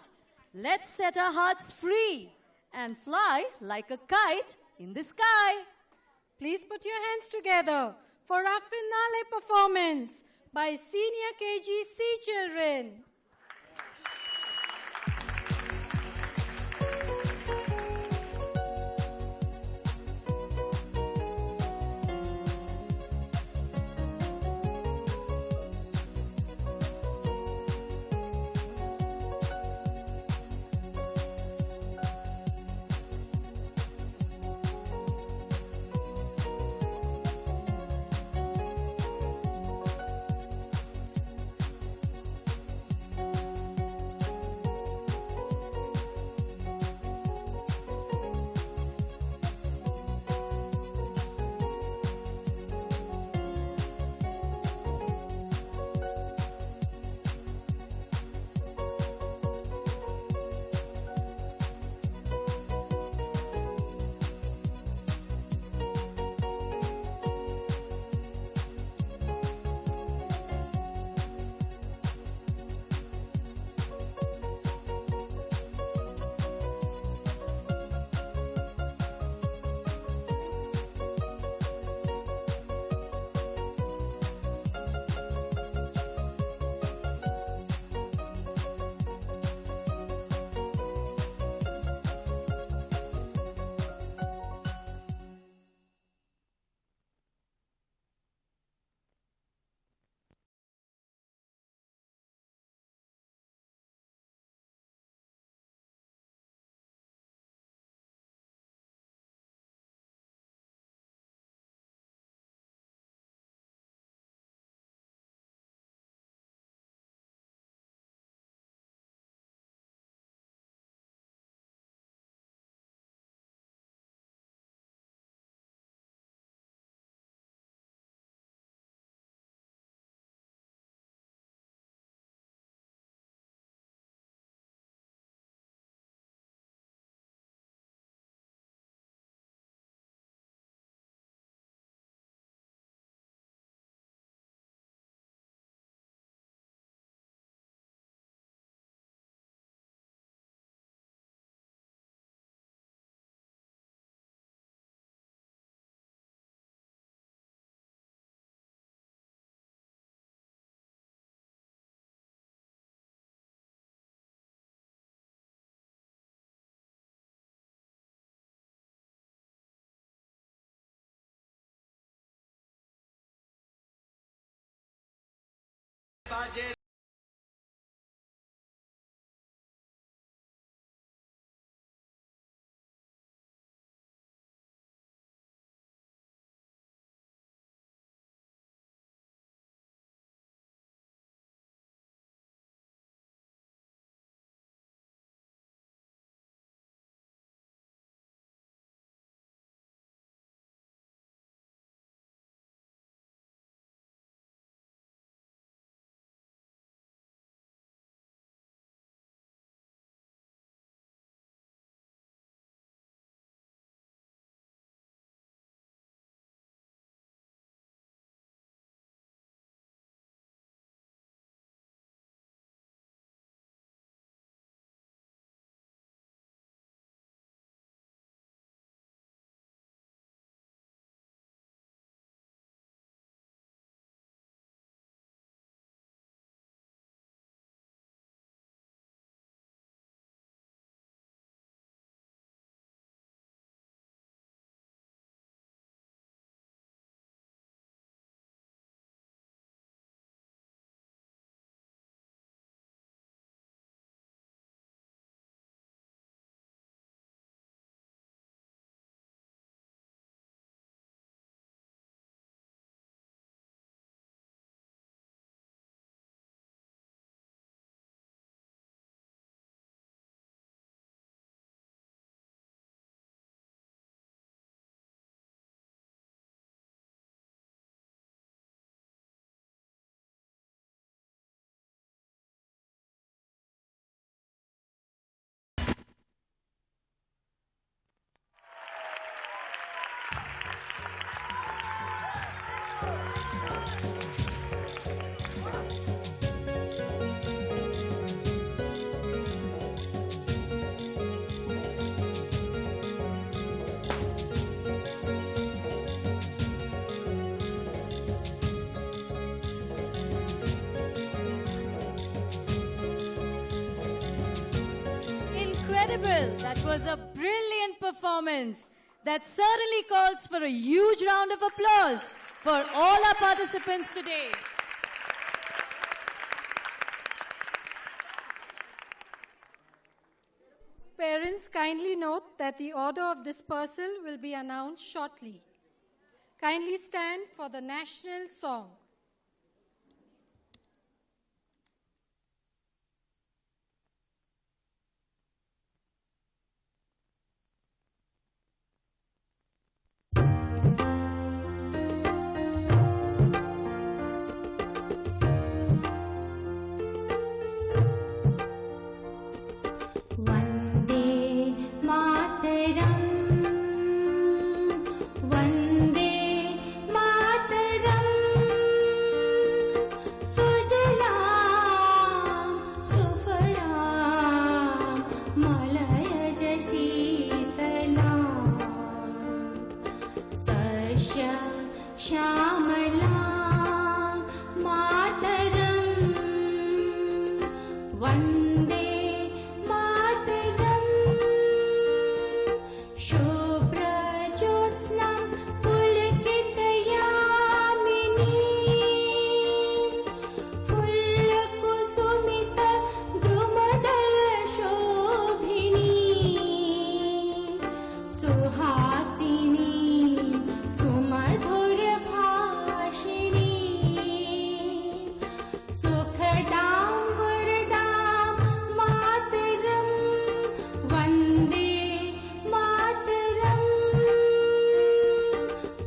let's set our hearts free and fly like a kite in the sky. Please put your hands together for our finale performance by Senior KGC children. incredible. That was a brilliant performance. That certainly calls for a huge round of applause for all our participants today. Parents, kindly note that the order of dispersal will be announced shortly. Kindly stand for the national song.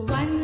One